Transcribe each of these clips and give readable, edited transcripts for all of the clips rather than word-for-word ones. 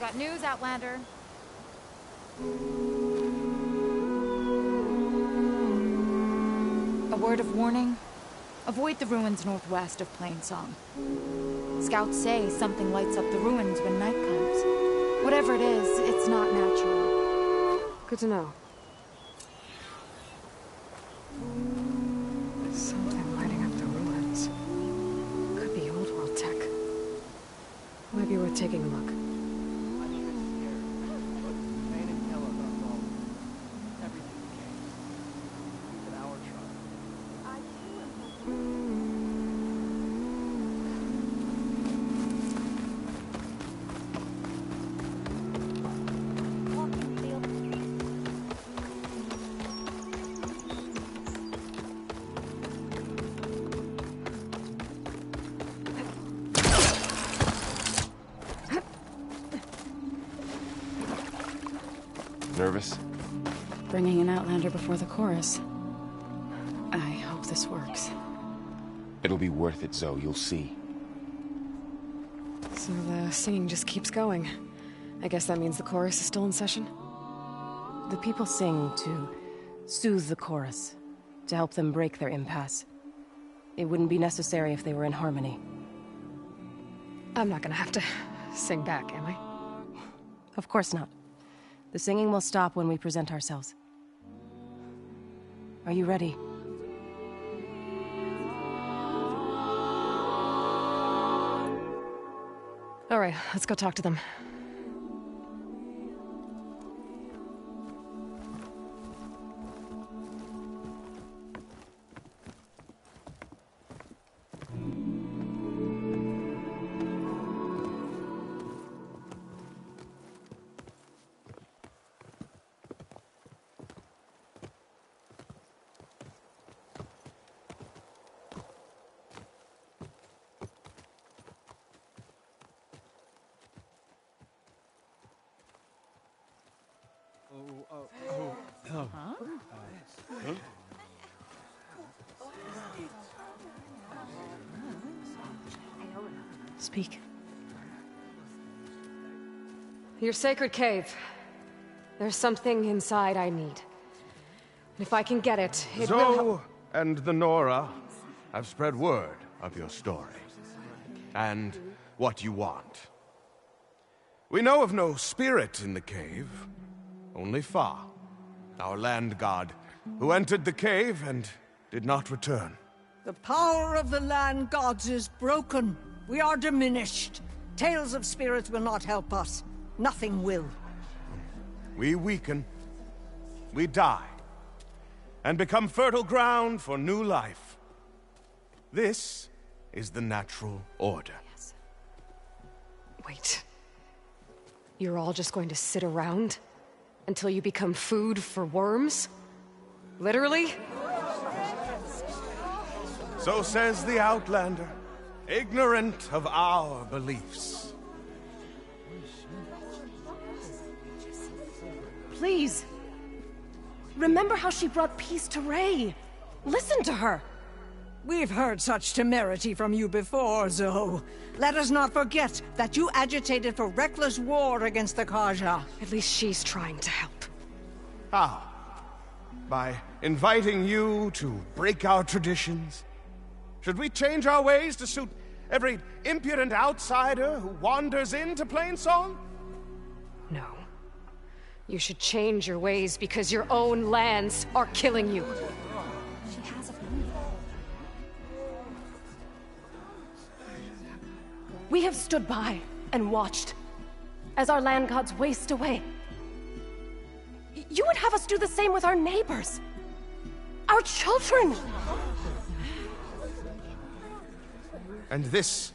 Got news, Outlander. A word of warning. Avoid the ruins northwest of Plainsong. Scouts say something lights up the ruins when night comes. Whatever it is, it's not natural. Good to know. Something lighting up the ruins. Could be old world tech. Might be worth taking a look. Nervous? Bringing an Outlander before the chorus. I hope this works. It'll be worth it, Zoe. You'll see. So the singing just keeps going. I guess that means the chorus is still in session? The people sing to soothe the chorus, to help them break their impasse. It wouldn't be necessary if they were in harmony. I'm not gonna have to sing back, am I? Of course not. The singing will stop when we present ourselves. Are you ready? All right, let's go talk to them. Speak. Your sacred cave. There's something inside I need. And if I can get it, it will Zoe and the Nora have spread word of your story. And what you want. We know of no spirit in the cave. Only Fa, our land god, who entered the cave and did not return. The power of the land gods is broken. We are diminished. Tales of spirits will not help us. Nothing will. We weaken. We die. And become fertile ground for new life. This is the natural order. Yes. Wait. You're all just going to sit around until you become food for worms? Literally? So says the Outlander, ignorant of our beliefs. Please. Remember how she brought peace to Ray. Listen to her. We've heard such temerity from you before, Zoe. Let us not forget that you agitated for reckless war against the Kaja. At least she's trying to help. How? By inviting you to break our traditions? Should we change our ways to suit every impudent outsider who wanders into Plainsong? No. You should change your ways because your own lands are killing you. She has a phone. We have stood by and watched as our land gods waste away. You would have us do the same with our neighbors, our children. And this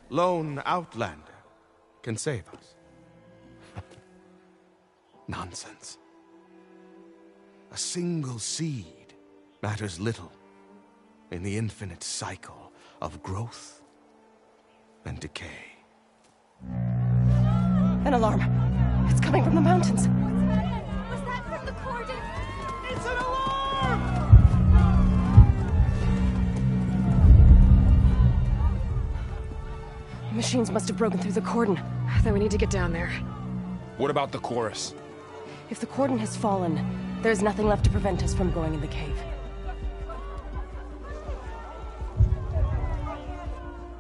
lone Outlander can save us. Nonsense. A single seed matters little in the infinite cycle of growth and decay. An alarm. It's coming from the mountains. Was that from the cordon? It's an alarm! Machines must have broken through the cordon. Then we need to get down there. What about the chorus? If the cordon has fallen, there's nothing left to prevent us from going in the cave.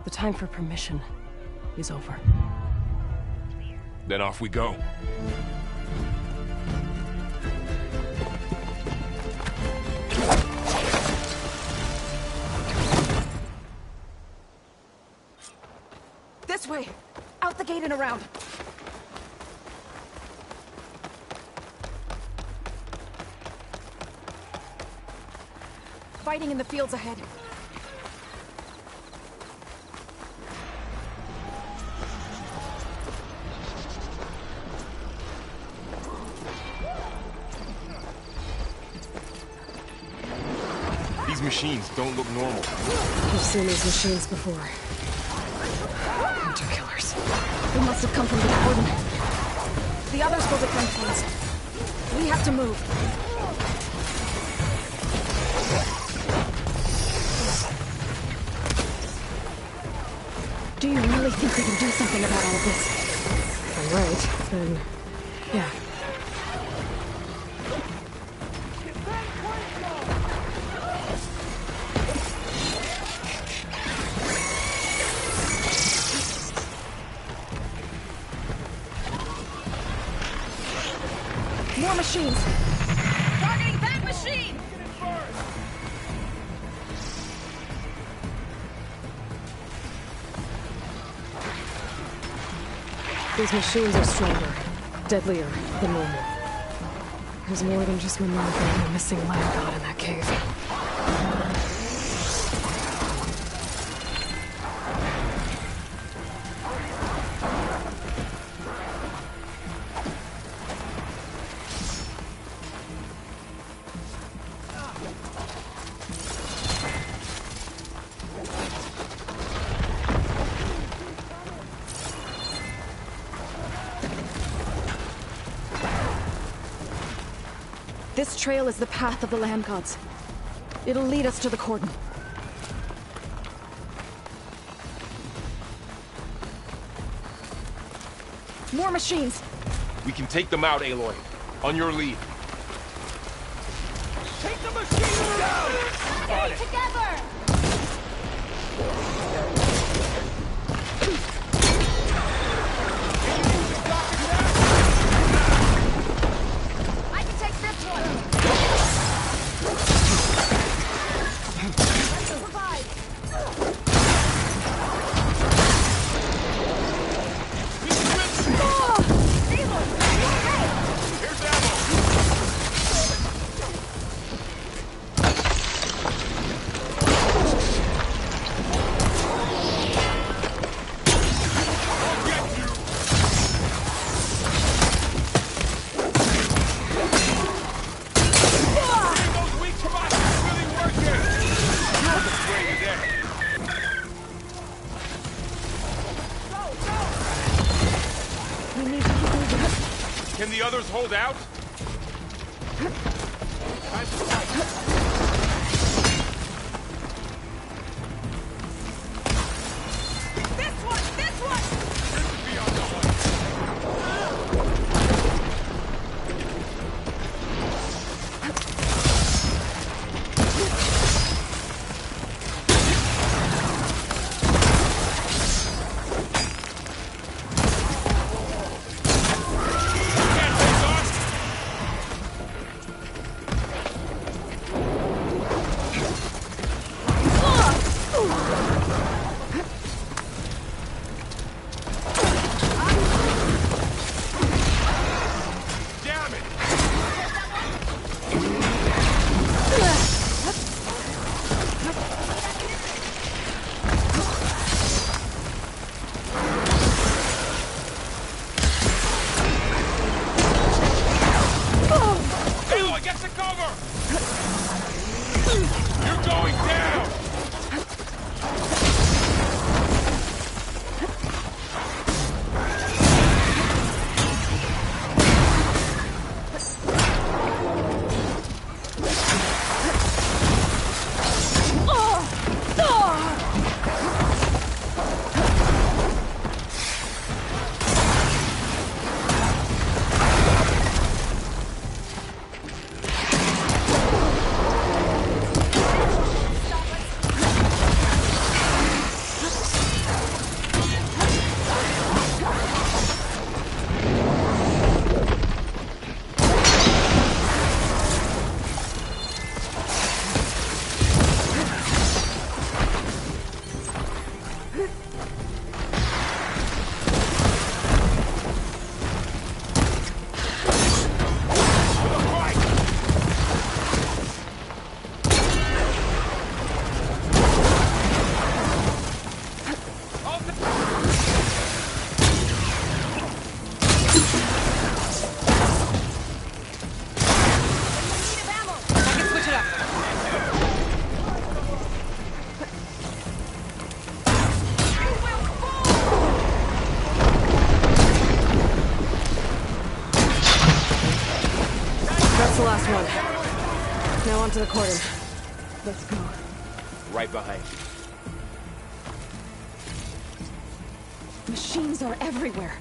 The time for permission is over. Then off we go. This way! Out the gate and around! Fighting in the fields ahead. These machines don't look normal. I've seen these machines before. Hunter killers. They must have come from the cordon. The others will defend things. We have to move. Do you really think we can do something about all of this? If I'm right, then... yeah. More machines! Targeting that machine! These machines are stronger, deadlier than normal. There's more than just one Monica and a missing land god in that cave. This trail is the path of the land gods. It'll lead us to the cordon. More machines! We can take them out, Aloy. On your lead. Take the machine down! Stay together! I can take this one! Let's provide! Here's ammo! Can the others hold out? This one! This one! Be on the hunt. Can't hold on. onto the cordon. Let's go. Right behind you. Machines are everywhere.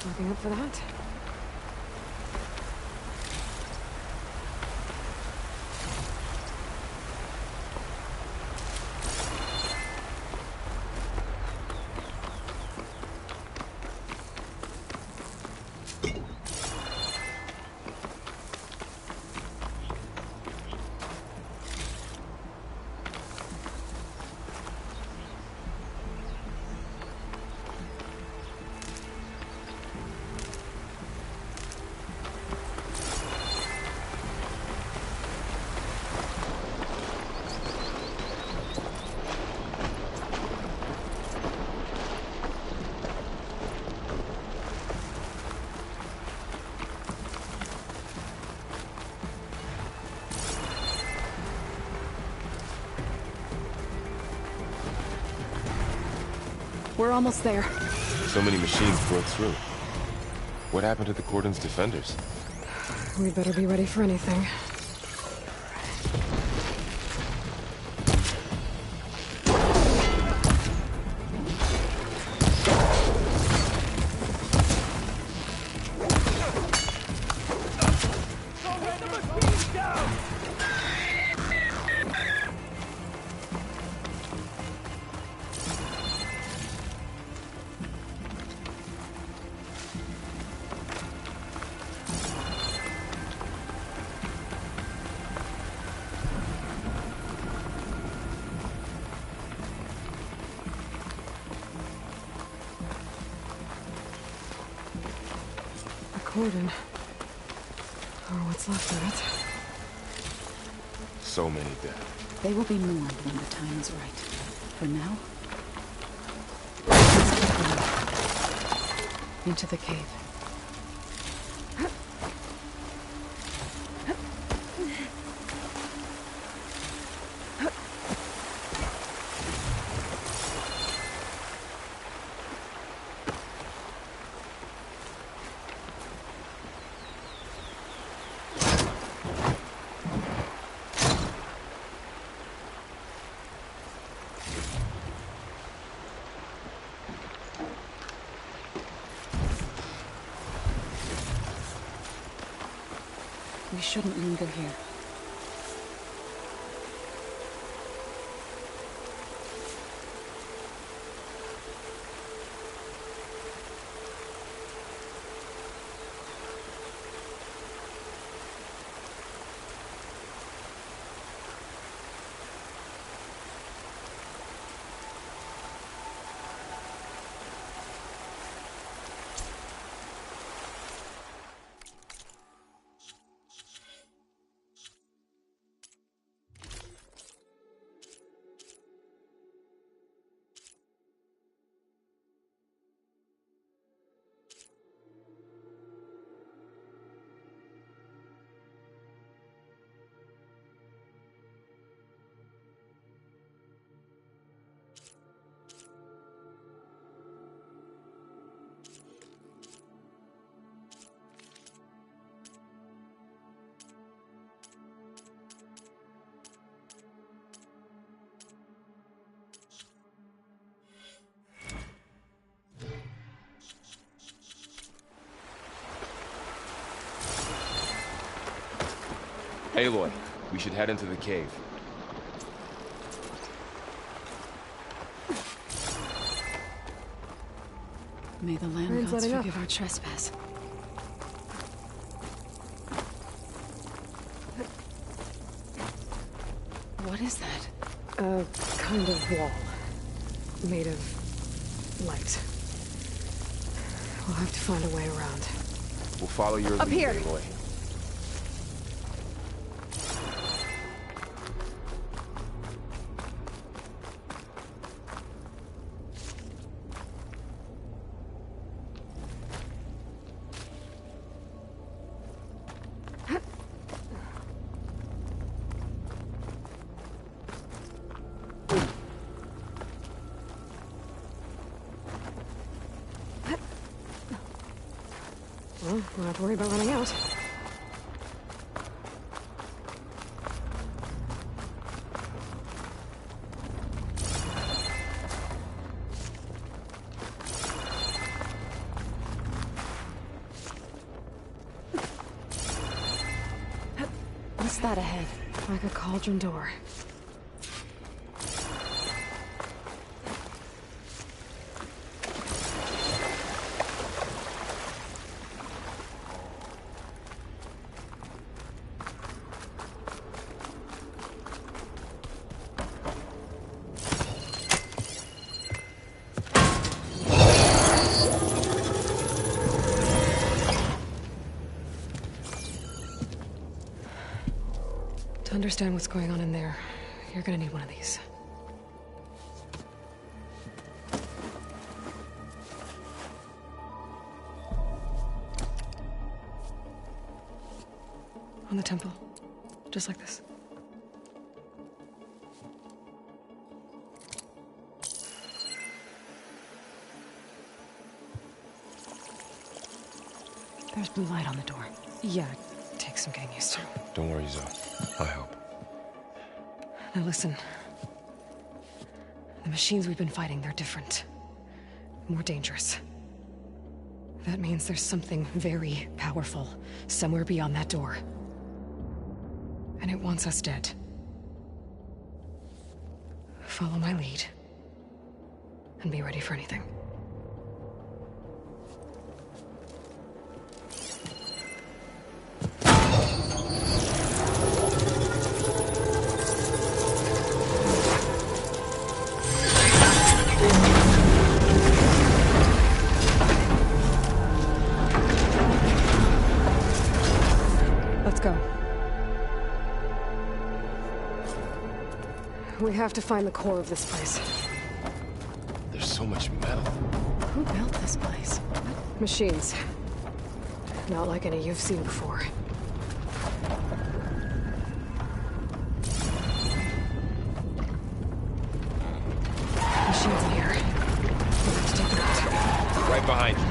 Looking up for that? We're almost there. So many machines broke through. What happened to the cordon's defenders? We'd better be ready for anything. Cordon. Or what's left of it. So many dead. They will be mourned when the time is right. For now, into the cave. We shouldn't linger here. Aloy, we should head into the cave. May the land Rain's gods letting up. forgive our trespass. What is that? A kind of wall. Made of light. We'll have to find a way around. We'll follow your Up lead, here. Aloy. We'll have to worry about running out. What's that ahead? Like a cauldron door. To understand what's going on in there, you're gonna need one of these. On the temple. Just like this. There's blue light on the door. Yeah, it takes some getting used to. Don't worry, Zoe. I'll help. Now listen. The machines we've been fighting, they're different. More dangerous. That means there's something very powerful somewhere beyond that door. And it wants us dead. Follow my lead. And be ready for anything. Let's go. We have to find the core of this place. There's so much metal. Who built this place? Machines. Not like any you've seen before. Machines in here. We'll have to take them out. Right behind you.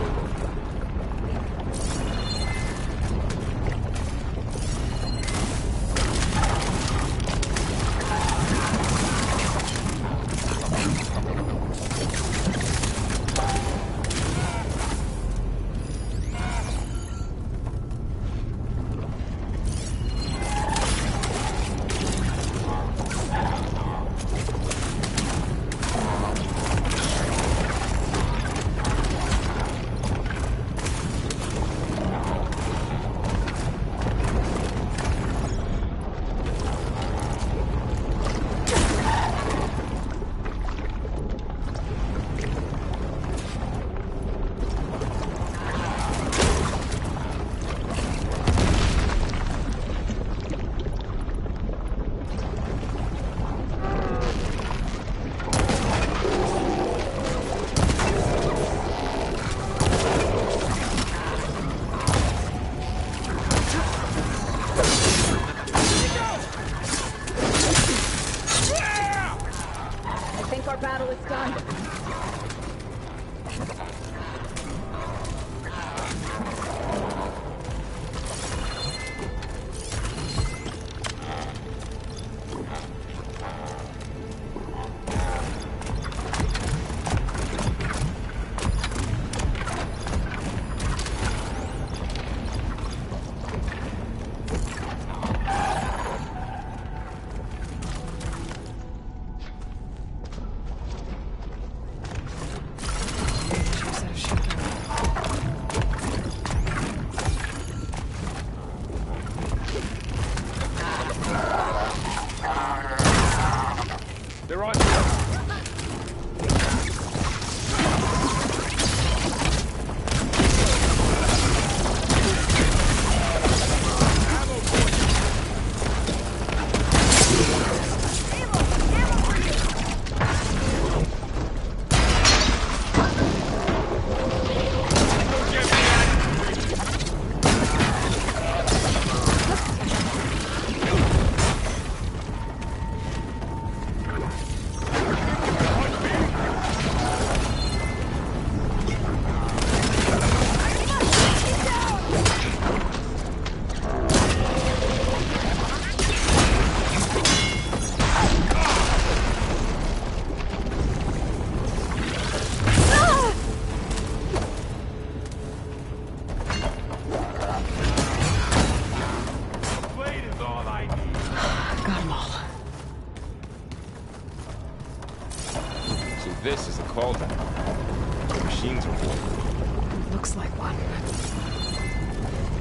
This is a cauldron. The machines are warm. Looks like one.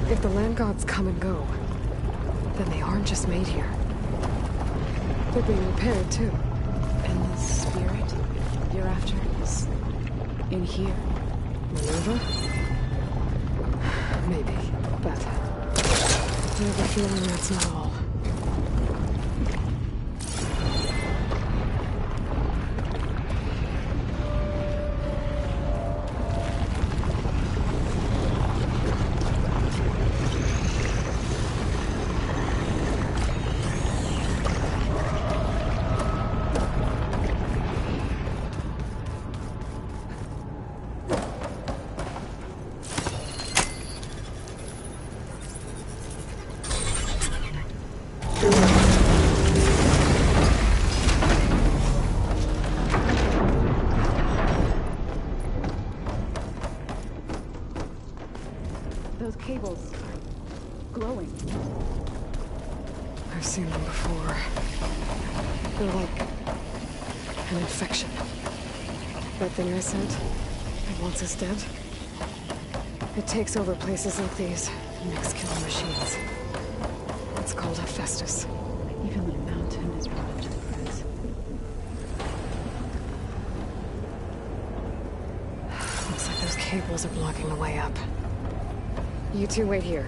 If the land gods come and go, then they aren't just made here. They're being repaired, too. And the spirit you're after is in here? Minerva? Maybe, but I have a feeling that's not all. Those cables are glowing. I've seen them before. They're like an infection. That thing I sent, it wants us dead. It takes over places like these and makes killing machines. It's called Hephaestus. Even the mountain is brought to the press. Looks like those cables are blocking the way up. You two wait here.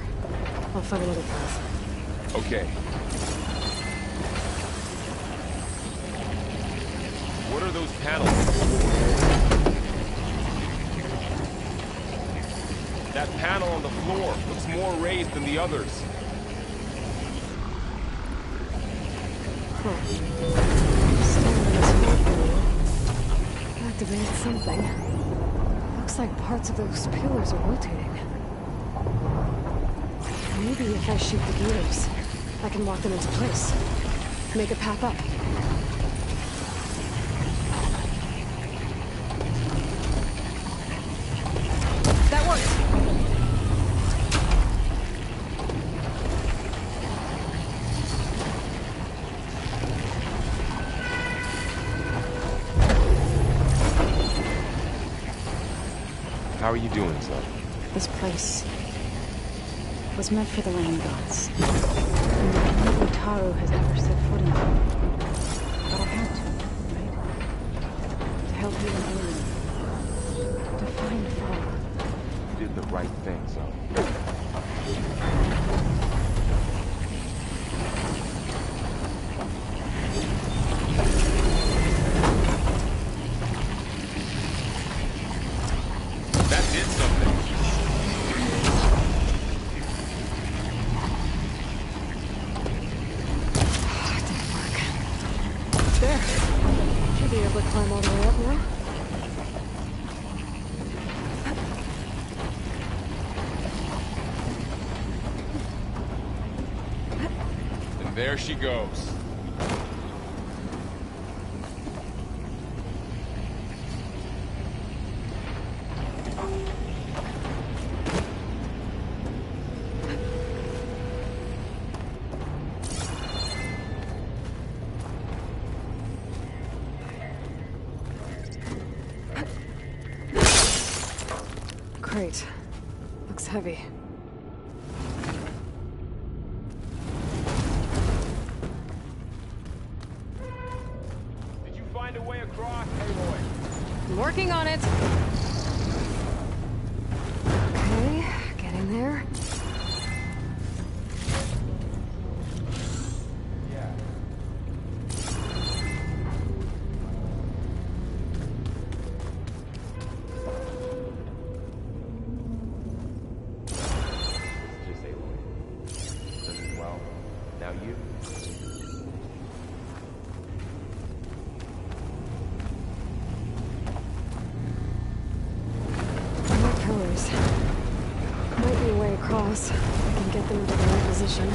I'll find another path. Okay. What are those panels? That panel on the floor looks more raised than the others. Activated something. Looks like parts of those pillars are rotating. Maybe if I shoot the gears, I can lock them into place. Make a path up. That worked! How are you doing, son? This place was meant for the land gods. And only Utaru has ever set foot in it. But I had to, right? To help you and to find Father. You did the right thing, son. That did something. There. Should be able to climb all the way up now. And there she goes. Great. Looks heavy. Did you find a way across, Aloy? I'm working on it. Okay, getting there. Just Aloy. Doing well. Now you. More pillars. Might be a way across. I can get them into the right position.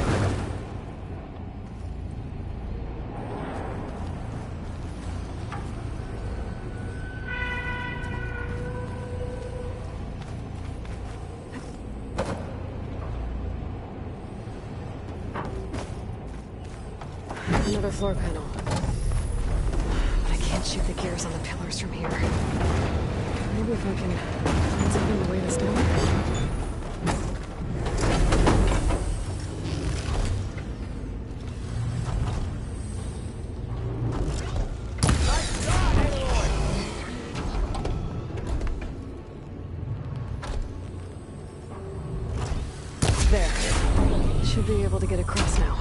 Another floor panel. But I can't can't shoot the gears on the pillars from here. Maybe if I can find something to weigh this down. There. Should be able to get across now.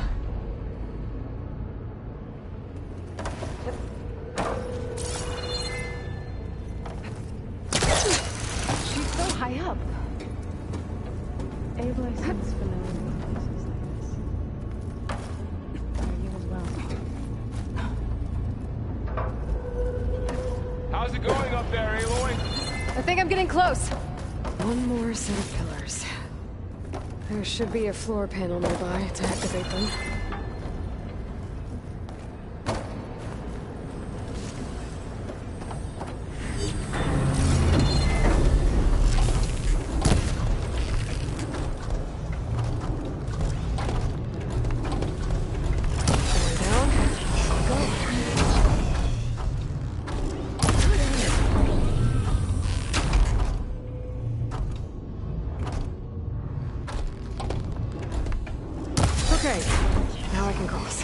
She's so high up. Aloy sits familiar with places like this. Are you as well? How's it going up there, Aloy? I think I'm getting close. One more set of pillars. There should be a floor panel nearby to activate them. Okay, now I can cross.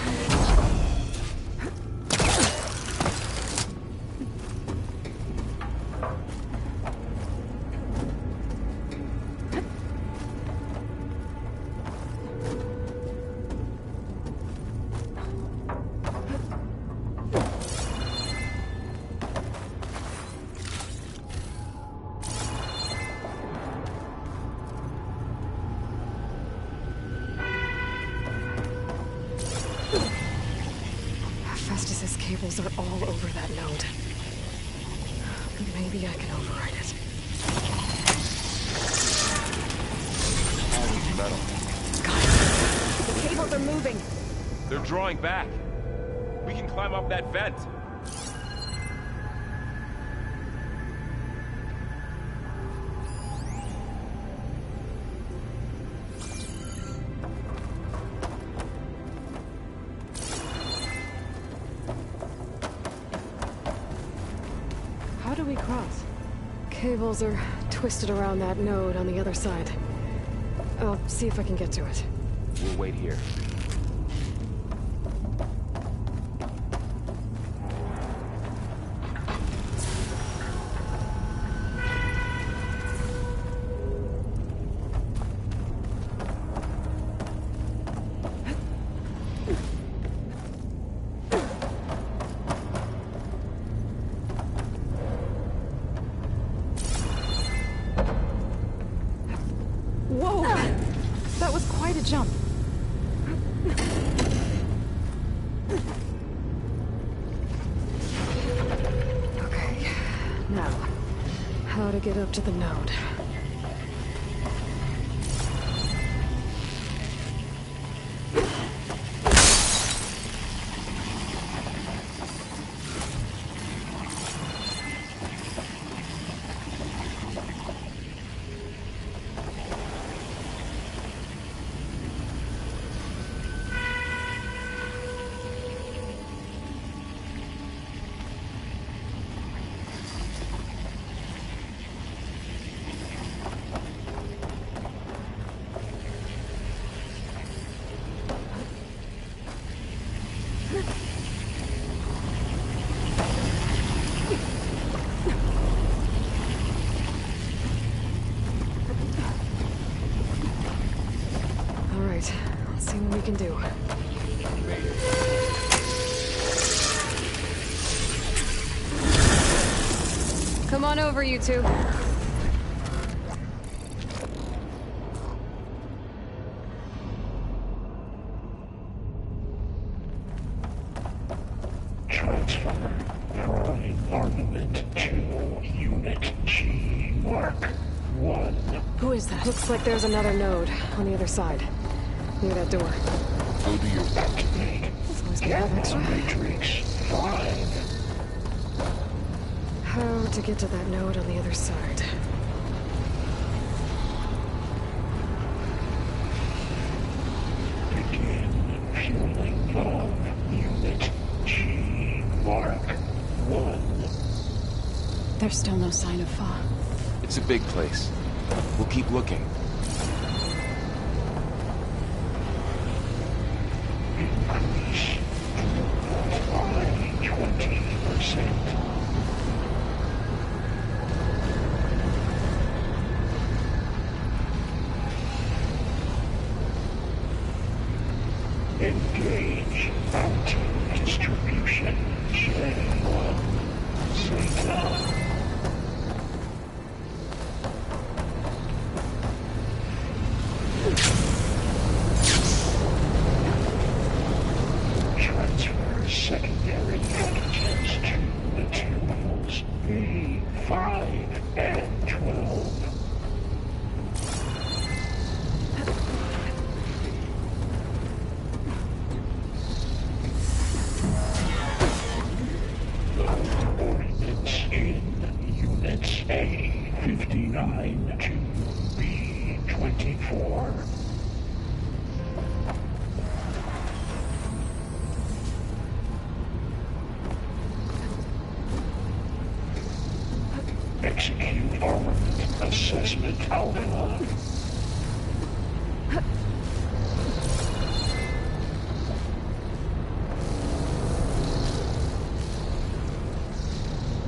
Festus's cables are all over that node. Maybe I can override it. All this metal. Got it. The cables are moving. They're drawing back. We can climb up that vent. How do we cross? Cables are twisted around that node on the other side. I'll see if I can get to it. We'll wait here. Whoa! That was quite a jump. Okay, now, how to get up to the node. All right, let's see what we can do. Come on over, you two. Transfer Prime Armament to Unit G Mark 1. Who is that? Looks like there's another node on the other side. Near that door. Go do your Activate. It's always gonna have extra. Matrix 5. How to get to that node on the other side? Begin fueling valve. Unit G Mark 1. There's still no sign of Fa. It's a big place. We'll keep looking. Increase by 20%. Engage distribution. J1. Zeta. Transfer secondary antigens to materials B5 and 12. Ordnance in Units A59 to B24. Execute armament assessment alpha.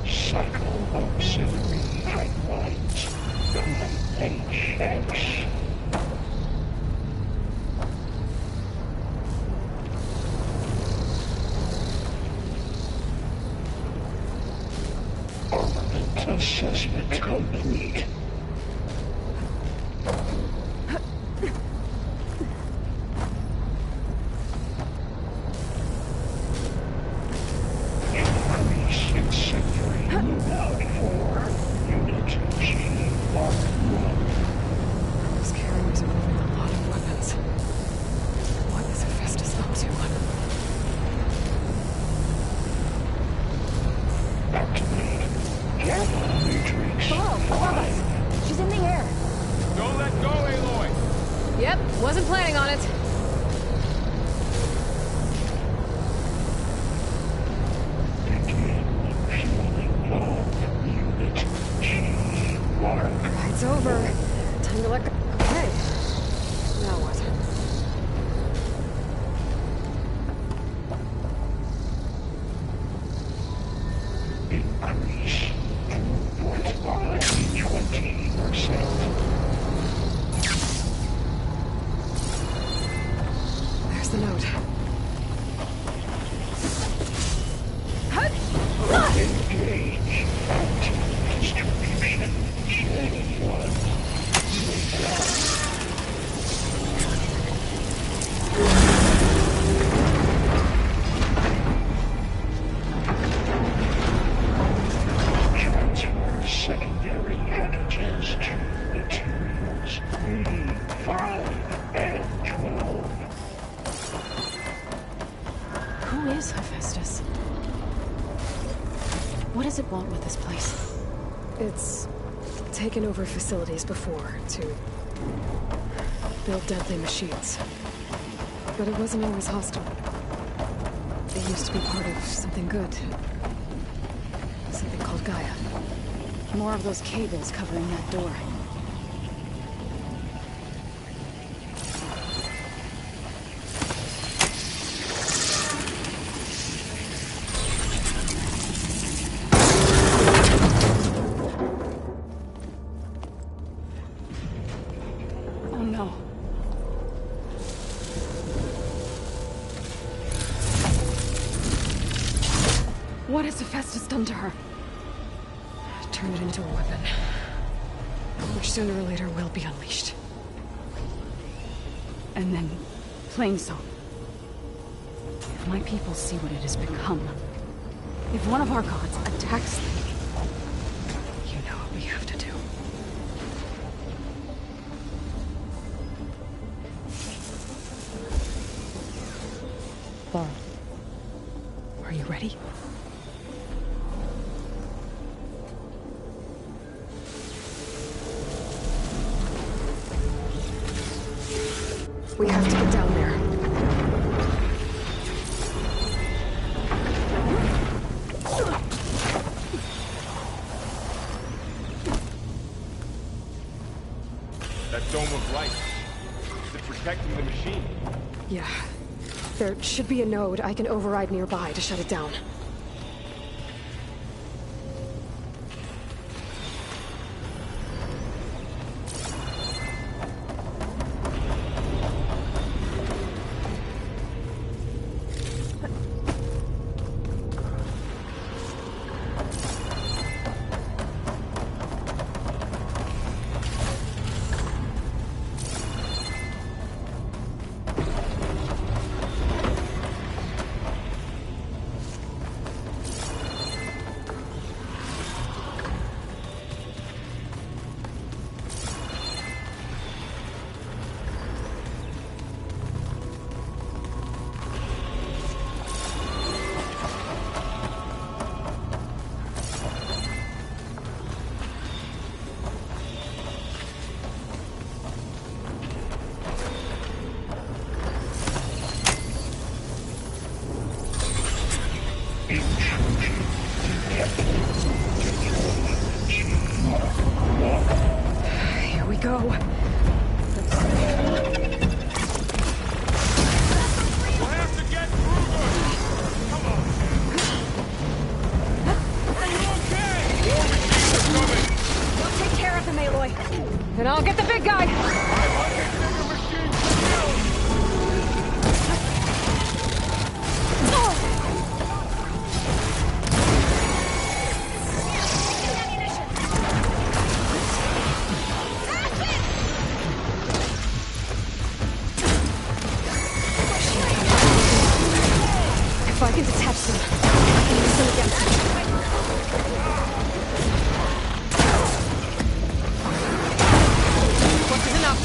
Cycle auxiliary pipelines. pt.6. Armament assessment complete. Increase incendiary loadout for Unit G1. Those carriers are moving a lot of weapons. What is Hephaestus up to? Activate Gamma Matrix. Hello, above us. She's in the air. Don't let go, Aloy! Yep, wasn't planning on it. Begin fueling load. Unit G1. It's over. Time to let go. Okay. Now what? Increase throughput by 20%. There's the note. Engage distribution. J1. Transfer secondary antigens to materials B5 and 12. Who is Hephaestus? What does it want with this place? It's taken over facilities before to build deadly machines. But it wasn't always hostile. It used to be part of something good. Something called Gaia. More of those cables covering that door. Oh no. What has Hephaestus done to her? Turned it into a weapon. Which sooner or later will be unleashed. And then, Plainsong. If my people see what it has become, if one of our gods attacks them, You know what we have to do. Laura, are you ready? We have to get down there. Dome of light. Is it protecting the machine? Yeah. There should be a node I can override nearby to shut it down. Here we go. We'll have to get through this! Come on! Are you okay? More machines are coming! We'll take care of him, Aloy. And I'll get the big guy! 500 bigger machines to kill! If I can detach them, I can use them against him. Once is enough.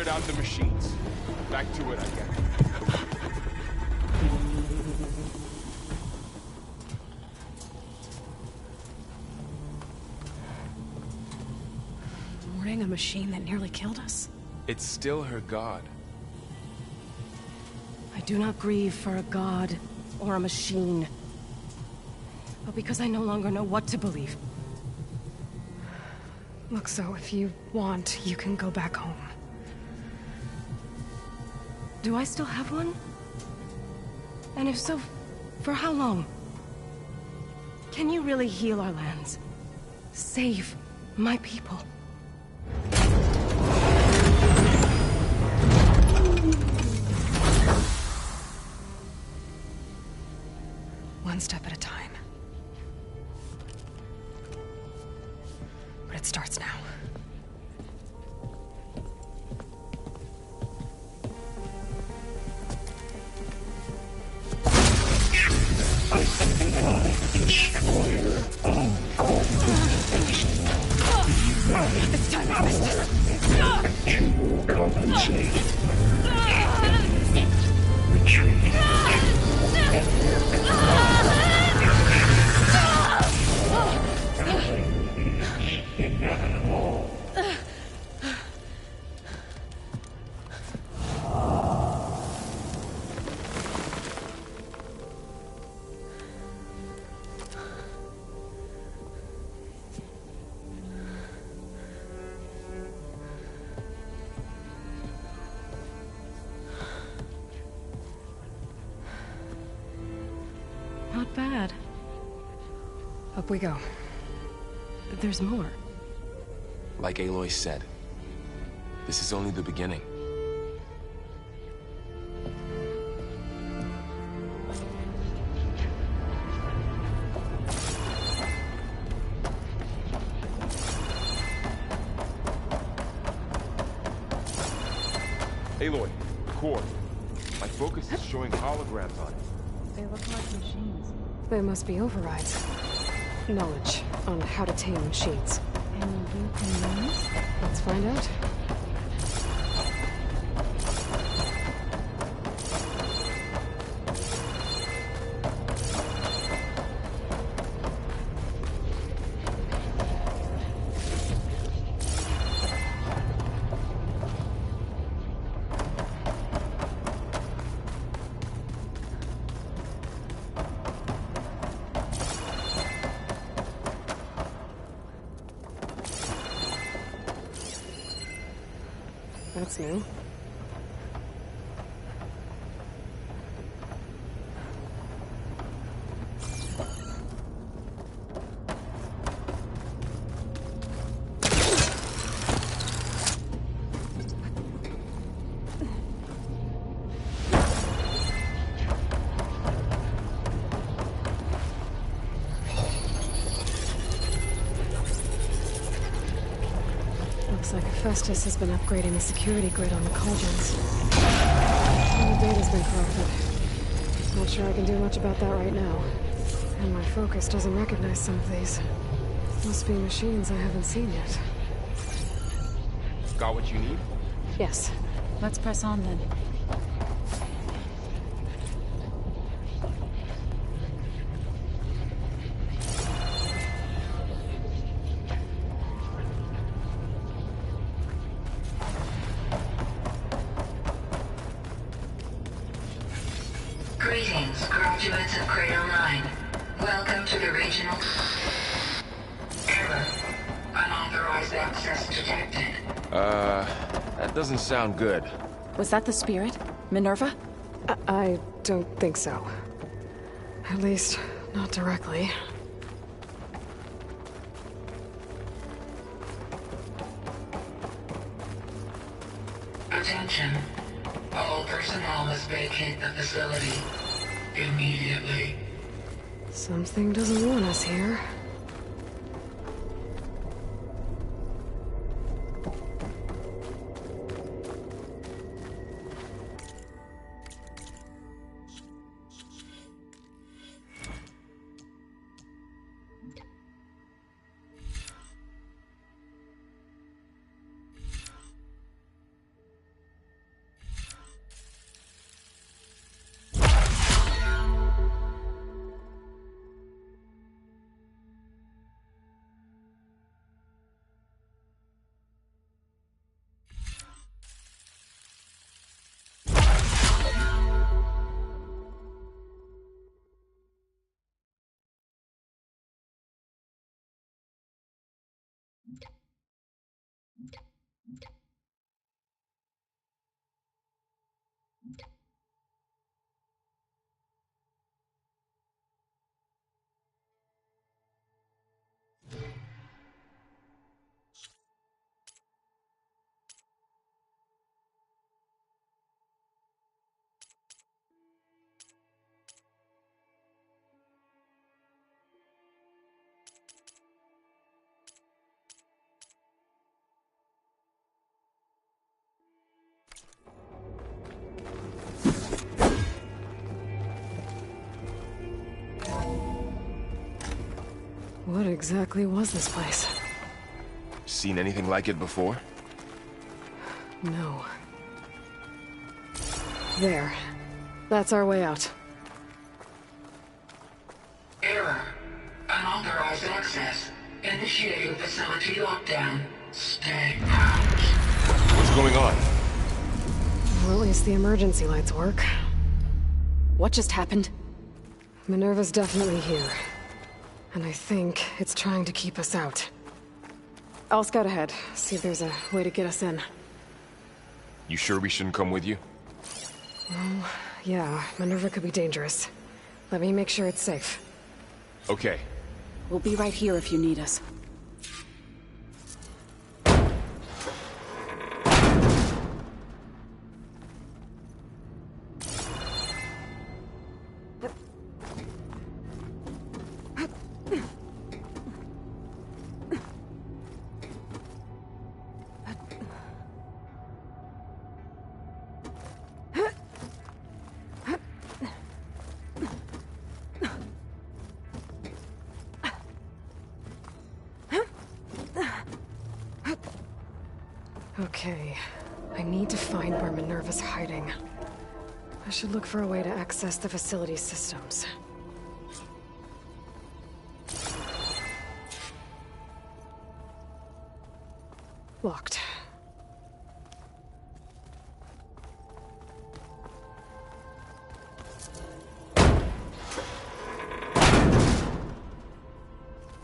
Out the machines. Back to it, I guess. Mourning a machine that nearly killed us? It's still her god. I do not grieve for a god or a machine, but because I no longer know what to believe. Look, so if you want, you can go back home. Do I still have one? And if so, for how long? Can you really heal our lands? Save my people? One step at a time. compensate. Retreat. Inevitable. Not bad. Up we go. There's more. Like Aloy said, this is only the beginning. Aloy, core. My focus is showing holograms on it. They look like machines. There must be overrides. Knowledge on how to tame machines. And you can learn this? Let's find out. That's new. Looks like Festus has been upgrading the security grid on the cauldrons. All the data's been corrupted. Not sure I can do much about that right now. And my focus doesn't recognize some of these. Must be machines I haven't seen yet. Got what you need? Yes. Let's press on then. Greetings, graduates of Cradle 9. Welcome to the regional... Error. Unauthorized access detected. That doesn't sound good. Was that the spirit? Minerva? I don't think so. At least, not directly. Attention. All personnel must vacate the facility. Immediately. Something doesn't want us here. What exactly was this place? Seen anything like it before? No. There. That's our way out. Error. Unauthorized access. Initiating facility lockdown. Stay out. What's going on? Well, at least the emergency lights work. What just happened? Minerva's definitely here. And I think it's trying to keep us out. I'll scout ahead, see if there's a way to get us in. You sure we shouldn't come with you? Well, yeah, Minerva could be dangerous. Let me make sure it's safe. Okay. We'll be right here if you need us. Okay, I need to find where Minerva's hiding. I should look for a way to access the facility systems. Locked.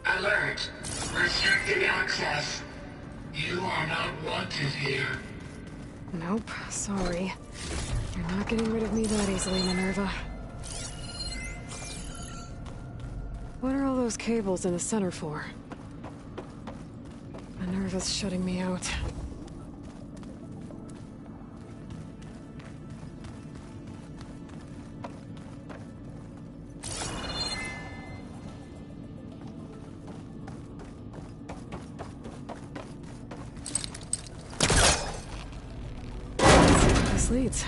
Alert. Restricted access. You are not wanted here. Nope, sorry. You're not getting rid of me that easily, Minerva. What are all those cables in the center for? Minerva's shutting me out. This leads.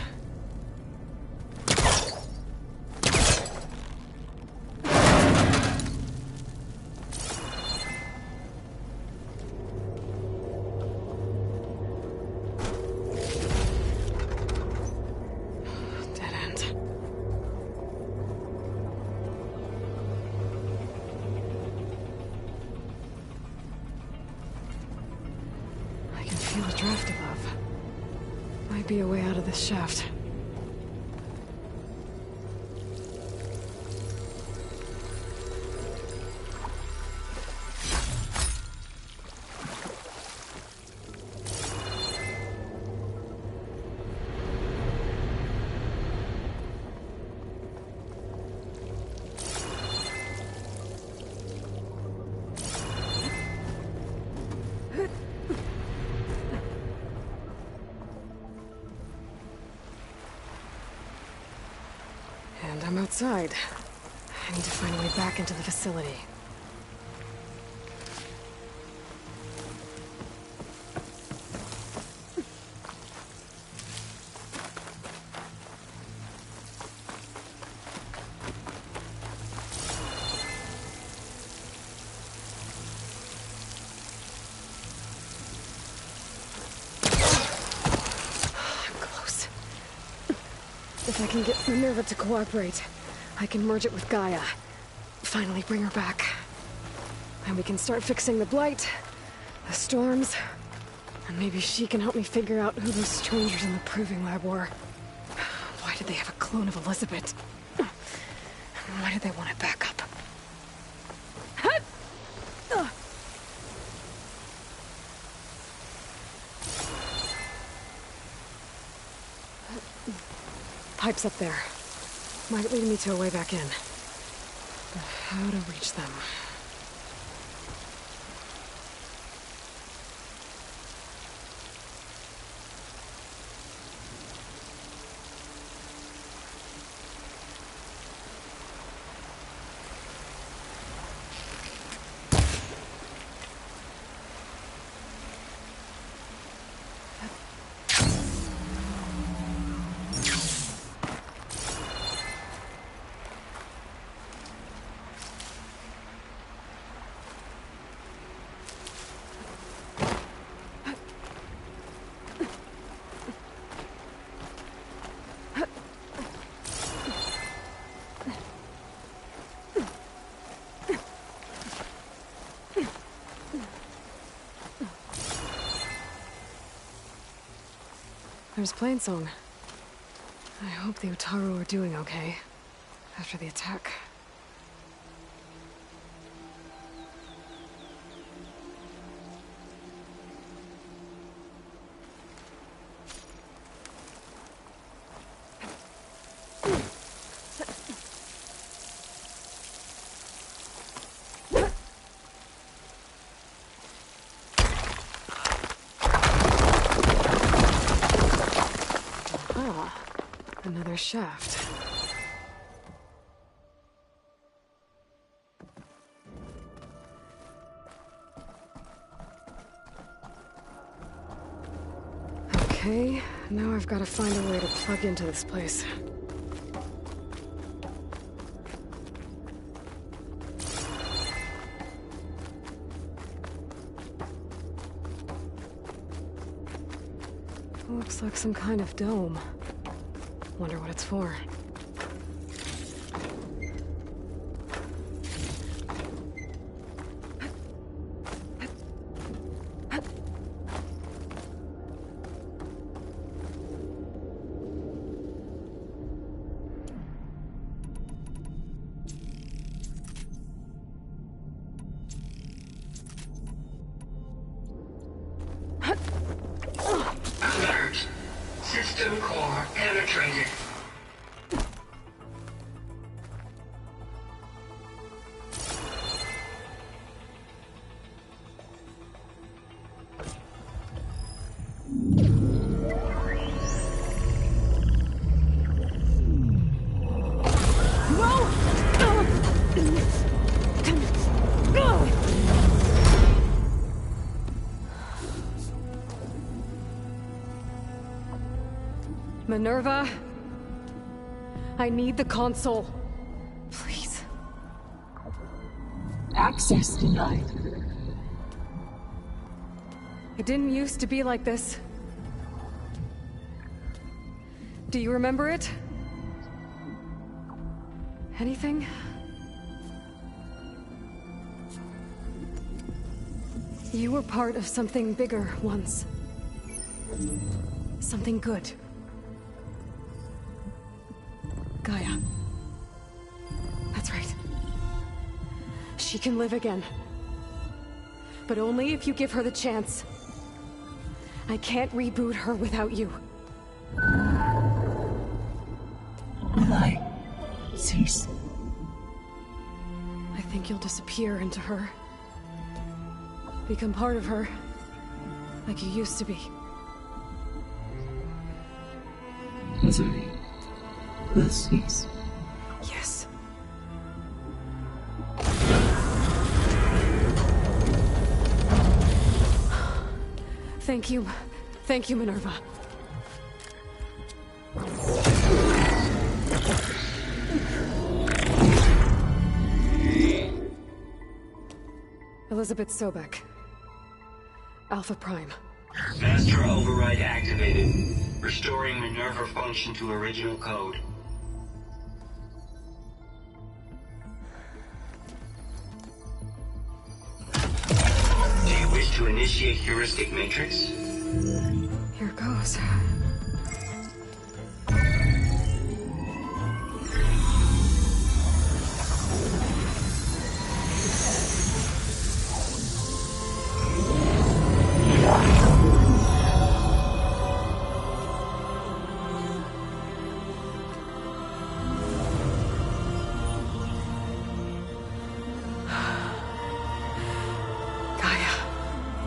Dead end. I can feel a draft above. Might be a way out of this shaft. And I'm outside. I need to find a way back into the facility. I'm close. If I can get Minerva to cooperate, I can merge it with Gaia. Finally bring her back. And we can start fixing the Blight, the storms, and maybe she can help me figure out who those strangers in the proving lab were. Why did they have a clone of Elizabeth? Why did they want it back up? Pipe's up there. Might lead me to a way back in. But how to reach them? There's Plainsong. I hope the Utaru are doing okay after the attack. Another shaft. Okay, now I've got to find a way to plug into this place. Looks like some kind of dome. Wonder what it's for. Alert. System core penetrated. Minerva, I need the console. Please. Access denied. It didn't used to be like this. Do you remember it? Anything? You were part of something bigger once. Something good. Gaia. That's right. She can live again. But only if you give her the chance. I can't reboot her without you. Why? Cease. I think you'll disappear into her. Become part of her. Like you used to be. Misery will cease. Yes. Thank you. Thank you, Minerva. Elizabeth Sobek. Alpha Prime. Master override activated. Restoring Minerva function to original code. Do you wish to initiate heuristic matrix? Here goes.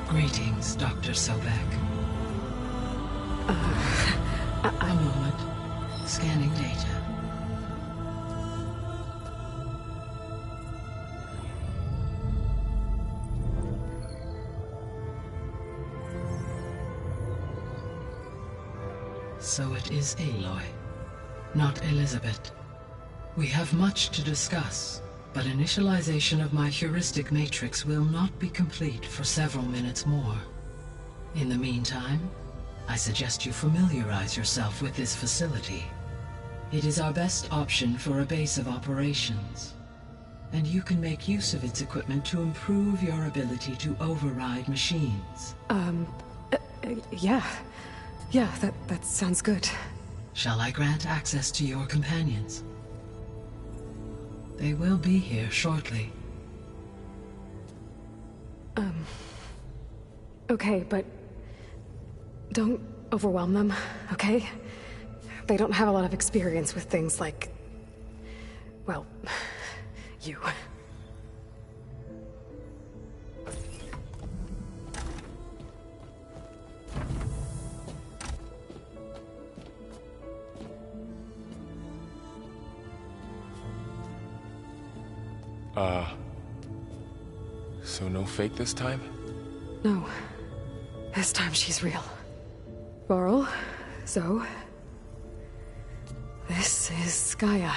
Greetings, Dr. Sobek. A moment. Scanning data. So it is Aloy, not Elizabeth. We have much to discuss, but initialization of my heuristic matrix will not be complete for several minutes more. In the meantime, I suggest you familiarize yourself with this facility. It is our best option for a base of operations, and you can make use of its equipment to improve your ability to override machines. Yeah. Yeah, that sounds good. Shall I grant access to your companions? They will be here shortly. Okay, but don't overwhelm them, okay? They don't have a lot of experience with things like... well, you. So no fake this time? No. This time she's real. Varl, Zoe. This is Gaia.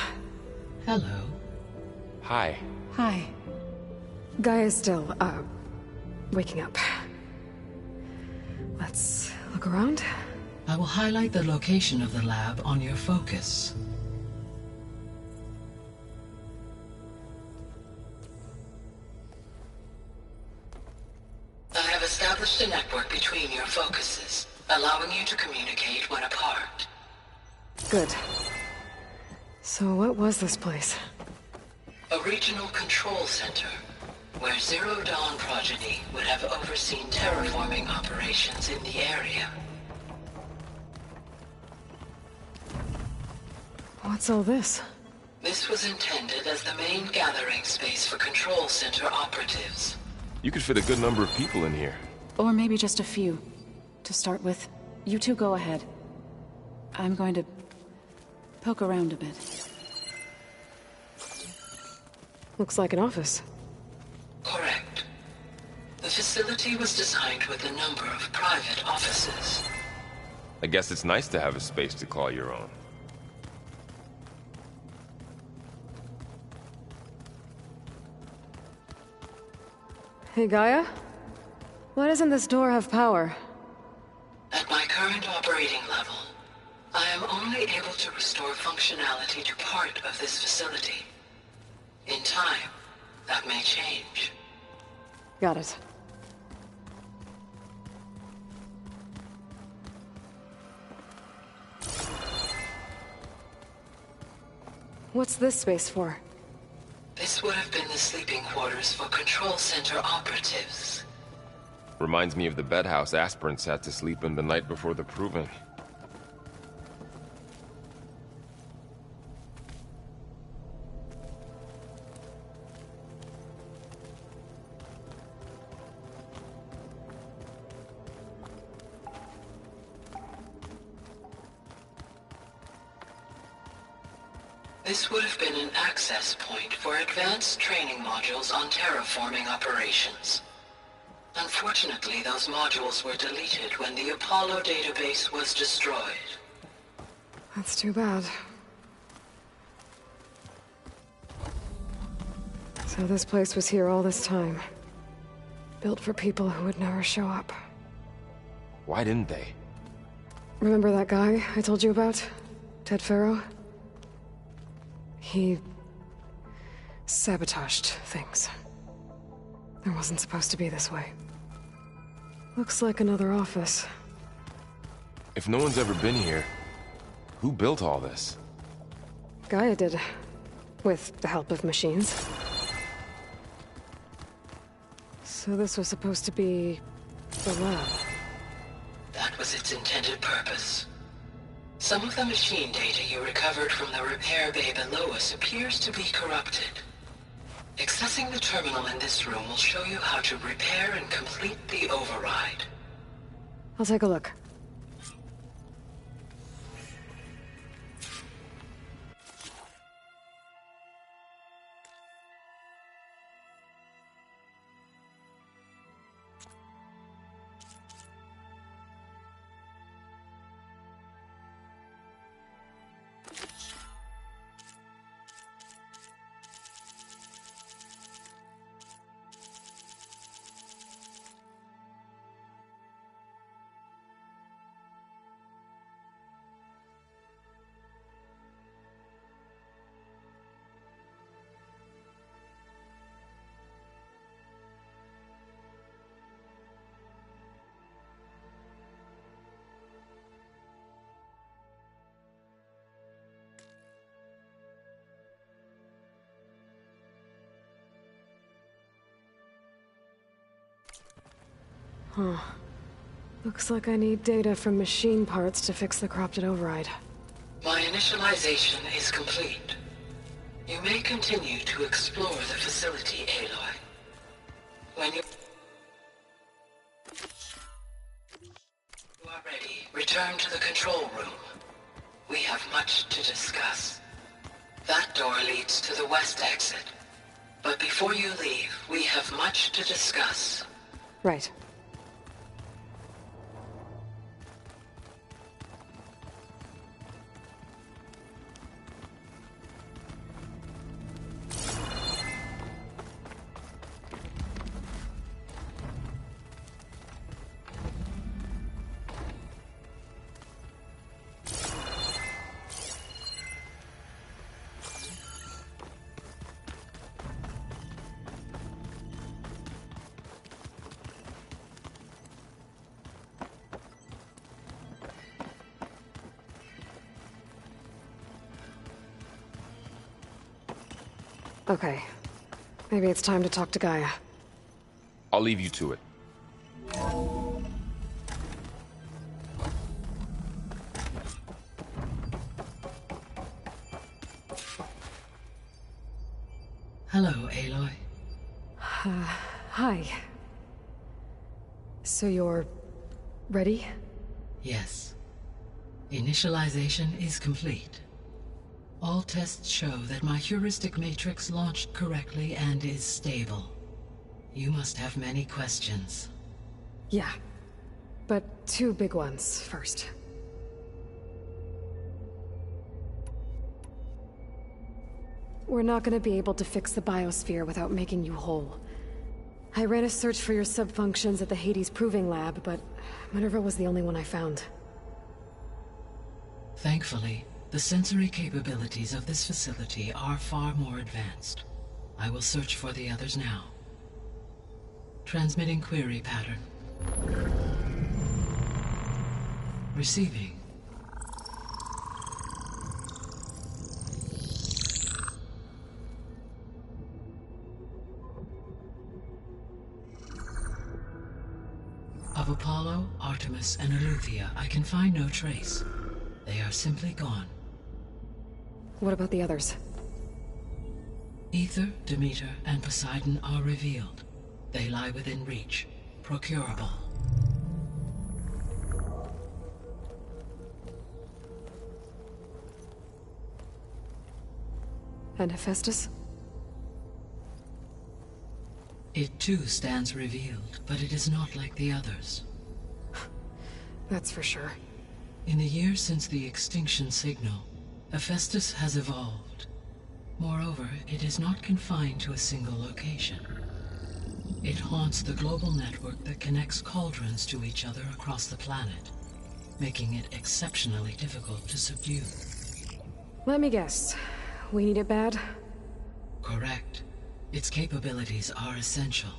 Hello. Hi. Hi. Gaia's still, waking up. Let's look around. I will highlight the location of the lab on your focus. I have established a network between your focuses, allowing you to communicate when apart. Good. So what was this place? A regional control center, where Zero Dawn progeny would have overseen terraforming operations in the area. What's all this? This was intended as the main gathering space for control center operatives. You could fit a good number of people in here. Or maybe just a few. To start with, you two go ahead. I'm going to poke around a bit. Looks like an office. Correct. The facility was designed with a number of private offices. I guess it's nice to have a space to call your own. Hey, Gaia? Why doesn't this door have power? At my current operating level, I am only able to restore functionality to part of this facility. In time, that may change. Got it. What's this space for? This would have been the sleeping quarters for control center operatives. Reminds me of the bedhouse aspirants had to sleep in the night before the proving. This would have been an access point for advanced training modules on terraforming operations. Unfortunately, those modules were deleted when the Apollo database was destroyed. That's too bad. So this place was here all this time. Built for people who would never show up. Why didn't they? Remember that guy I told you about? Ted Farrow? He sabotaged things. It wasn't supposed to be this way. Looks like another office. If no one's ever been here, who built all this? Gaia did. With the help of machines. So this was supposed to be the lab. That was its intended purpose. Some of the machine data you recovered from the repair bay below us appears to be corrupted. Accessing the terminal in this room will show you how to repair and complete the override. I'll take a look. Huh. Looks like I need data from machine parts to fix the corrupted override. My initialization is complete. You may continue to explore the facility, Aloy. When you are ready, return to the control room. We have much to discuss. That door leads to the west exit. But before you leave, we have much to discuss. Right. Okay. Maybe it's time to talk to Gaia. I'll leave you to it. Hello, Aloy. Hi. So you're... ready? Yes. Initialization is complete. All tests show that my heuristic matrix launched correctly and is stable. You must have many questions. Yeah. But two big ones first. We're not gonna be able to fix the biosphere without making you whole. I ran a search for your subfunctions at the Hades Proving Lab, but Minerva was the only one I found. Thankfully, the sensory capabilities of this facility are far more advanced. I will search for the others now. Transmitting query pattern. Receiving. Of Apollo, Artemis, and Eleuthia, I can find no trace. They are simply gone. What about the others? Ether, Demeter, and Poseidon are revealed. They lie within reach, procurable. And Hephaestus? It too stands revealed, but it is not like the others. That's for sure. In the years since the extinction signal, Hephaestus has evolved. Moreover, it is not confined to a single location. It haunts the global network that connects cauldrons to each other across the planet, making it exceptionally difficult to subdue. Let me guess. We need it bad? Correct. Its capabilities are essential.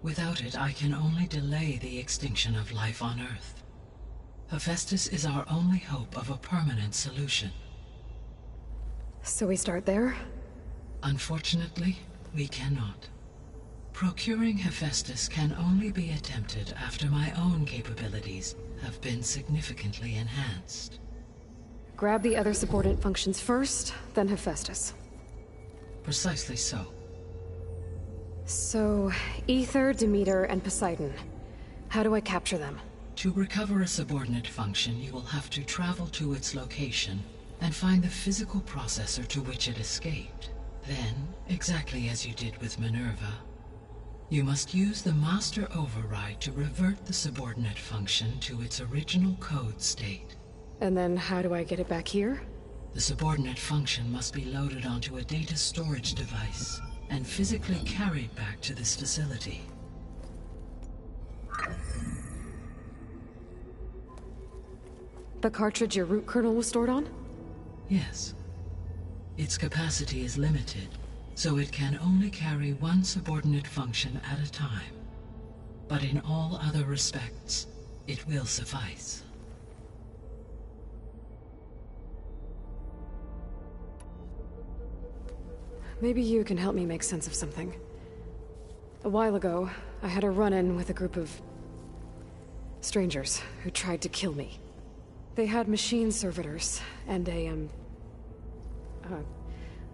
Without it, I can only delay the extinction of life on Earth. Hephaestus is our only hope of a permanent solution. So we start there? Unfortunately, we cannot. Procuring Hephaestus can only be attempted after my own capabilities have been significantly enhanced. Grab the other subordinate functions first, then Hephaestus. Precisely so. So, Ether, Demeter, and Poseidon. How do I capture them? To recover a subordinate function, you will have to travel to its location and find the physical processor to which it escaped. Then, exactly as you did with Minerva, you must use the master override to revert the subordinate function to its original code state. And then how do I get it back here? The subordinate function must be loaded onto a data storage device and physically carried back to this facility. The cartridge your root kernel was stored on? Yes. Its capacity is limited, so it can only carry one subordinate function at a time. But in all other respects, it will suffice. Maybe you can help me make sense of something. A while ago, I had a run-in with a group of Strangers who tried to kill me. They had machine servitors and a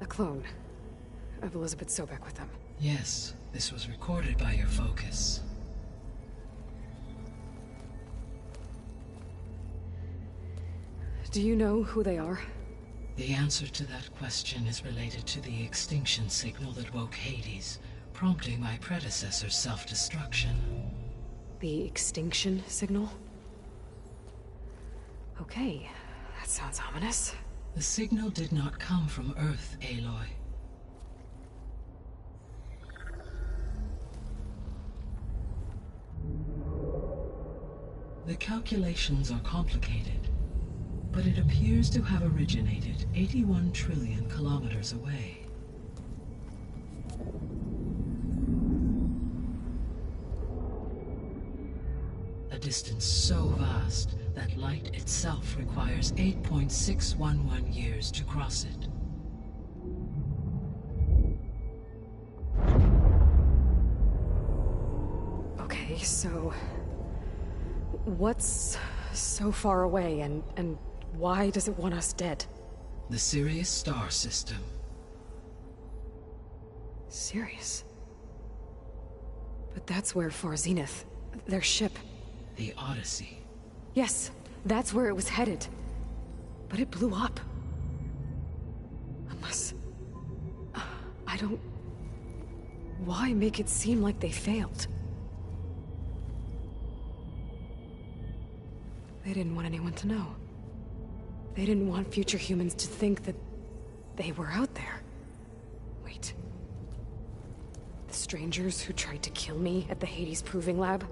clone of Elizabeth Sobek with them. Yes, this was recorded by your focus. Do you know who they are? The answer to that question is related to the extinction signal that woke Hades, prompting my predecessor's self-destruction. The extinction signal? Okay, that sounds ominous. The signal did not come from Earth, Aloy. The calculations are complicated, but it appears to have originated 81 trillion kilometers away. A distance so vast that light itself requires 8.611 years to cross it. Okay, so... what's so far away, and why does it want us dead? The Sirius star system. Sirius? But that's where Far Zenith, their ship... The Odyssey. Yes, that's where it was headed. But it blew up. Unless... I don't... Why make it seem like they failed? They didn't want anyone to know. They didn't want future humans to think that they were out there. Wait. The strangers who tried to kill me at the Hades Proving Lab?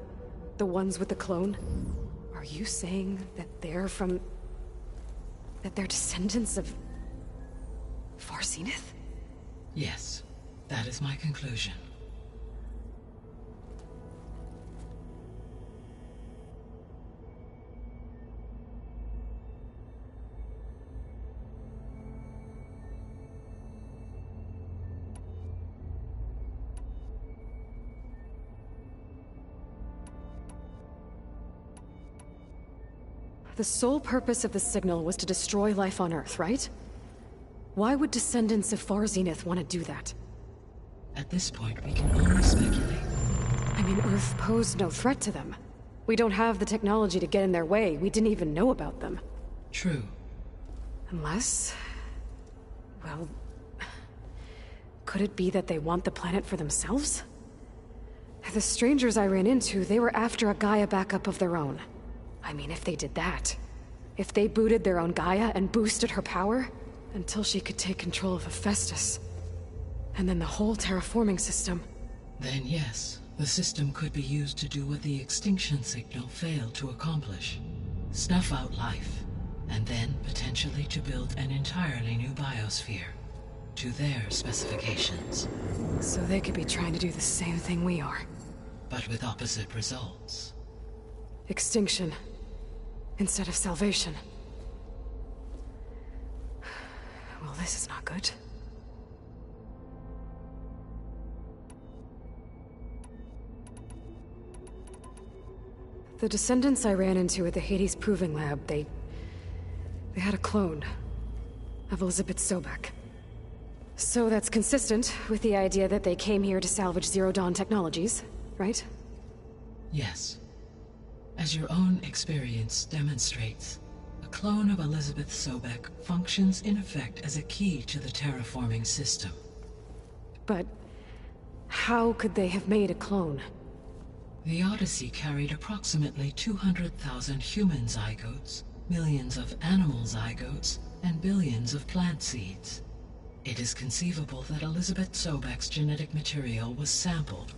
The ones with the clone? Are you saying that they're from... that they're descendants of... Far Zenith? Yes, that is my conclusion. The sole purpose of the signal was to destroy life on Earth, right? Why would descendants of Far Zenith want to do that? At this point, we can only speculate. I mean, Earth posed no threat to them. We don't have the technology to get in their way. We didn't even know about them. True. Unless... well... could it be that they want the planet for themselves? The strangers I ran into, they were after a Gaia backup of their own. I mean, if they did that... if they booted their own Gaia and boosted her power... until she could take control of Hephaestus... and then the whole terraforming system... Then yes, the system could be used to do what the extinction signal failed to accomplish. Snuff out life, and then potentially to build an entirely new biosphere. To their specifications. So they could be trying to do the same thing we are. But with opposite results. Extinction. Instead of salvation. Well, this is not good. The descendants I ran into at the Hades Proving Lab, they had a clone of Elizabeth Sobek. So that's consistent with the idea that they came here to salvage Zero Dawn technologies, right? Yes. As your own experience demonstrates, a clone of Elizabeth Sobek functions in effect as a key to the terraforming system. But how could they have made a clone? The Odyssey carried approximately 200,000 human zygotes, millions of animal zygotes, and billions of plant seeds. It is conceivable that Elizabeth Sobek's genetic material was sampled,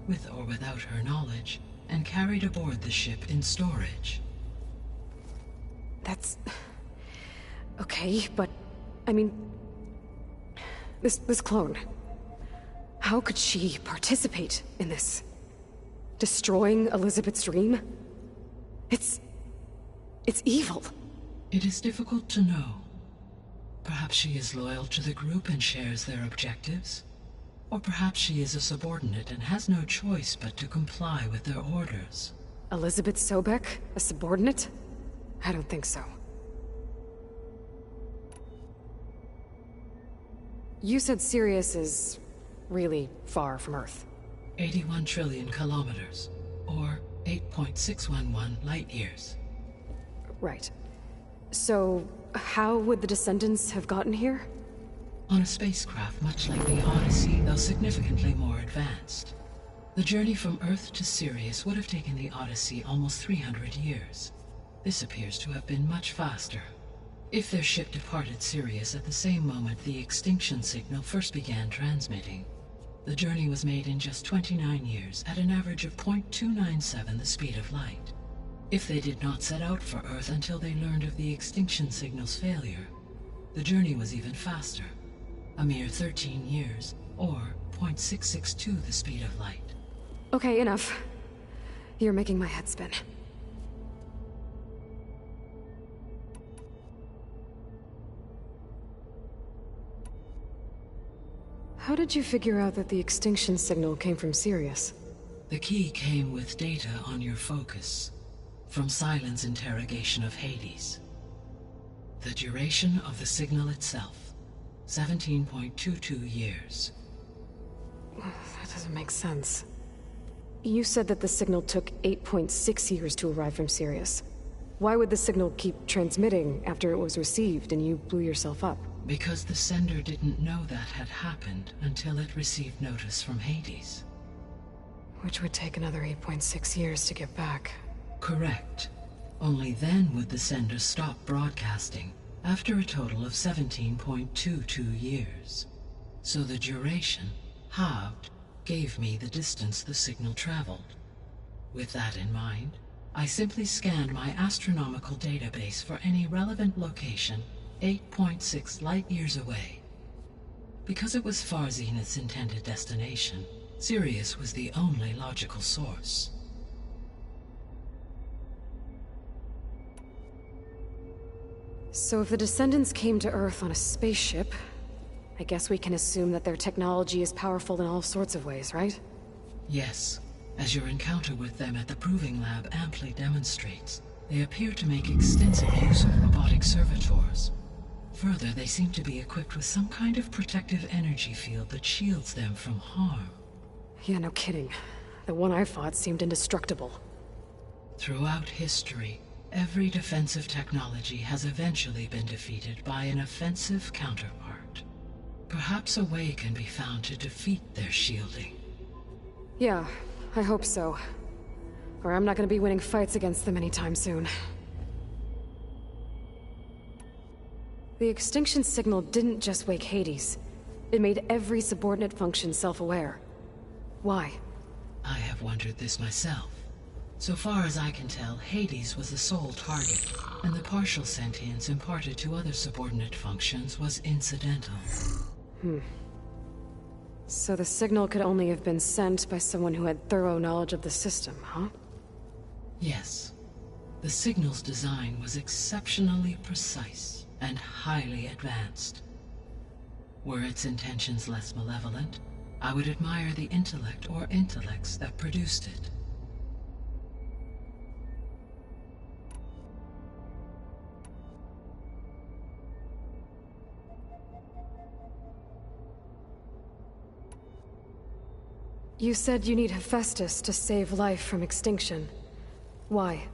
with or without her knowledge, and carried aboard the ship in storage. That's... okay, but... I mean... This clone... how could she participate in this? Destroying Elizabeth's dream? It's evil. It is difficult to know. Perhaps she is loyal to the group and shares their objectives. Or perhaps she is a subordinate and has no choice but to comply with their orders. Elizabeth Sobek? A subordinate? I don't think so. You said Sirius is really far from Earth. 81 trillion kilometers, or 8.611 light-years. Right. So, how would the Descendants have gotten here? On a spacecraft much like the Odyssey, though significantly more advanced. The journey from Earth to Sirius would have taken the Odyssey almost 300 years. This appears to have been much faster. If their ship departed Sirius at the same moment the extinction signal first began transmitting, the journey was made in just 29 years at an average of 0.297 the speed of light. If they did not set out for Earth until they learned of the extinction signal's failure, the journey was even faster, a mere 13 years, or 0.662 the speed of light. Okay, enough. You're making my head spin. How did you figure out that the extinction signal came from Sirius? The key came with data on your focus, from Silent's interrogation of Hades. The duration of the signal itself, 17.22 years. That doesn't make sense. You said that the signal took 8.6 years to arrive from Sirius. Why would the signal keep transmitting after it was received and you blew yourself up? Because the sender didn't know that had happened until it received notice from Hades. Which would take another 8.6 years to get back. Correct. Only then would the sender stop broadcasting, after a total of 17.22 years. So the duration, halved, gave me the distance the signal traveled. With that in mind, I simply scanned my astronomical database for any relevant location 8.6 light-years away. Because it was far Zenith's intended destination, Sirius was the only logical source. So if the Descendants came to Earth on a spaceship, I guess we can assume that their technology is powerful in all sorts of ways, right? Yes, as your encounter with them at the Proving Lab amply demonstrates, they appear to make extensive use of robotic servitors. Further, they seem to be equipped with some kind of protective energy field that shields them from harm. Yeah, no kidding. The one I fought seemed indestructible. Throughout history, every defensive technology has eventually been defeated by an offensive counterpart. Perhaps a way can be found to defeat their shielding. Yeah, I hope so. Or I'm not gonna be winning fights against them anytime soon. The extinction signal didn't just wake Hades. It made every subordinate function self-aware. Why? I have wondered this myself. So far as I can tell, Hades was the sole target, and the partial sentience imparted to other subordinate functions was incidental. So the signal could only have been sent by someone who had thorough knowledge of the system, huh? Yes. The signal's design was exceptionally precise and highly advanced. Were its intentions less malevolent, I would admire the intellect or intellects that produced it. You said you need Hephaestus to save life from extinction. Why?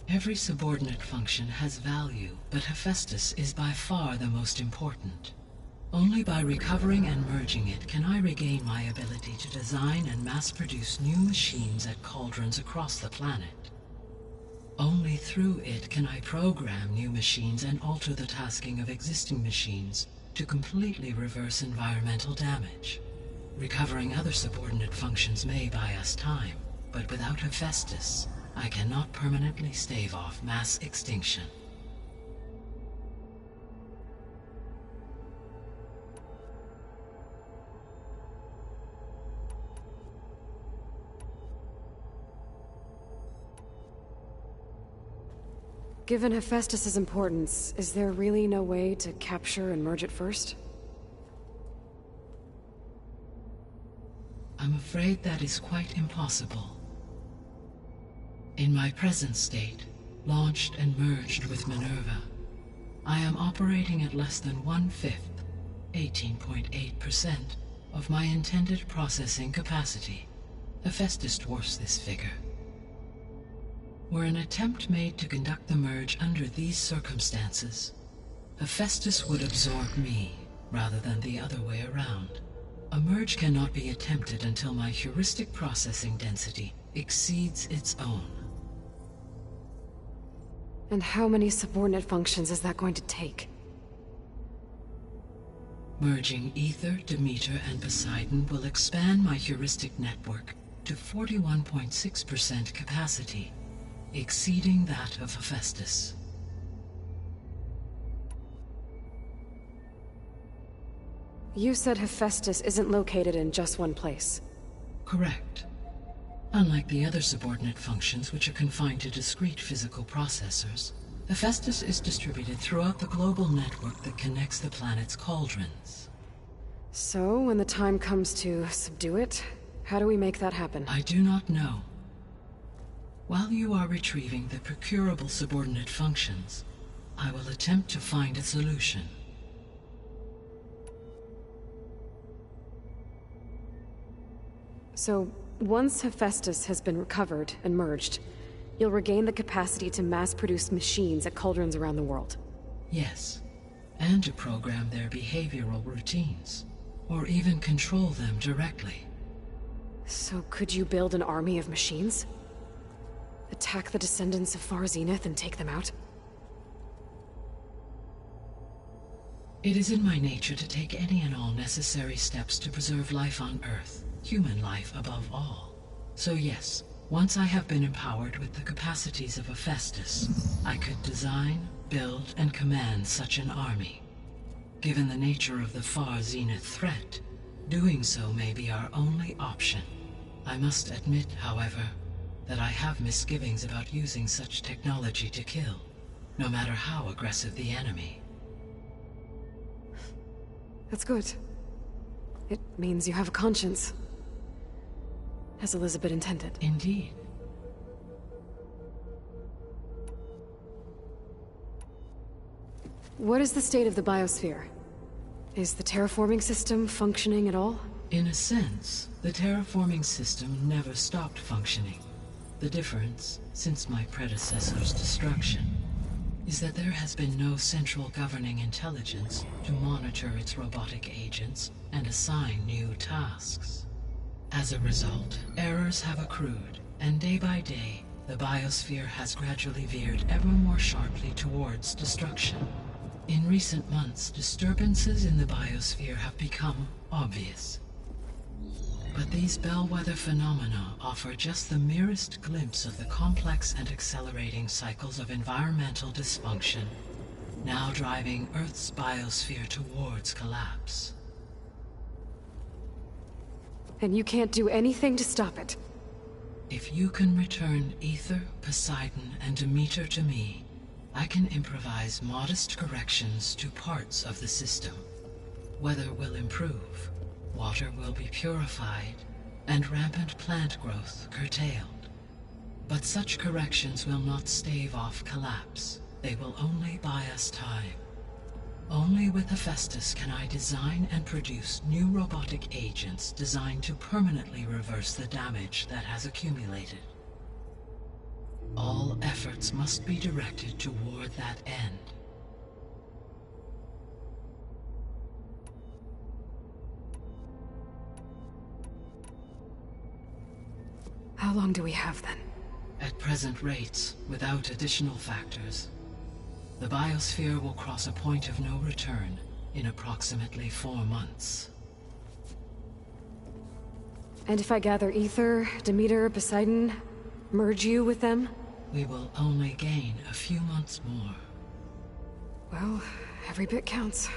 Every subordinate function has value, but Hephaestus is by far the most important. Only by recovering and merging it can I regain my ability to design and mass-produce new machines at cauldrons across the planet. Only through it can I program new machines and alter the tasking of existing machines to completely reverse environmental damage. Recovering other subordinate functions may buy us time, but without Hephaestus, I cannot permanently stave off mass extinction. Given Hephaestus's importance, is there really no way to capture and merge it first? I'm afraid that is quite impossible. In my present state, launched and merged with Minerva, I am operating at less than 1/5, 18.8%, of my intended processing capacity. Hephaestus dwarfs this figure. Were an attempt made to conduct the merge under these circumstances, Hephaestus would absorb me, rather than the other way around. A merge cannot be attempted until my heuristic processing density exceeds its own. And how many subordinate functions is that going to take? Merging Ether, Demeter, and Poseidon will expand my heuristic network to 41.6% capacity, exceeding that of Hephaestus. You said Hephaestus isn't located in just one place. Correct. Unlike the other subordinate functions, which are confined to discrete physical processors, Hephaestus is distributed throughout the global network that connects the planet's cauldrons. So, when the time comes to subdue it, how do we make that happen? I do not know. While you are retrieving the procurable subordinate functions, I will attempt to find a solution. So, once Hephaestus has been recovered and merged, you'll regain the capacity to mass-produce machines at cauldrons around the world. Yes, and to program their behavioral routines, or even control them directly. So could you build an army of machines? Attack the descendants of Far Zenith and take them out? It is in my nature to take any and all necessary steps to preserve life on Earth, human life above all. So yes, once I have been empowered with the capacities of Hephaestus, I could design, build, and command such an army. Given the nature of the Far Zenith threat, doing so may be our only option. I must admit, however, that I have misgivings about using such technology to kill, no matter how aggressive the enemy. That's good. It means you have a conscience. As Elizabeth intended. Indeed. What is the state of the biosphere? Is the terraforming system functioning at all? In a sense, the terraforming system never stopped functioning. The difference, since my predecessor's destruction, is that there has been no central governing intelligence to monitor its robotic agents and assign new tasks. As a result, errors have accrued, and day by day, the biosphere has gradually veered ever more sharply towards destruction. In recent months, disturbances in the biosphere have become obvious. But these bellwether phenomena offer just the merest glimpse of the complex and accelerating cycles of environmental dysfunction, now driving Earth's biosphere towards collapse. And you can't do anything to stop it? If you can return Ether, Poseidon, and Demeter to me, I can improvise modest corrections to parts of the system. Weather will improve, water will be purified, and rampant plant growth curtailed. But such corrections will not stave off collapse. They will only buy us time. Only with Hephaestus can I design and produce new robotic agents designed to permanently reverse the damage that has accumulated. All efforts must be directed toward that end. How long do we have then? At present rates, without additional factors, the biosphere will cross a point of no return in approximately 4 months. And if I gather Ether, Demeter, Poseidon, merge you with them? We will only gain a few months more. Well, every bit counts.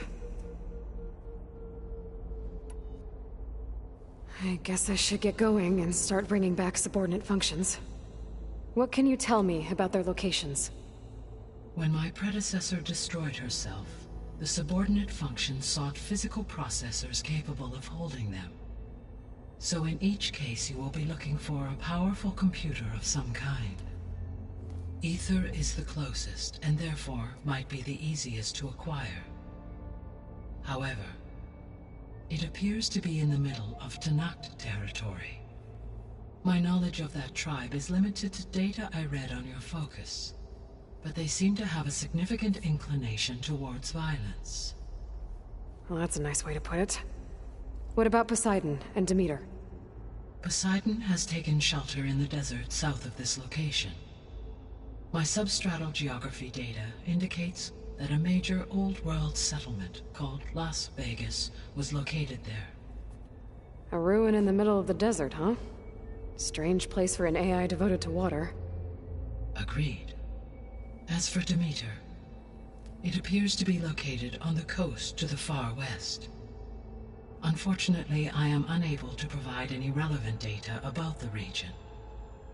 I guess I should get going and start bringing back subordinate functions. What can you tell me about their locations? When my predecessor destroyed herself, the subordinate functions sought physical processors capable of holding them. So in each case you will be looking for a powerful computer of some kind. Ether is the closest, and therefore might be the easiest to acquire. However, it appears to be in the middle of pt.6 territory. My knowledge of that tribe is limited to data I read on your focus, but they seem to have a significant inclination towards violence. Well, that's a nice way to put it. What about Poseidon and Demeter? Poseidon has taken shelter in the desert south of this location. My substratal geography data indicates that a major old-world settlement called Las Vegas was located there. A ruin in the middle of the desert, huh? Strange place for an AI devoted to water. Agreed. As for Demeter, it appears to be located on the coast to the far west. Unfortunately, I am unable to provide any relevant data about the region.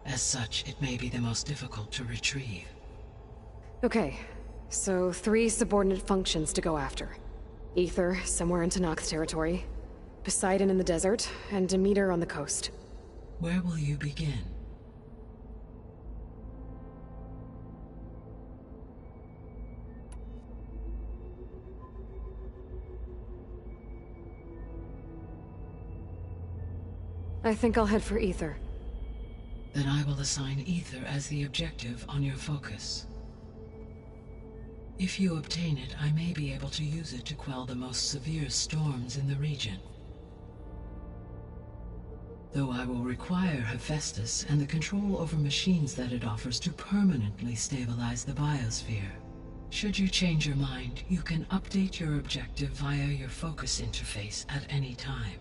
As such, it may be the most difficult to retrieve. Okay, so 3 subordinate functions to go after. Ether, somewhere in pt.6 territory. Poseidon in the desert, and Demeter on the coast. Where will you begin? I think I'll head for Ether. Then I will assign Ether as the objective on your focus. If you obtain it, I may be able to use it to quell the most severe storms in the region. Though I will require Hephaestus and the control over machines that it offers to permanently stabilize the biosphere. Should you change your mind, you can update your objective via your focus interface at any time.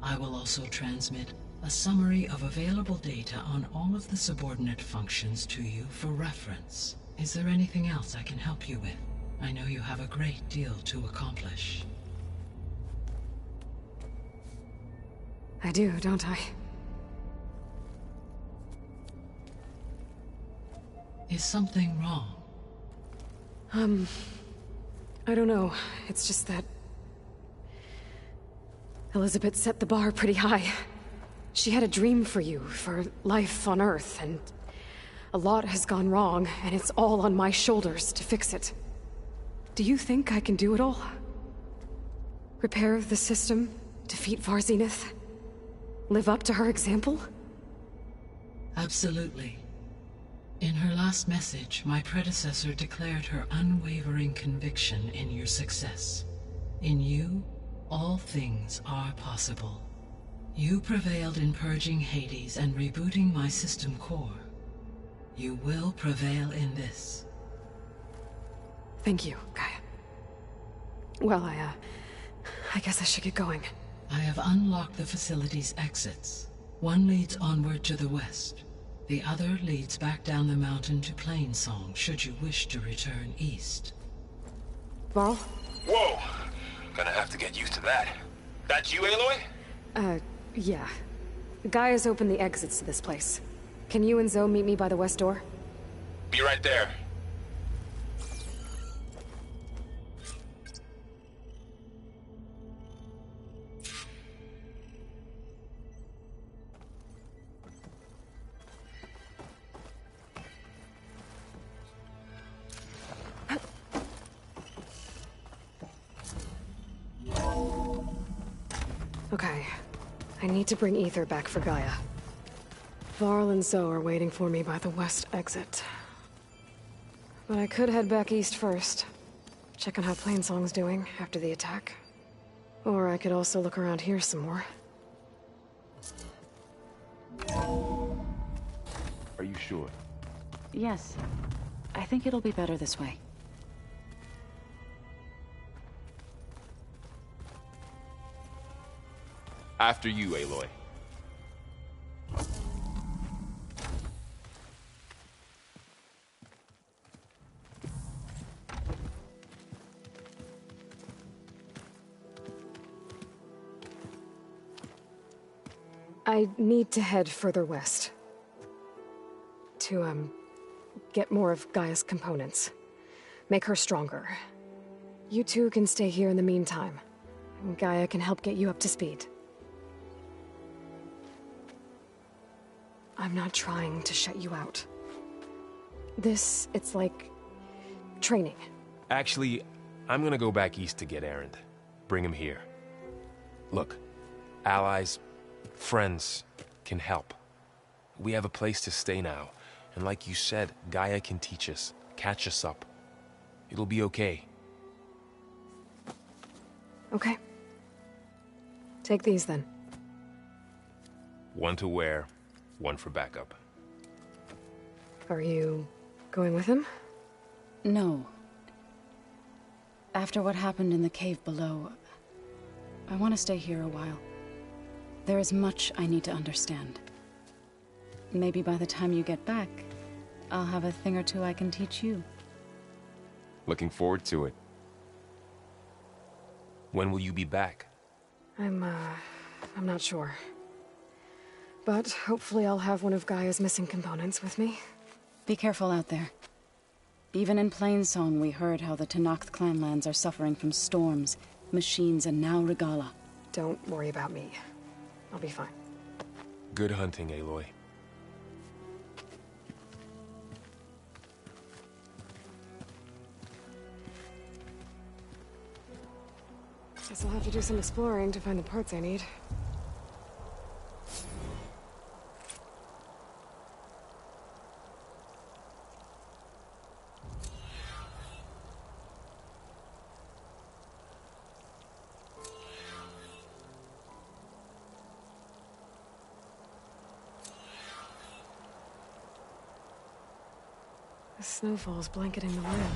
I will also transmit a summary of available data on all of the subordinate functions to you for reference. Is there anything else I can help you with? I know you have a great deal to accomplish. I do, don't I? Is something wrong? I don't know. It's just that Elizabeth set the bar pretty high. She had a dream for you, for life on Earth, and a lot has gone wrong, and it's all on my shoulders to fix it. Do you think I can do it all? Repair the system, defeat Varzenith, live up to her example? Absolutely. In her last message, my predecessor declared her unwavering conviction in your success. In you, all things are possible. You prevailed in purging Hades and rebooting my system core. You will prevail in this. Thank you, Gaia. Well, I guess I should get going. I have unlocked the facility's exits. One leads onward to the west. The other leads back down the mountain to Plainsong, should you wish to return east. Varl? Whoa! Gonna have to get used to that. That's you, Aloy? Yeah. Gaia's opened the exits to this place. Can you and Zoe meet me by the west door? Be right there. Okay. I need to bring Ether back for Gaia. Varl and Zoe are waiting for me by the west exit. But I could head back east first. Check on how Plainsong's doing after the attack. Or I could also look around here some more. Are you sure? Yes. I think it'll be better this way. After you, Aloy. I need to head further west. To, get more of Gaia's components. Make her stronger. You two can stay here in the meantime. Gaia can help get you up to speed. I'm not trying to shut you out. It's like... training. Actually, I'm gonna go back east to get Erend. Bring him here. Look, allies, friends can help. We have a place to stay now, and like you said, Gaia can teach us, catch us up. It'll be okay. Okay. Take these then. One to wear, one for backup. Are you going with him? No. After what happened in the cave below, I want to stay here a while. There is much I need to understand. Maybe by the time you get back, I'll have a thing or two I can teach you. Looking forward to it. When will you be back? I'm not sure. But hopefully I'll have one of Gaia's missing components with me. Be careful out there. Even in Plainsong, we heard how the Tenakth clanlands are suffering from storms, machines, and now Regala. Don't worry about me. I'll be fine. Good hunting, Aloy. Guess I'll have to do some exploring to find the parts I need. The snowfall's blanketing the land.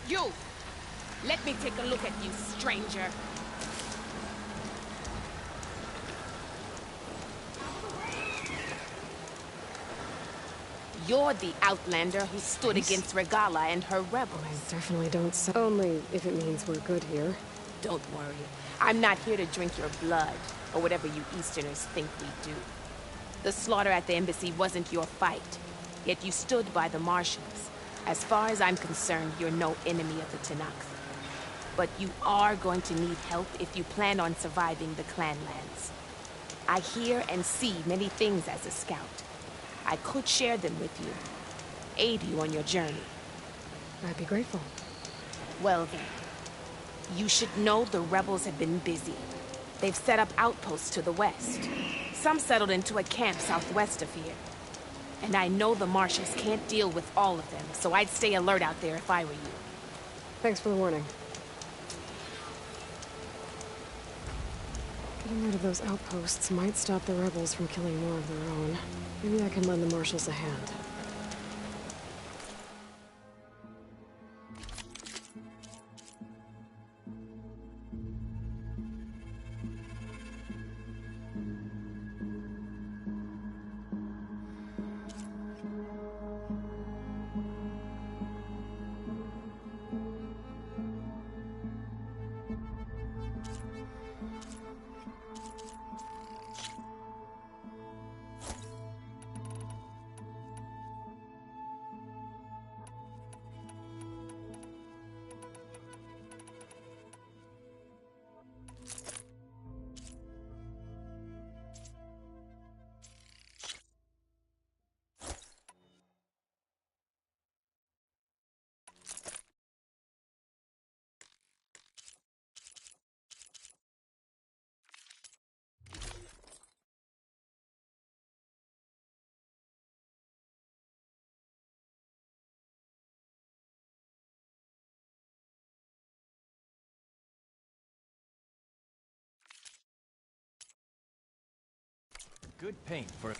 You! Let me take a look at you, stranger. You're the outlander who stood against Regala and her rebels. I definitely don't say... Only if it means we're good here. Don't worry. I'm not here to drink your blood, or whatever you Easterners think we do. The slaughter at the embassy wasn't your fight, yet you stood by the Martians. As far as I'm concerned, you're no enemy of the Tenakth. But you are going to need help if you plan on surviving the clanlands. I hear and see many things as a scout. I could share them with you, aid you on your journey. I'd be grateful. Well then, you should know the rebels have been busy. They've set up outposts to the west. Some settled into a camp southwest of here. And I know the Martians can't deal with all of them, so I'd stay alert out there if I were you. Thanks for the warning. Getting rid of those outposts might stop the rebels from killing more of their own. Maybe I can lend the marshals a hand. Good paint for...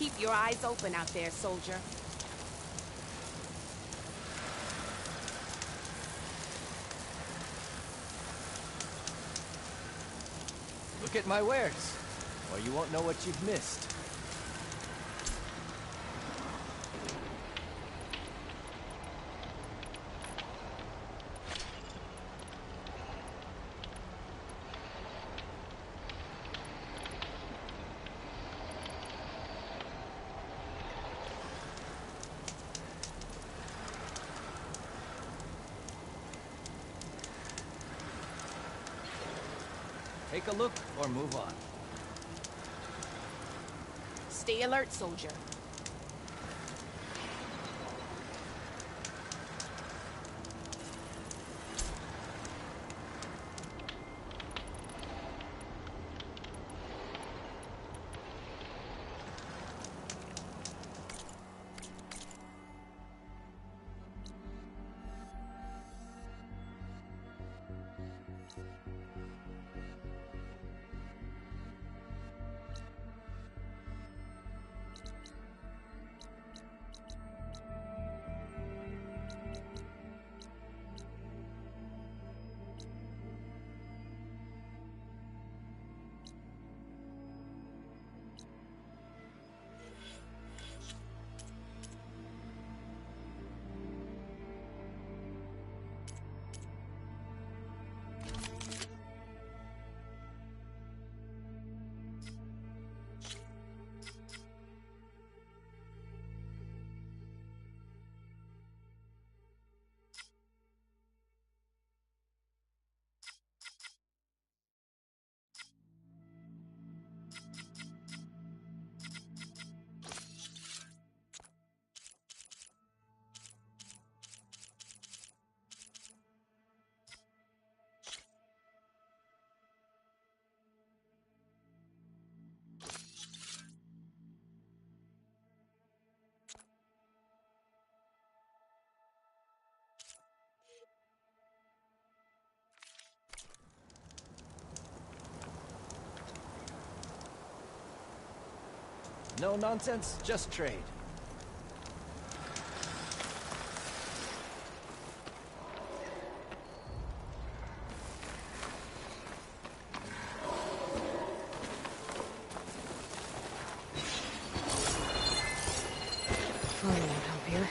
Keep your eyes open out there, soldier. Look at my wares, or you won't know what you've missed. Take a look or move on. Stay alert, soldier. No nonsense, just trade. I won't help here.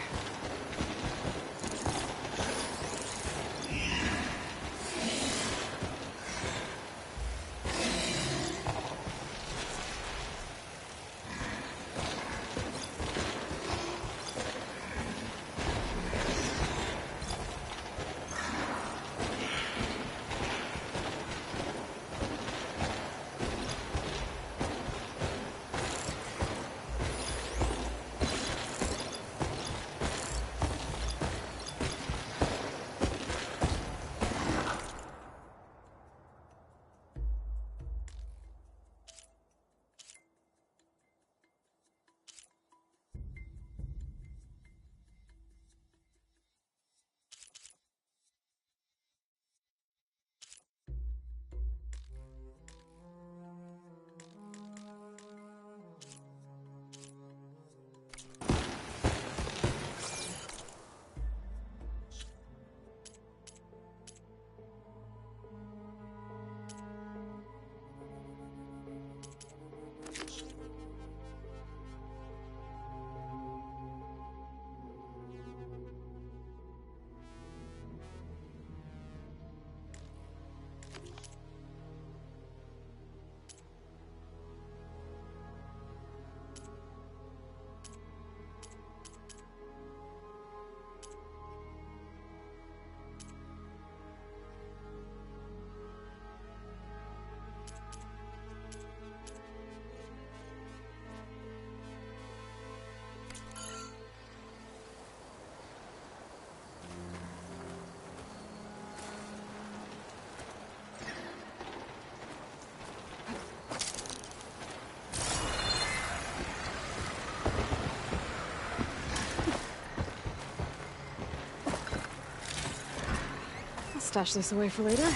Stash this away for later.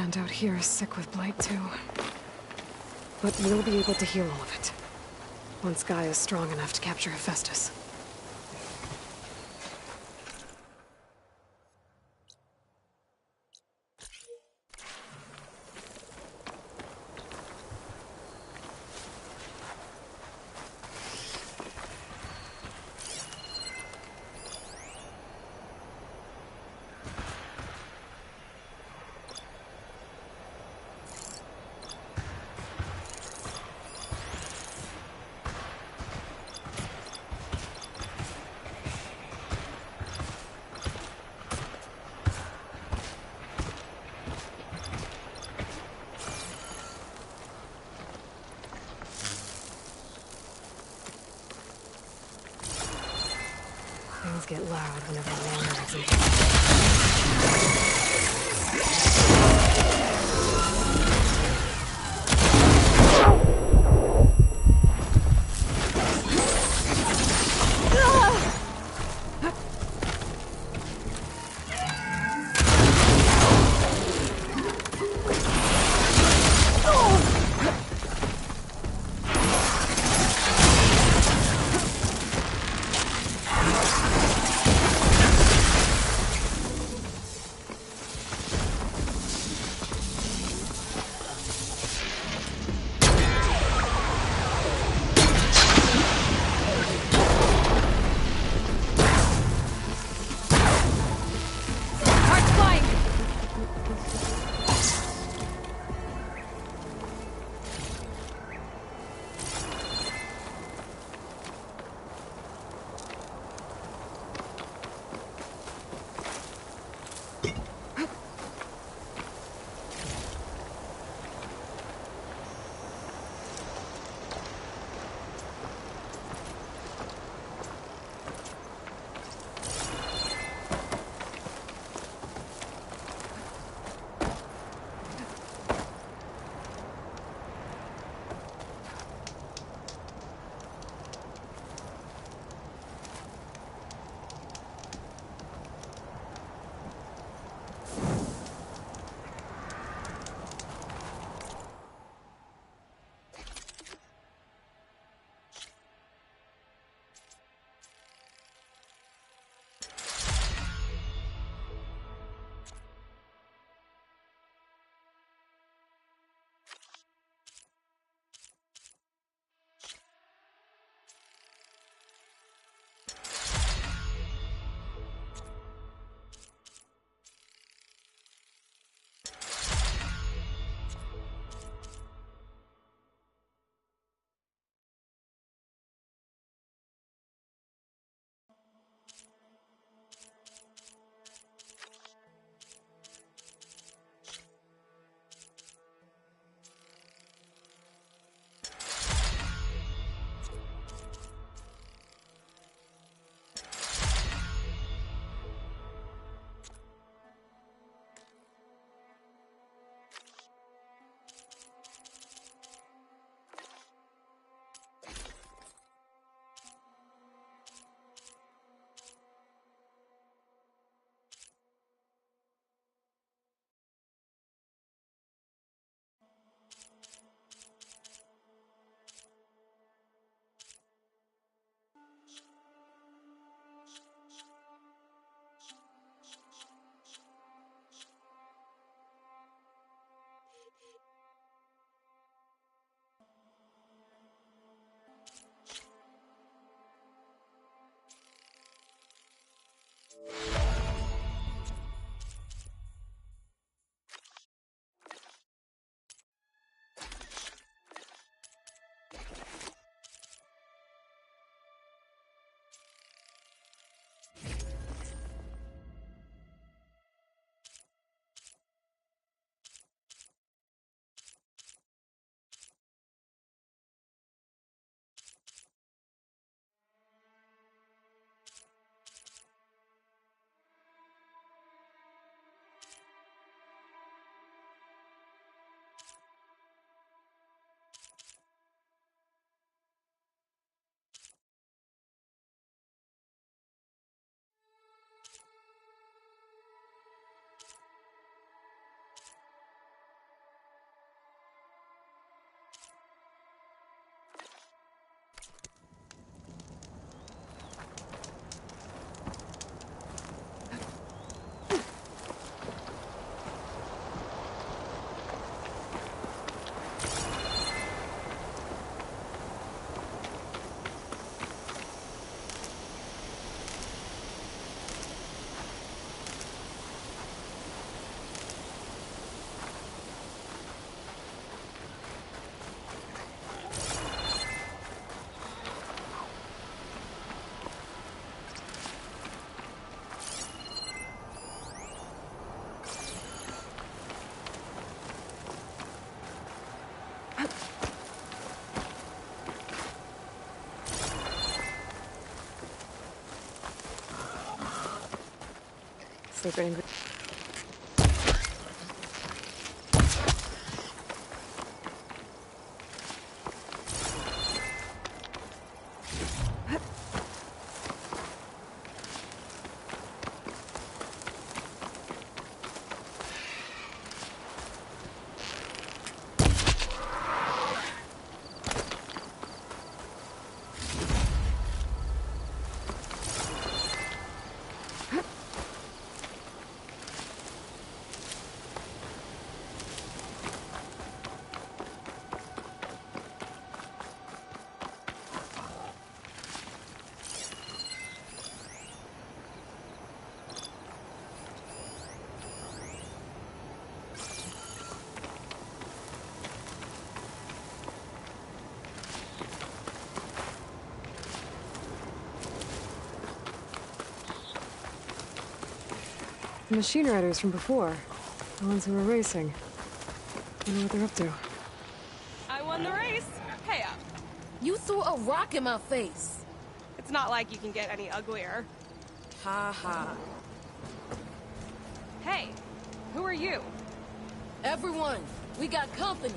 land out here is sick with blight too. But we'll be able to heal all of it. Once Gaia is strong enough to capture Hephaestus. Things get loud whenever Warner is in. Secret ingredient. The machine riders from before. The ones who were racing. I wonder what they're up to. I won the race. Hey up. You threw a rock in my face. It's not like you can get any uglier. Ha ha. Hey, who are you? Everyone, we got company.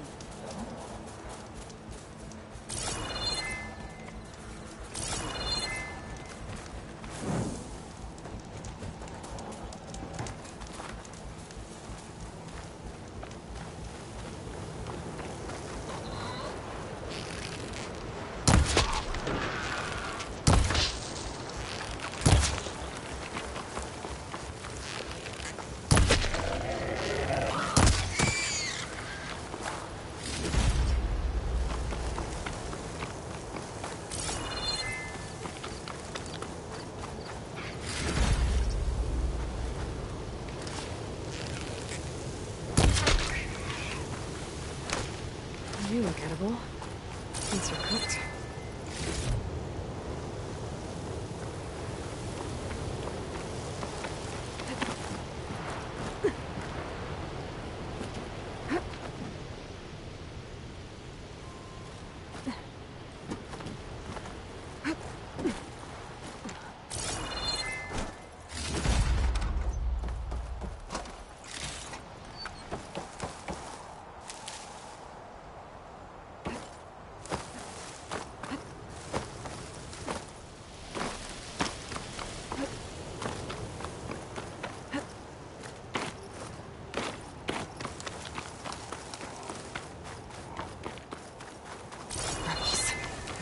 You look edible. Once you're cooked.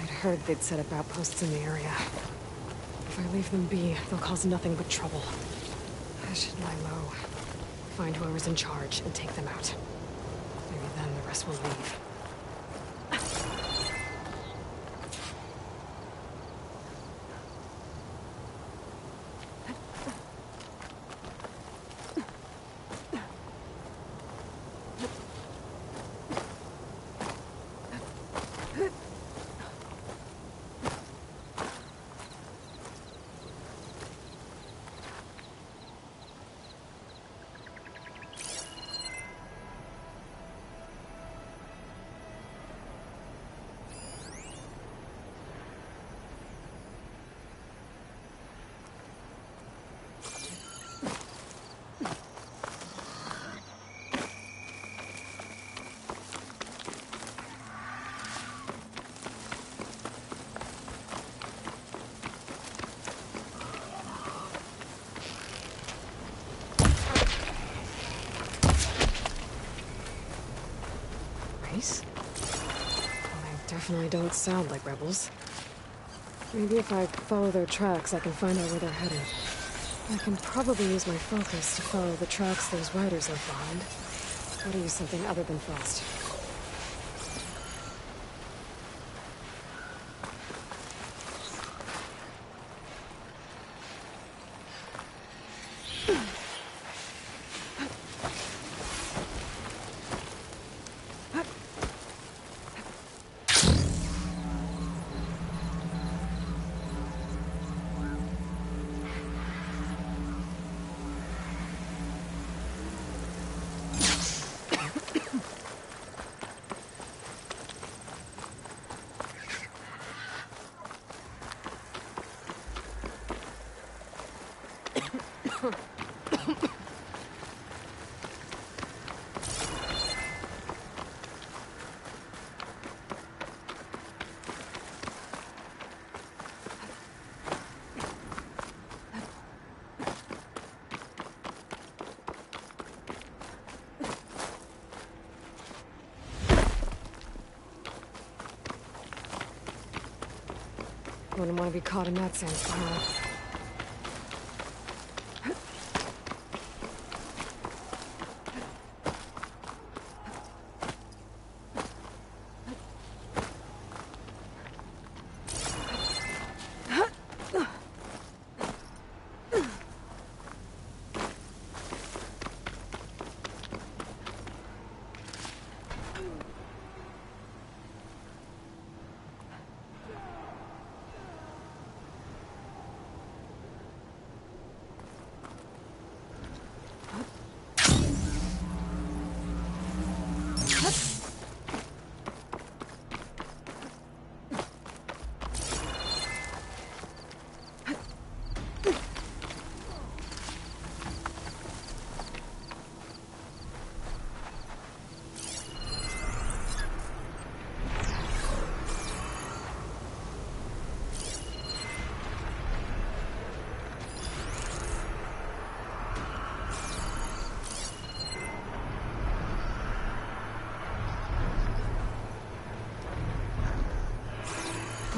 I heard they'd set up outposts in the area. If I leave them be, they'll cause nothing but trouble. I should lie low. Find whoever's in charge and take them out. Maybe then the rest will leave. They definitely don't sound like rebels. Maybe if I follow their tracks, I can find out where they're headed. I can probably use my focus to follow the tracks those riders left behind. Gotta use something other than frost. Wouldn't want to be caught in that sand spiral.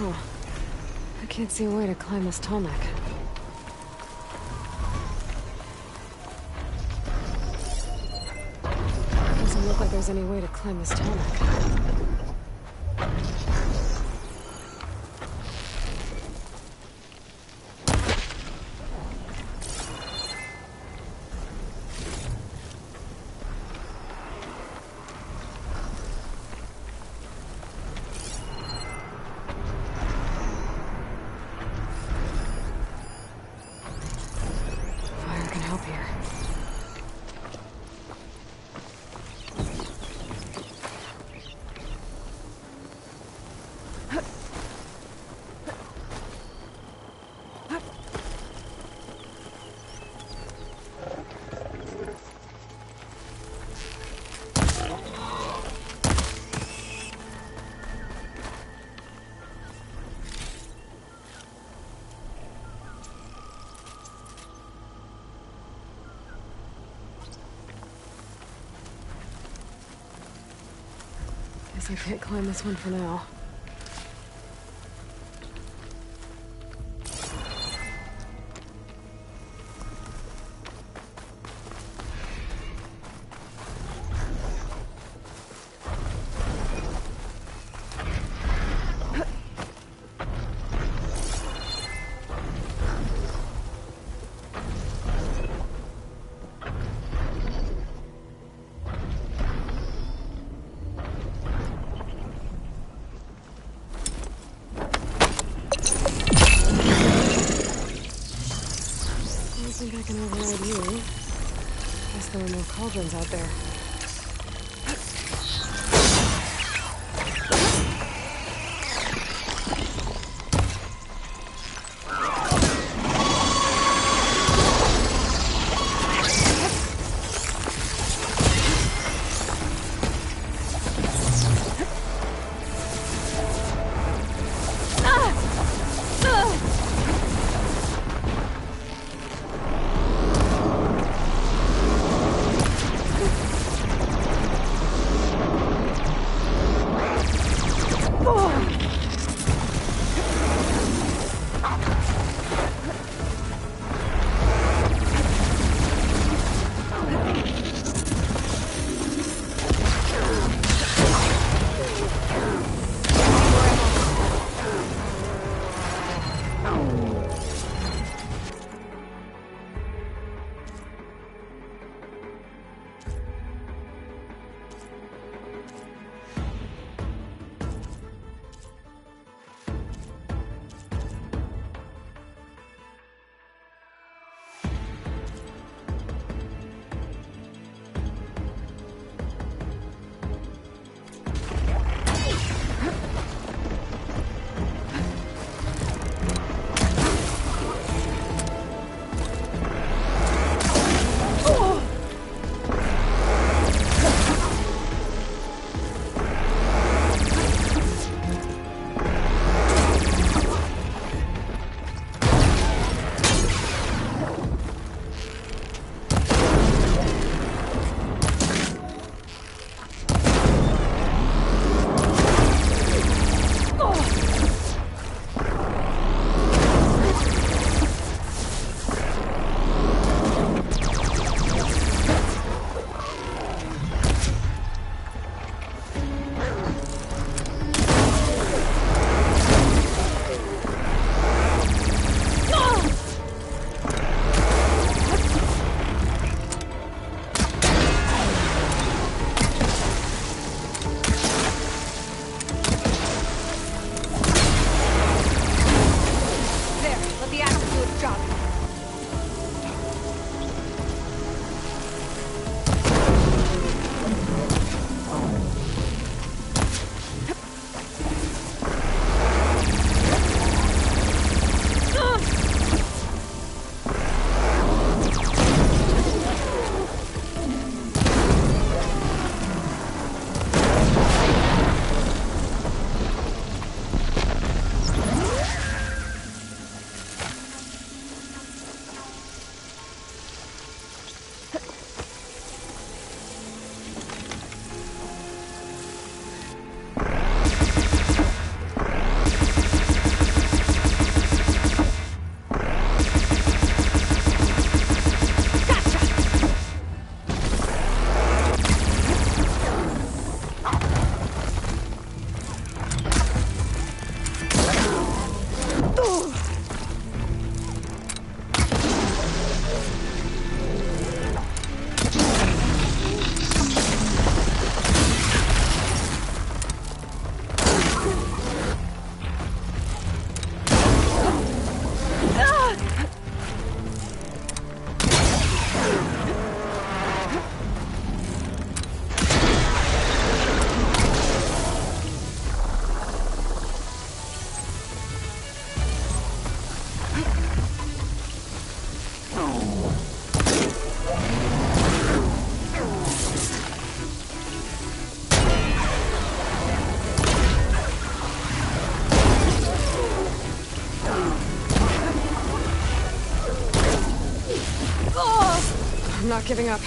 Oh, I can't see a way to climb this tall neck. Doesn't look like there's any way to climb this tall neck. Guess I can't climb this one for now. I think I can override you. Guess there are no cauldrons out there. I'm not giving up.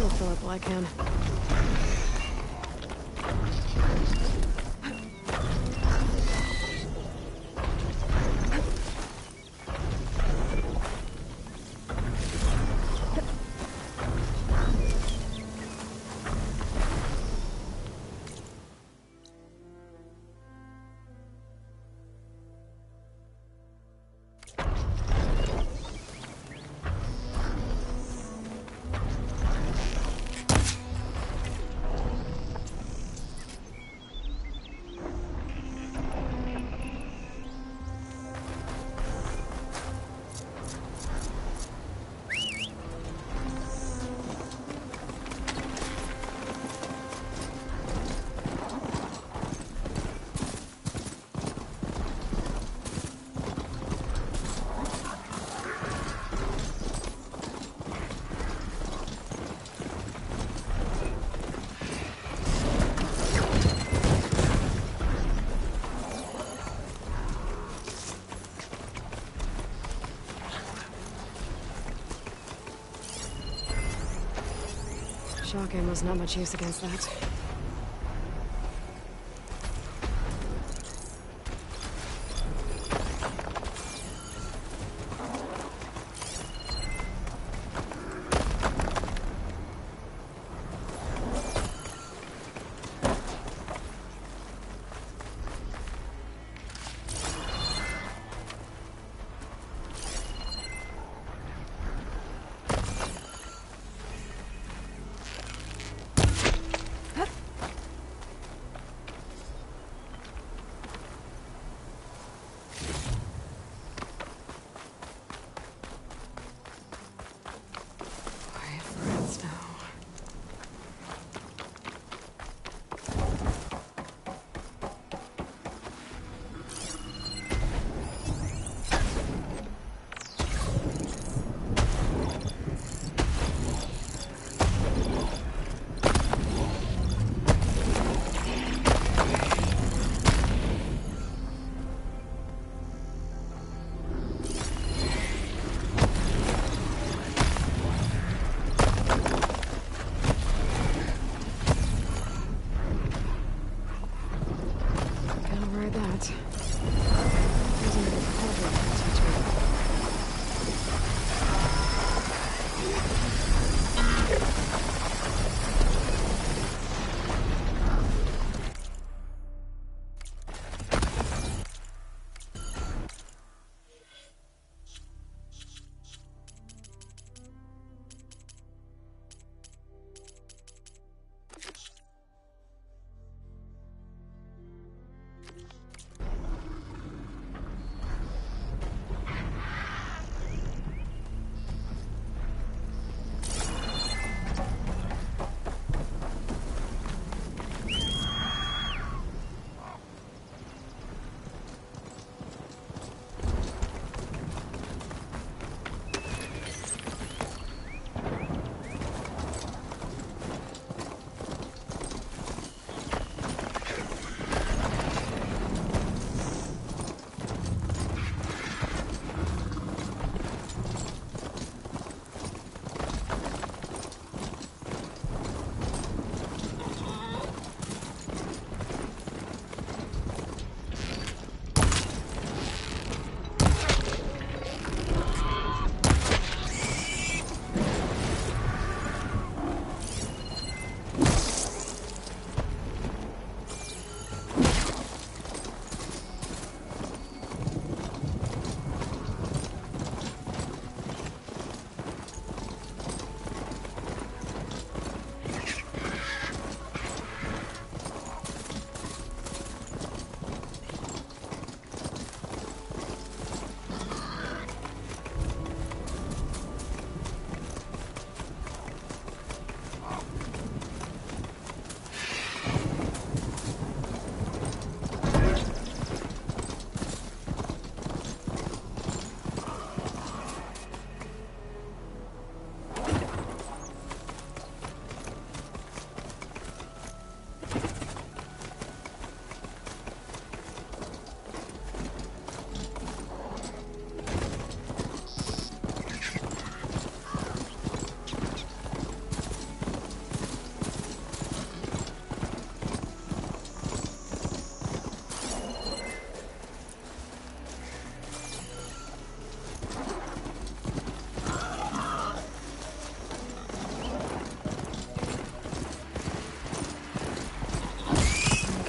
I'll fill up all I can. Shock ammo's not much use against that.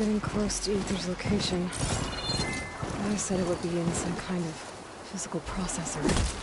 getting close to Ether's location. I said it would be in some kind of physical processor.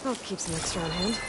I'll keep some extra on hand.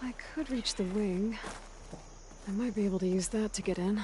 I could reach the wing. I might be able to use that to get in.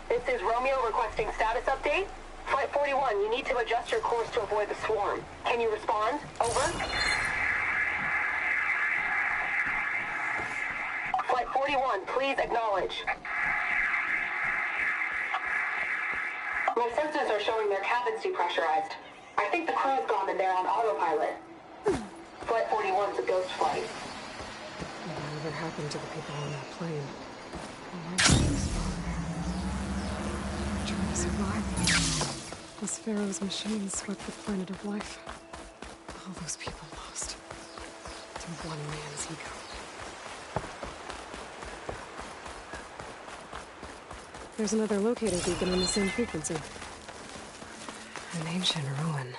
This is Romeo requesting status update. Flight 41, you need to adjust your course to avoid the swarm. Can you respond? Over. Flight 41, please acknowledge. My sensors are showing their cabins depressurized. I think the crew's gone and they're on autopilot. Flight 41's a ghost flight. Whatever happened to the people on that plane? Trying to survive. This Pharaoh's machine swept the planet of life. All those people lost to one man's ego. There's another locator beacon on the same frequency. An ancient ruin.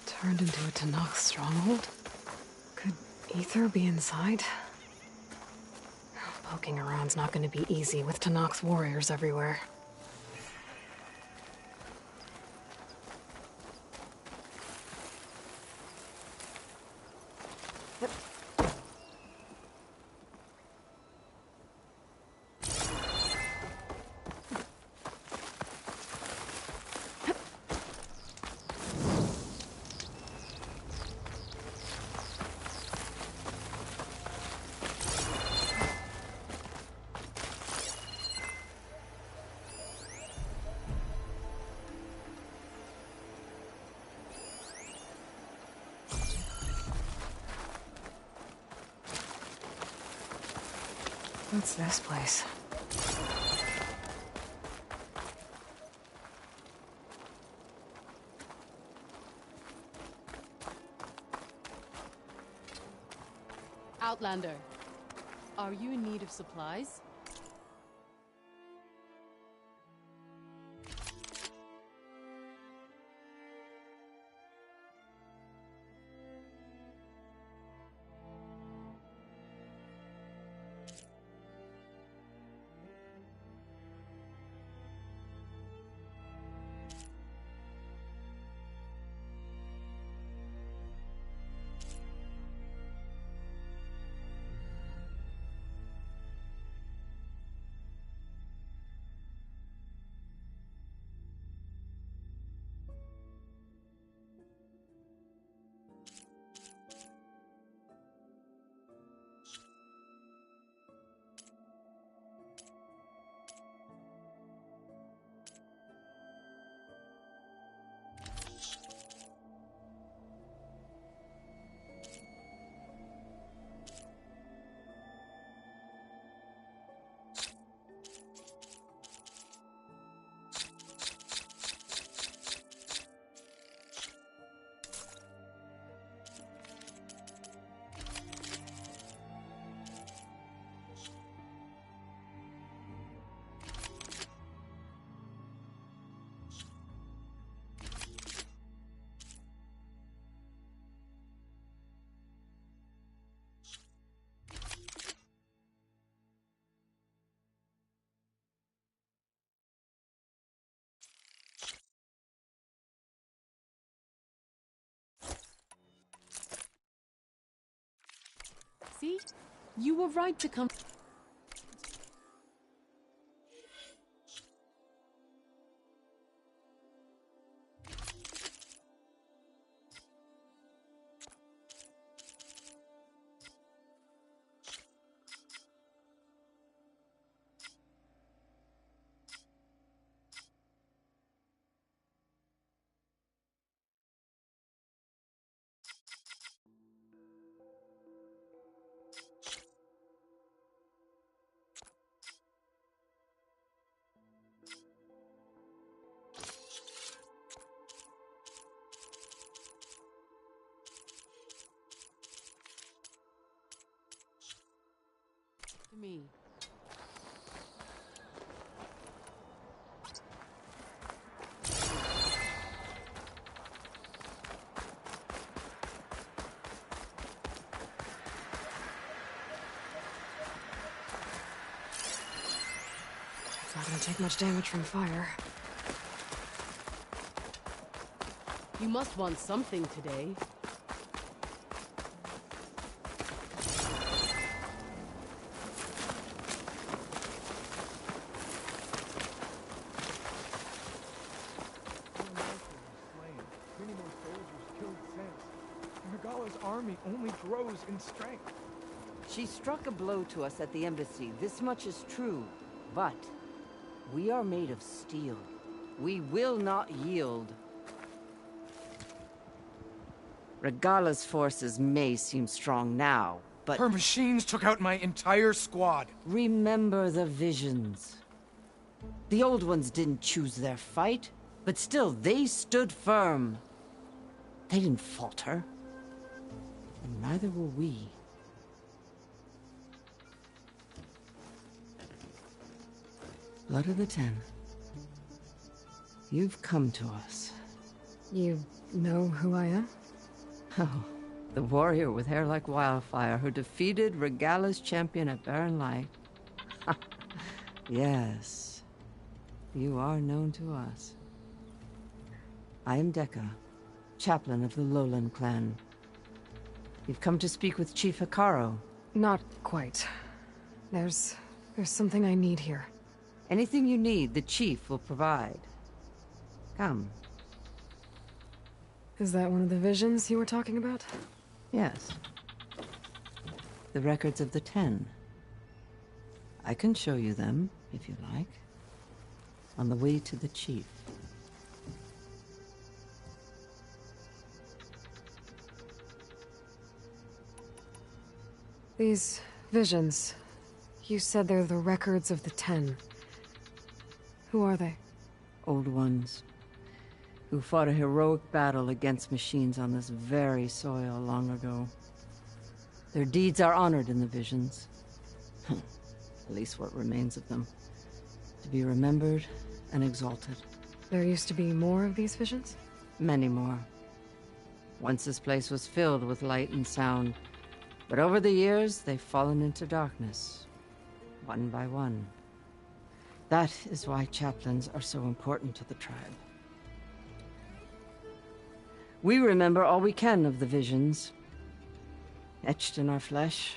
Turned into a Tanakh stronghold? Could Ether be inside? Poking around's not going to be easy with Tanakh's warriors everywhere. What's this place? Outlander, are you in need of supplies? See? You were right to come. To me. It's not gonna take much damage from fire. You must want something today. Many more soldiers killed since. Nagala's army only grows in strength. She struck a blow to us at the embassy. This much is true. But we are made of steel. We will not yield. Regala's forces may seem strong now, but... Her machines took out my entire squad. Remember the visions. The old ones didn't choose their fight, but still, they stood firm. They didn't falter. And neither will we. Blood of the Ten. You've come to us. You know who I am? Oh, the warrior with hair like wildfire who defeated Regala's champion at Barren Light. Yes, you are known to us. I am Dekka, chaplain of the Lowland clan. You've come to speak with Chief Hikaru. Not quite. There's something I need here. Anything you need, the chief will provide. Come. Is that one of the visions you were talking about? Yes. The records of the Ten. I can show you them, if you like. On the way to the chief. These visions, You said they're the records of the 10. Who are they? Old ones, who fought a heroic battle against machines on this very soil long ago. Their deeds are honored in the visions. At least what remains of them. To be remembered and exalted. There used to be more of these visions? Many more. Once this place was filled with light and sound, but over the years they've fallen into darkness, one by one. That is why chaplains are so important to the tribe. We remember all we can of the visions, etched in our flesh,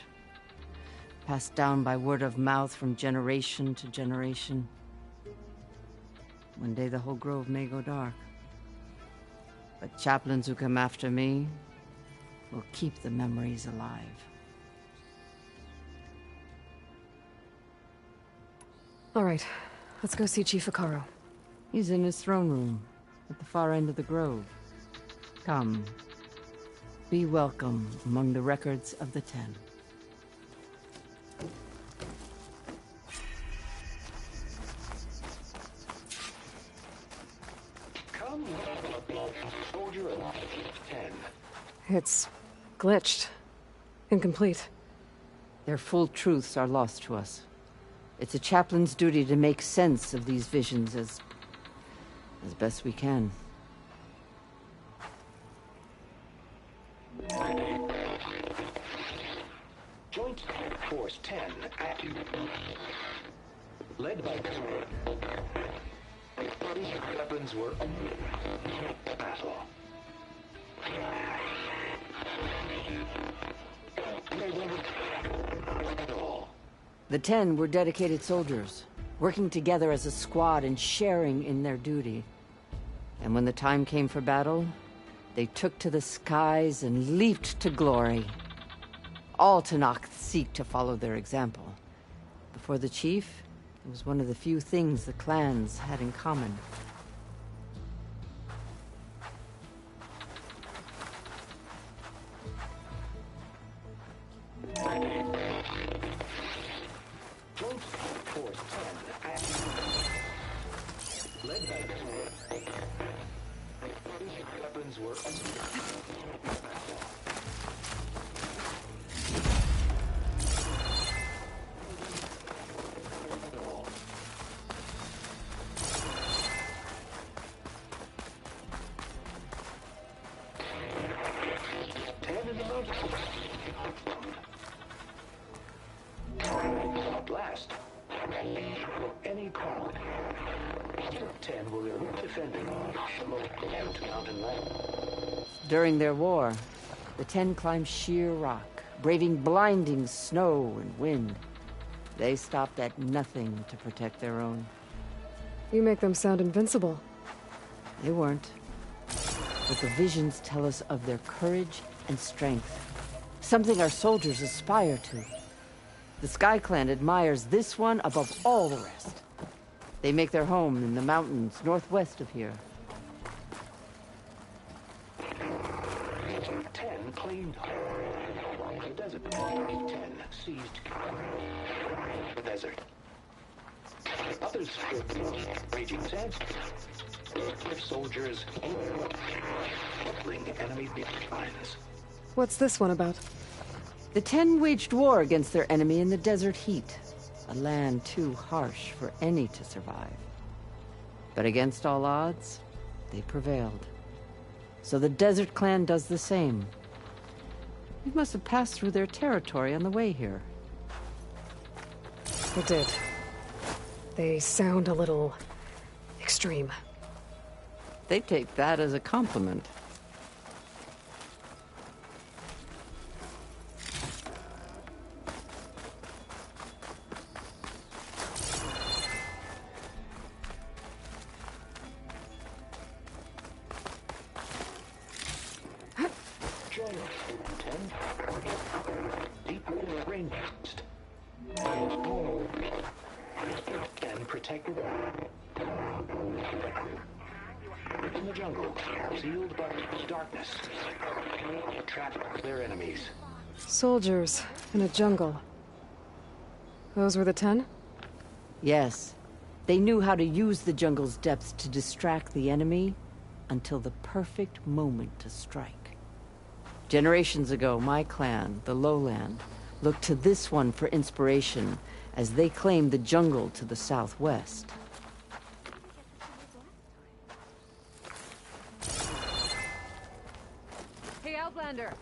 passed down by word of mouth from generation to generation. One day the whole grove may go dark. But chaplains who come after me will keep the memories alive. All right, let's go see Chief Akaro. He's in his throne room, at the far end of the grove. Come, be welcome among the records of the 10. Come, soldier of 10. It's glitched. Incomplete. Their full truths are lost to us. It's a chaplain's duty to make sense of these visions as best we can. Joint Force 10 active. Led by weapons were battle. The 10 were dedicated soldiers, working together as a squad and sharing in their duty. And when the time came for battle, they took to the skies and leaped to glory. All Tenakth seek to follow their example. Before the chief, it was one of the few things the clans had in common. Joint Force 10 active. Led by weapons were blast. Any call. 10 were defending mountain land. During their war, the 10 climbed sheer rock, braving blinding snow and wind. They stopped at nothing to protect their own. You make them sound invincible. They weren't. But the visions tell us of their courage and strength. Something our soldiers aspire to. The Sky Clan admires this one above all the rest. They make their home in the mountains northwest of here. 10 claimed the desert. 10 seized the desert. Others raging sands. Soldiers battling enemy lines. What's this one about? The 10 waged war against their enemy in the desert heat, a land too harsh for any to survive. But against all odds, they prevailed. So the Desert Clan does the same. We must have passed through their territory on the way here. They did. They sound a little extreme. They take that as a compliment. And protected in the jungle, sealed by darkness, trap their enemies. Soldiers in a jungle. Those were the 10? Yes. They knew how to use the jungle's depths to distract the enemy until the perfect moment to strike. Generations ago, my clan, the Lowland, looked to this one for inspiration as they claimed the jungle to the southwest. Hey, Outlander!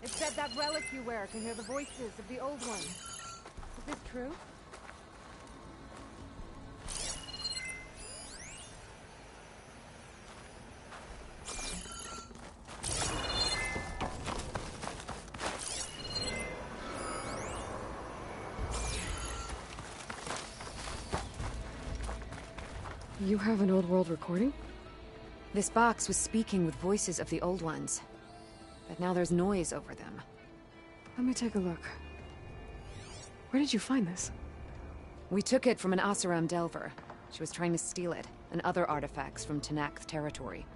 It said that relic you wear can hear the voices of the old ones. Is this true? You have an old world recording? This box was speaking with voices of the old ones. But now there's noise over them. Let me take a look. Where did you find this? We took it from an Oseram Delver. She was trying to steal it, and other artifacts from Tenakth territory.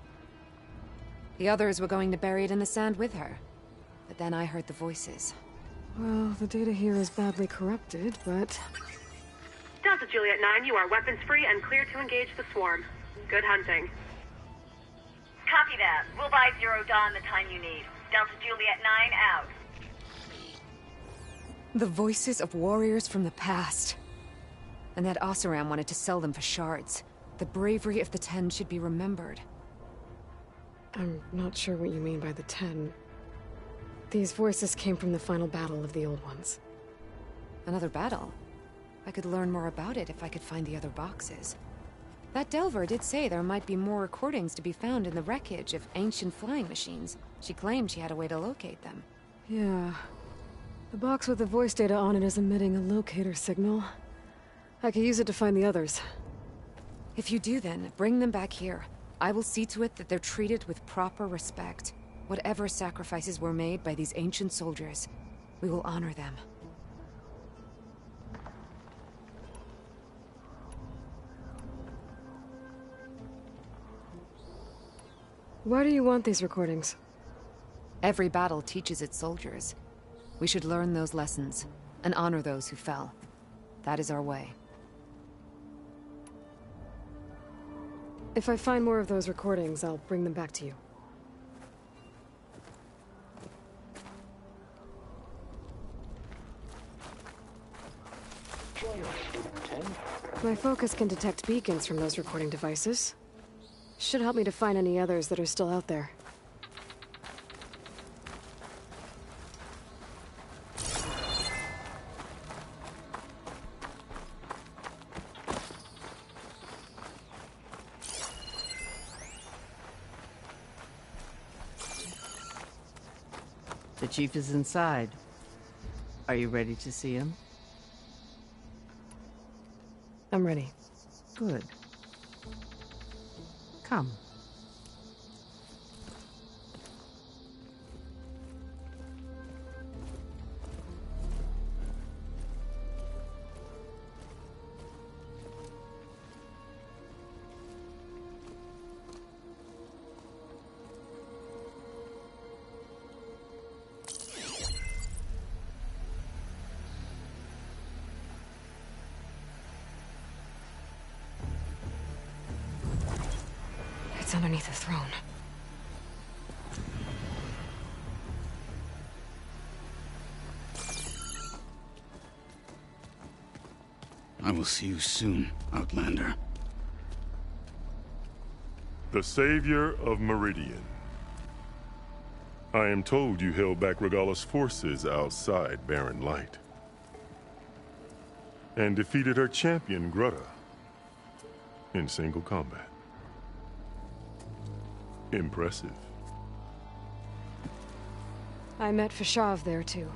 The others were going to bury it in the sand with her. But then I heard the voices. Well, the data here is badly corrupted, but... Delta Juliet 9, you are weapons-free and clear to engage the swarm. Good hunting. Copy that. We'll buy Zero Dawn the time you need. Delta Juliet 9 out. The voices of warriors from the past. And that Oseram wanted to sell them for shards. The bravery of the 10 should be remembered. I'm not sure what you mean by the 10. These voices came from the final battle of the Old Ones. Another battle? I could learn more about it if I could find the other boxes. That Delver did say there might be more recordings to be found in the wreckage of ancient flying machines. She claimed she had a way to locate them. Yeah. The box with the voice data on it is emitting a locator signal. I could use it to find the others. If you do then, bring them back here. I will see to it that they're treated with proper respect. Whatever sacrifices were made by these ancient soldiers, we will honor them. Why do you want these recordings? Every battle teaches its soldiers. We should learn those lessons, and honor those who fell. That is our way. If I find more of those recordings, I'll bring them back to you. My focus can detect beacons from those recording devices. Should help me to find any others that are still out there. The chief is inside. Are you ready to see him? I'm ready. Good. Come. It's underneath the throne. I will see you soon, Outlander. The savior of Meridian. I am told you held back Regalla's forces outside Barren Light. And defeated her champion, Grutta, in single combat. Impressive. I met Fashav there, too.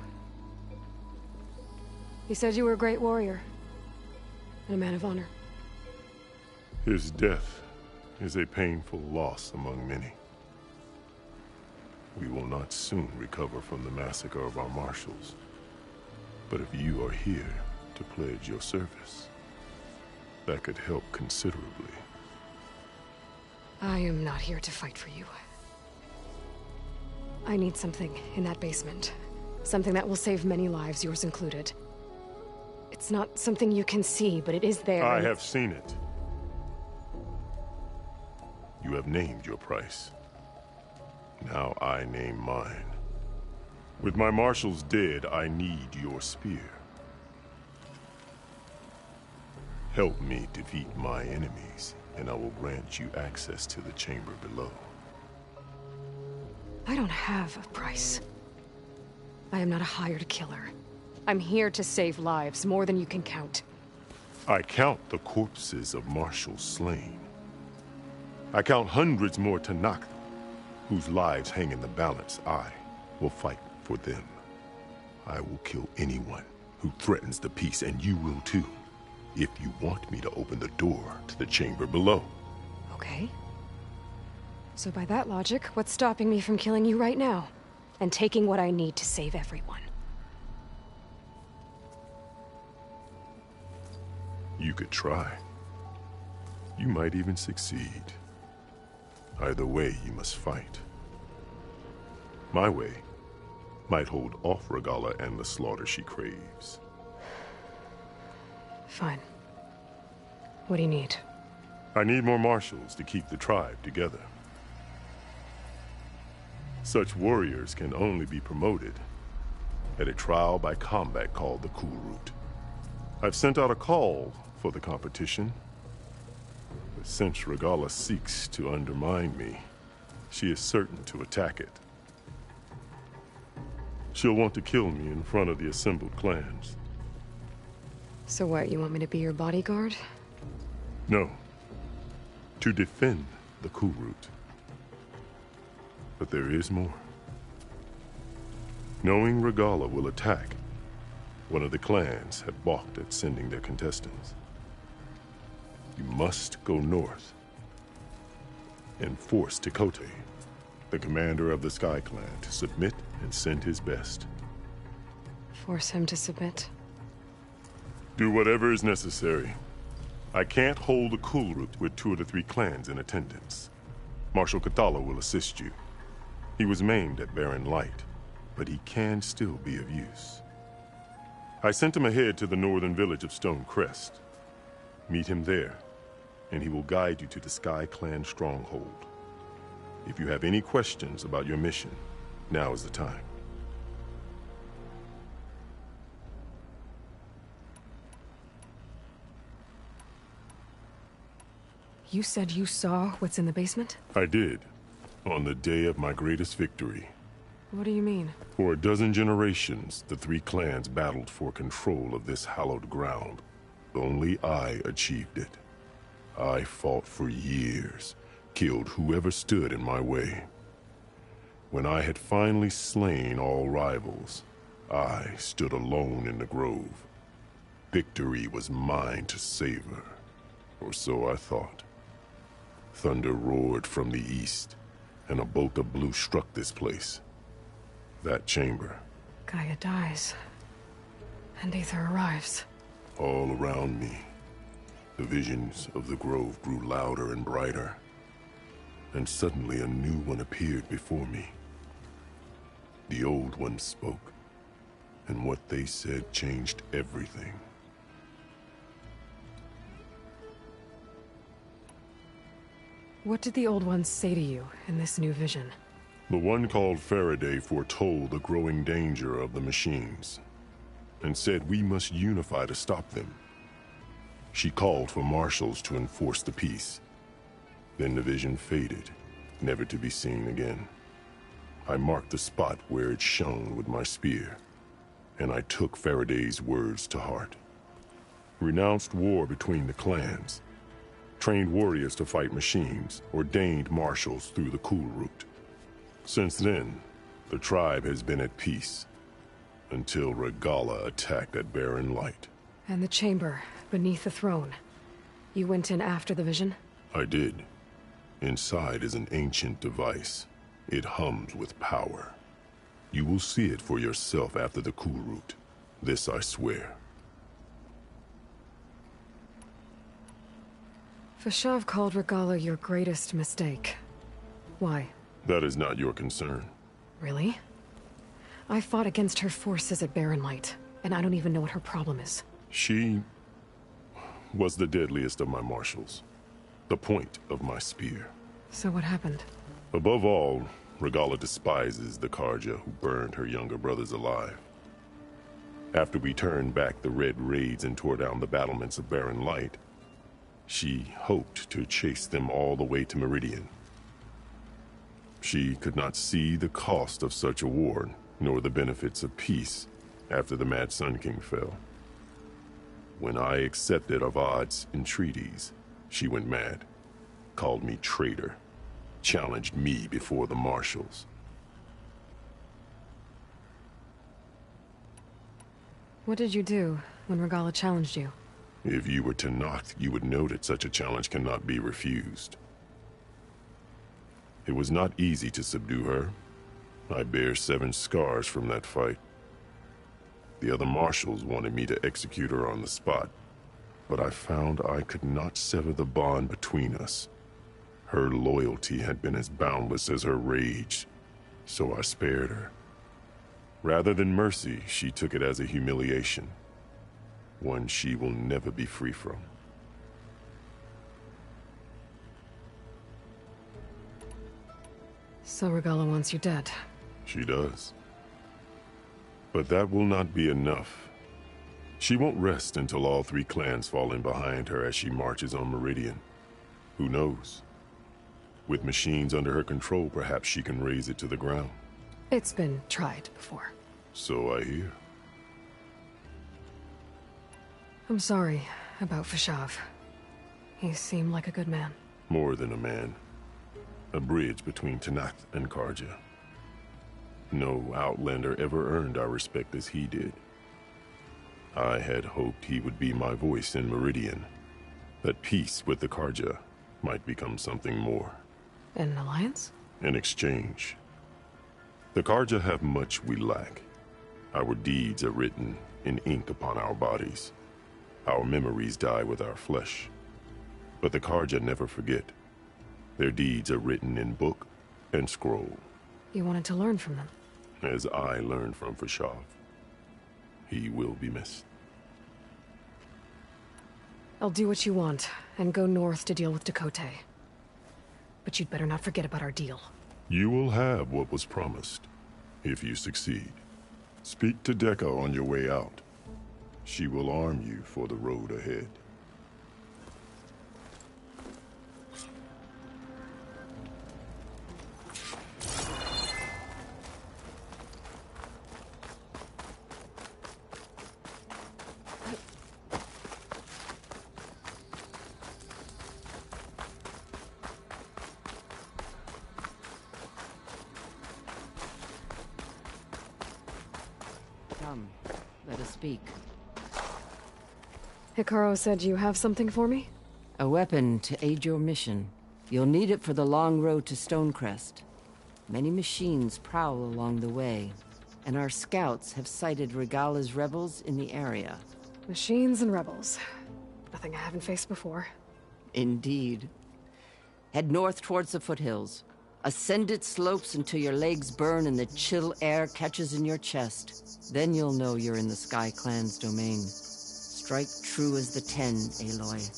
He said you were a great warrior. And a man of honor. His death is a painful loss among many. We will not soon recover from the massacre of our marshals. But if you are here to pledge your service, that could help considerably. I am not here to fight for you. I need something in that basement. Something that will save many lives, yours included. It's not something you can see, but it is there. I have seen it. You have named your price. Now I name mine. With my marshals dead, I need your spear. Help me defeat my enemies, and I will grant you access to the chamber below. I don't have a price. I am not a hired killer. I'm here to save lives, more than you can count. I count the corpses of marshals slain. I count hundreds more Tanakh, whose lives hang in the balance. I will fight for them. I will kill anyone who threatens the peace, and you will too, if you want me to open the door to the chamber below. Okay. So by that logic, what's stopping me from killing you right now? And taking what I need to save everyone? You could try. You might even succeed. Either way, you must fight. My way might hold off Regalla and the slaughter she craves. Fine. What do you need? I need more marshals to keep the tribe together. Such warriors can only be promoted at a trial by combat called the Cool Route. I've sent out a call for the competition, but since Regalla seeks to undermine me, she is certain to attack it. She'll want to kill me in front of the assembled clans. So what, you want me to be your bodyguard? No. To defend the Cool Route. But there is more. Knowing Regalla will attack, one of the clans had balked at sending their contestants. You must go north and force Tekote, the commander of the Sky Clan, to submit and send his best. Force him to submit? Do whatever is necessary. I can't hold the Cool Route with 2 of the 3 clans in attendance. Marshal Kathala will assist you. He was maimed at Barren Light, but he can still be of use. I sent him ahead to the northern village of Stone Crest. Meet him there, and he will guide you to the Sky Clan stronghold. If you have any questions about your mission, now is the time. You said you saw what's in the basement? I did, on the day of my greatest victory. What do you mean? For a dozen generations, the 3 clans battled for control of this hallowed ground. Only I achieved it. I fought for years, killed whoever stood in my way. When I had finally slain all rivals, I stood alone in the grove. Victory was mine to savor, or so I thought. Thunder roared from the east, and a bolt of blue struck this place. That chamber. Gaia dies, and Aether arrives. All around me, the visions of the grove grew louder and brighter, and suddenly a new one appeared before me. The old one spoke, and what they said changed everything. What did the old ones say to you in this new vision? The one called Faraday foretold the growing danger of the machines, and said we must unify to stop them. She called for marshals to enforce the peace. Then the vision faded, never to be seen again. I marked the spot where it shone with my spear, and I took Faraday's words to heart. Renounced war between the clans, trained warriors to fight machines, ordained marshals through the Cool Route. Since then, the tribe has been at peace, until Regalla attacked at Barren Light. And the chamber, beneath the throne. You went in after the vision? I did. Inside is an ancient device. It hums with power. You will see it for yourself after the Cool Route. This I swear. Fashav called Regalla your greatest mistake. Why? That is not your concern. Really? I fought against her forces at Barren Light, and I don't even know what her problem is. She was the deadliest of my marshals, the point of my spear. So what happened? Above all, Regala despises the Karja who burned her younger brothers alive. After we turned back the red raids and tore down the battlements of Barren Light, she hoped to chase them all the way to Meridian. She could not see the cost of such a war, nor the benefits of peace after the Mad Sun King fell. When I accepted Avad's entreaties, she went mad, called me traitor, challenged me before the marshals. What did you do when Regala challenged you? If you were to knock, you would know that such a challenge cannot be refused. It was not easy to subdue her. I bear 7 scars from that fight. The other marshals wanted me to execute her on the spot, but I found I could not sever the bond between us. Her loyalty had been as boundless as her rage, so I spared her. Rather than mercy, she took it as a humiliation, one she will never be free from. So Regala wants you dead. She does. But that will not be enough. She won't rest until all 3 clans fall in behind her as she marches on Meridian. Who knows? With machines under her control, perhaps she can raise it to the ground. It's been tried before. So I hear. I'm sorry about Fashav. He seemed like a good man. More than a man. A bridge between Tanath and Karja. No Outlander ever earned our respect as he did. I had hoped he would be my voice in Meridian, that peace with the Karja might become something more. An alliance? In exchange. The Karja have much we lack. Our deeds are written in ink upon our bodies. Our memories die with our flesh. But the Karja never forget. Their deeds are written in book and scroll. You wanted to learn from them? As I learned from Fashav. He will be missed. I'll do what you want, and go north to deal with Dakota. But you'd better not forget about our deal. You will have what was promised, if you succeed. Speak to Dekka on your way out. She will arm you for the road ahead. Come, let us speak. Hikaru said you have something for me? A weapon to aid your mission. You'll need it for the long road to Stonecrest. Many machines prowl along the way, and our scouts have sighted Regala's rebels in the area. Machines and rebels. Nothing I haven't faced before. Indeed. Head north towards the foothills. Ascend its slopes until your legs burn and the chill air catches in your chest. Then you'll know you're in the Sky Clan's domain. Strike true as the 10, Aloy.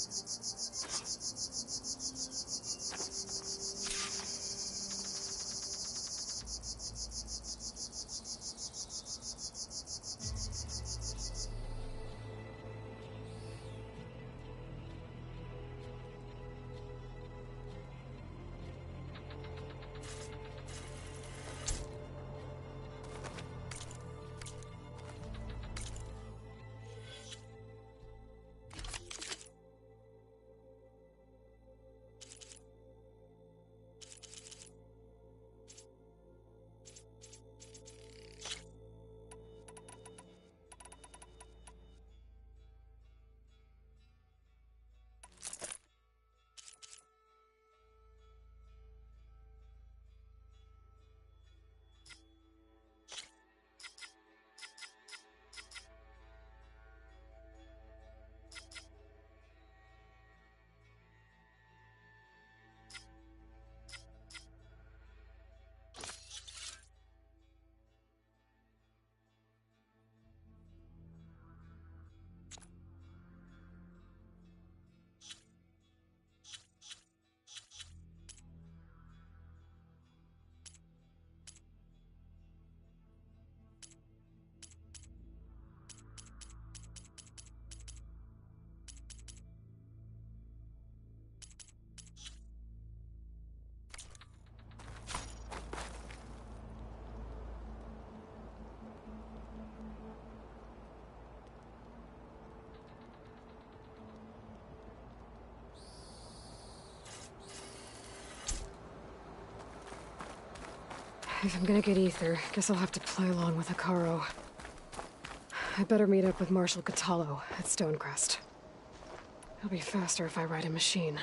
If I'm gonna get ether, guess I'll have to play along with Hikaru. I better meet up with Marshal Catallo at Stonecrest. It'll be faster if I ride a machine.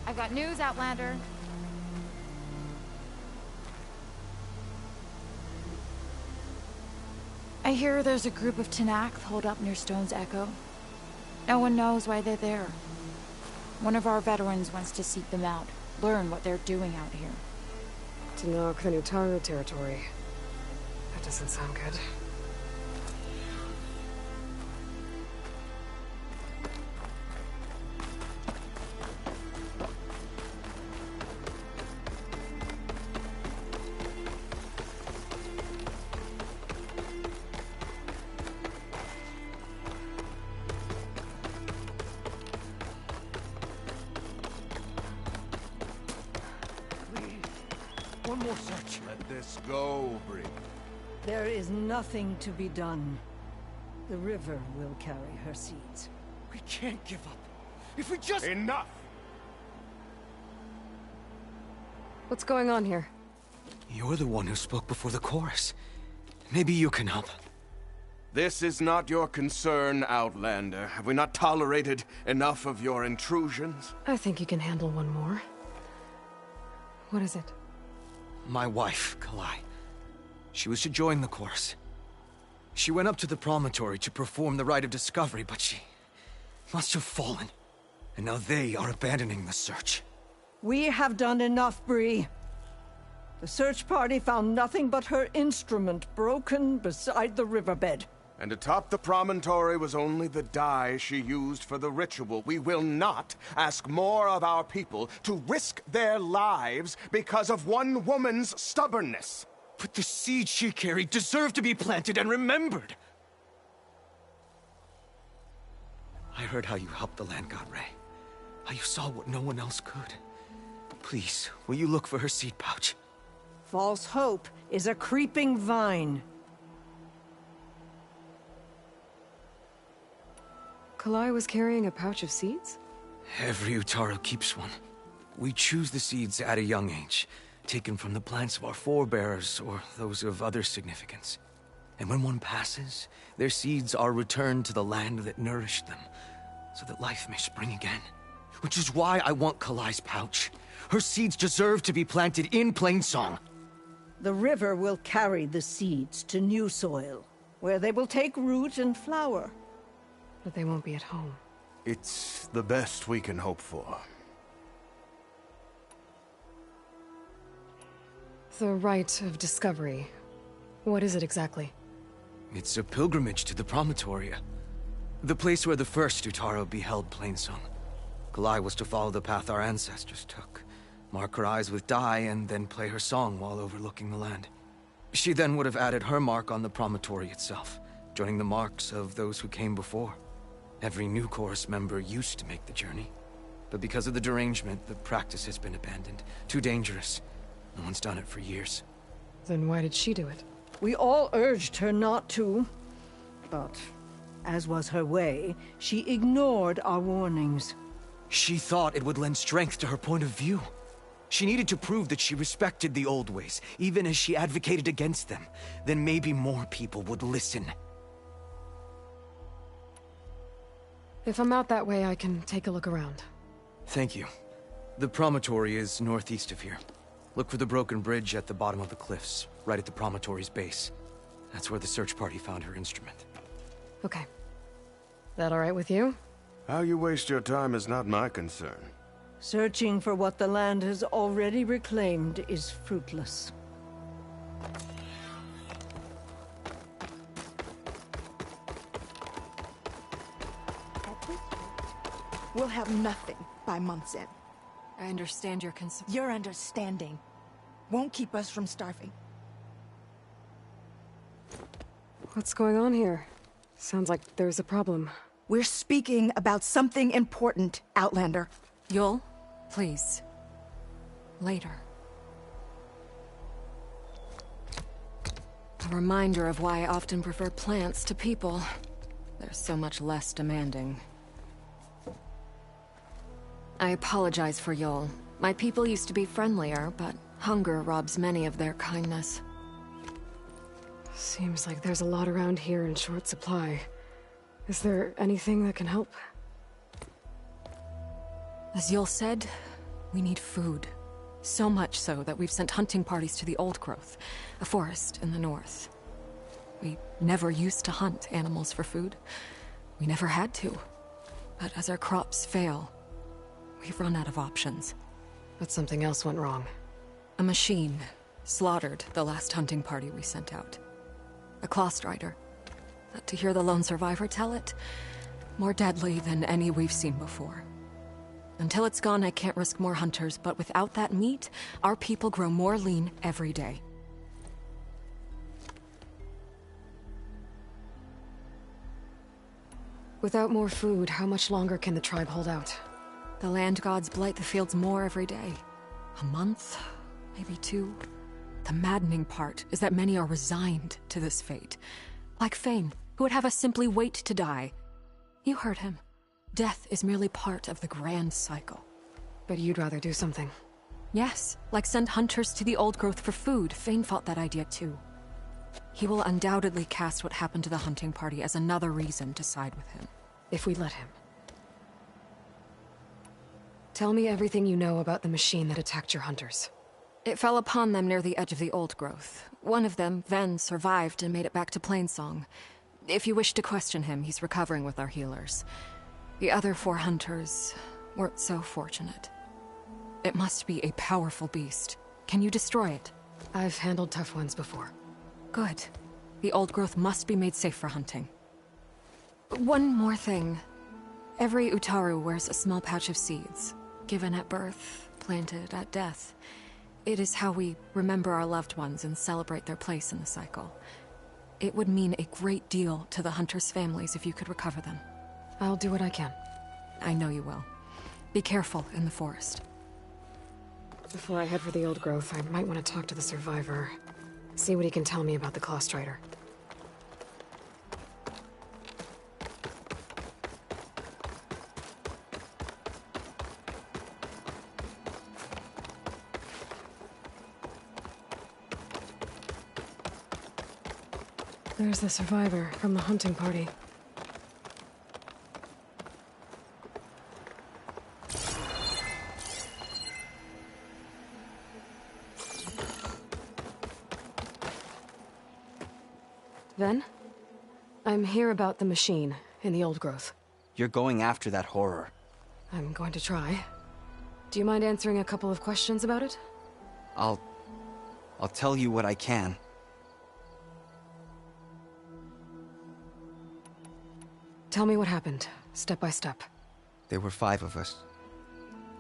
I've got news, Outlander. I hear there's a group of Tenakth holed up near Stone's Echo. No one knows why they're there. One of our veterans wants to seek them out, learn what they're doing out here. To knock the Nutaro territory. That doesn't sound good. One more search. Let this go, Bree. There is nothing to be done. The river will carry her seeds. We can't give up. If we just... Enough! What's going on here? You're the one who spoke before the chorus. Maybe you can help. This is not your concern, Outlander. Have we not tolerated enough of your intrusions? I think you can handle one more. What is it? My wife, Kalai. She was to join the chorus. She went up to the promontory to perform the rite of discovery, but she must have fallen. And now they are abandoning the search. We have done enough, Bree. The search party found nothing but her instrument broken beside the riverbed. And atop the promontory was only the dye she used for the ritual. We will not ask more of our people to risk their lives because of one woman's stubbornness. But the seeds she carried deserve to be planted and remembered. I heard how you helped the land god Ray. How you saw what no one else could. Please, will you look for her seed pouch? False hope is a creeping vine. Kalai was carrying a pouch of seeds? Every Utaro keeps one. We choose the seeds at a young age, taken from the plants of our forebears or those of other significance. And when one passes, their seeds are returned to the land that nourished them, so that life may spring again. Which is why I want Kalai's pouch. Her seeds deserve to be planted in Plainsong. The river will carry the seeds to new soil, where they will take root and flower. But they won't be at home. It's the best we can hope for. The rite of discovery. What is it exactly? It's a pilgrimage to the promontory. The place where the first Utaro beheld Plainsong. Kalai was to follow the path our ancestors took. Mark her eyes with dye and then play her song while overlooking the land. She then would have added her mark on the promontory itself, joining the marks of those who came before. Every new chorus member used to make the journey. But because of the derangement, the practice has been abandoned. Too dangerous. No one's done it for years. Then why did she do it? We all urged her not to. But, as was her way, she ignored our warnings. She thought it would lend strength to her point of view. She needed to prove that she respected the old ways, even as she advocated against them. Then maybe more people would listen. If I'm out that way, I can take a look around. Thank you. The promontory is northeast of here. Look for the broken bridge at the bottom of the cliffs, right at the promontory's base. That's where the search party found her instrument. Okay. That all right with you? How you waste your time is not my concern. Searching for what the land has already reclaimed is fruitless. We'll have nothing by month's end. I understand your concern. Your understanding won't keep us from starving. What's going on here? Sounds like there's a problem. We're speaking about something important, Outlander. Yul, please. Later. A reminder of why I often prefer plants to people. They're so much less demanding. I apologize for Yul. My people used to be friendlier, but hunger robs many of their kindness. Seems like there's a lot around here in short supply. Is there anything that can help? As Yul said, we need food. So much so that we've sent hunting parties to the Old Growth, a forest in the north. We never used to hunt animals for food. We never had to. But as our crops fail, we've run out of options. But something else went wrong. A machine slaughtered the last hunting party we sent out. A claw strider. But to hear the lone survivor tell it, more deadly than any we've seen before. Until it's gone, I can't risk more hunters, but without that meat, our people grow more lean every day. Without more food, how much longer can the tribe hold out? The land gods blight the fields more every day. A month, maybe 2. The maddening part is that many are resigned to this fate. Like Fane, who would have us simply wait to die. You heard him. Death is merely part of the grand cycle. But you'd rather do something. Yes, like send hunters to the Old Growth for food. Fane fought that idea too. He will undoubtedly cast what happened to the hunting party as another reason to side with him. If we let him. Tell me everything you know about the machine that attacked your hunters. It fell upon them near the edge of the Old Growth. One of them, Ven, survived and made it back to Plainsong. If you wish to question him, he's recovering with our healers. The other 4 hunters weren't so fortunate. It must be a powerful beast. Can you destroy it? I've handled tough ones before. Good. The Old Growth must be made safe for hunting. One more thing. Every Utaru wears a small pouch of seeds, given at birth, planted at death. It is how we remember our loved ones and celebrate their place in the cycle. It would mean a great deal to the hunters' families if you could recover them. I'll do what I can. I know you will. Be careful in the forest. Before I head for the Old Growth, I might want to talk to the survivor. See what he can tell me about the Claw Strider. There's the survivor from the hunting party. Ven? I'm here about the machine in the Old Growth. You're going after that horror. I'm going to try. Do you mind answering a couple of questions about it? I'll tell you what I can. Tell me what happened, step by step. There were 5 of us,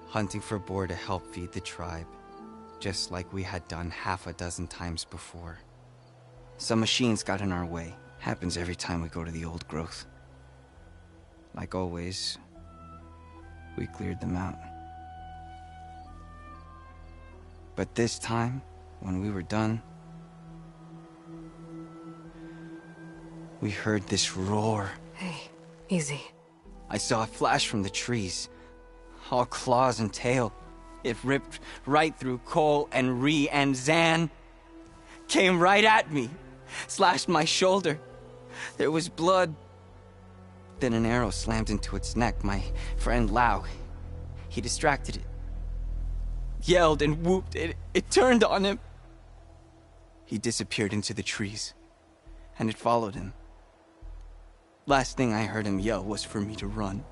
hunting for boar to help feed the tribe, just like we had done half a dozen times before. Some machines got in our way. Happens every time we go to the Old Growth. Like always, we cleared them out. But this time, when we were done, we heard this roar. Hey, easy. I saw a flash from the trees, all claws and tail. It ripped right through Cole and Ree, and Zan came right at me, slashed my shoulder. There was blood. Then an arrow slammed into its neck. My friend Lau, he distracted it. Yelled and whooped. It turned on him. He disappeared into the trees, and it followed him. Last thing I heard him yell was for me to run.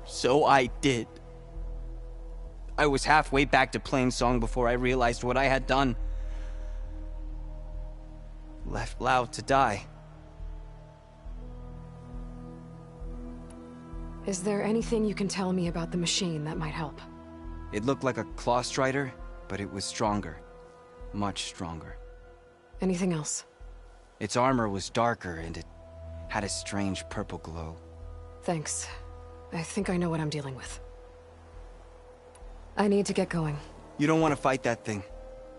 So I did. I was halfway back to Plainsong before I realized what I had done. Left Lau to die. Is there anything you can tell me about the machine that might help? It looked like a claw strider, but it was stronger. Much stronger. Anything else? Its armor was darker, and it had a strange purple glow. Thanks. I think I know what I'm dealing with. I need to get going. You don't want to fight that thing.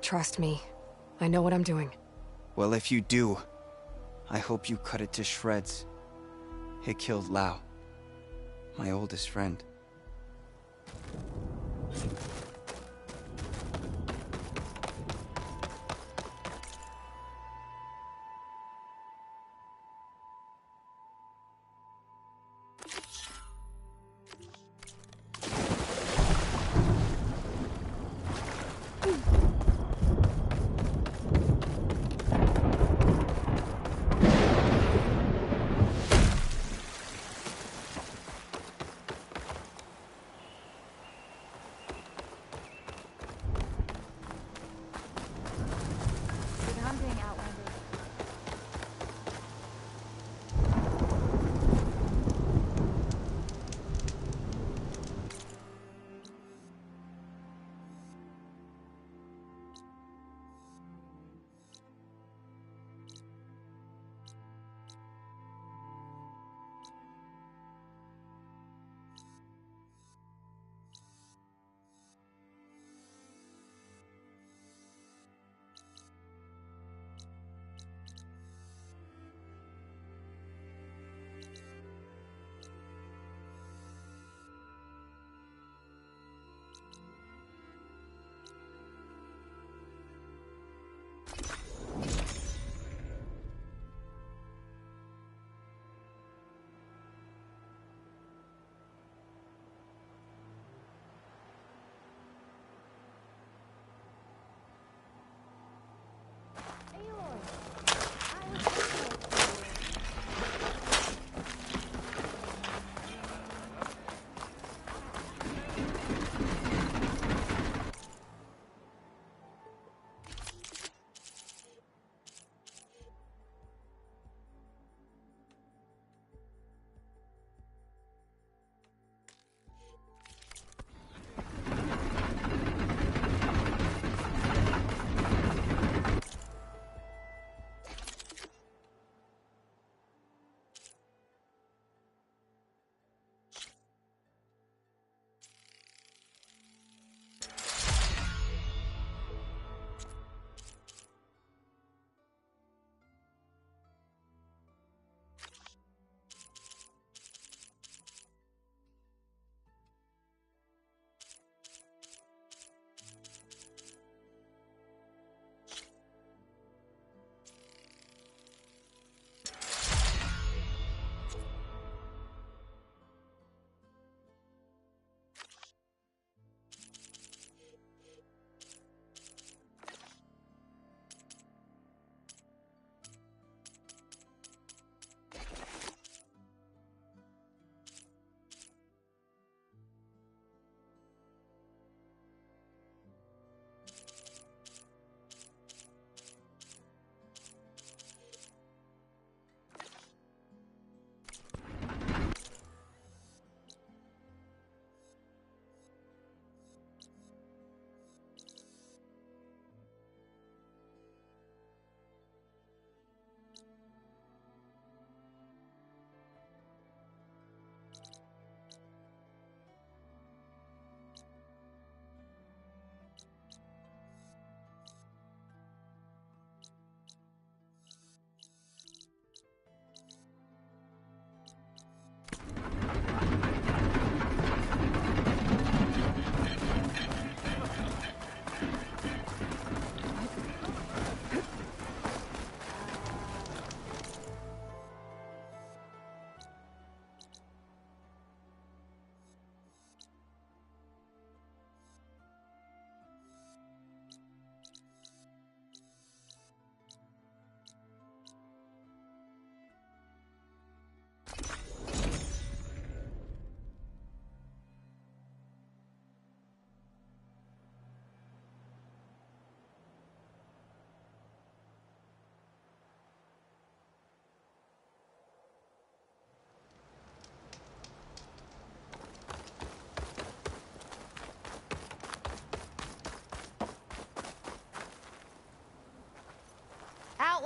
Trust me. I know what I'm doing. Well, if you do, I hope you cut it to shreds. It killed Lau, my oldest friend.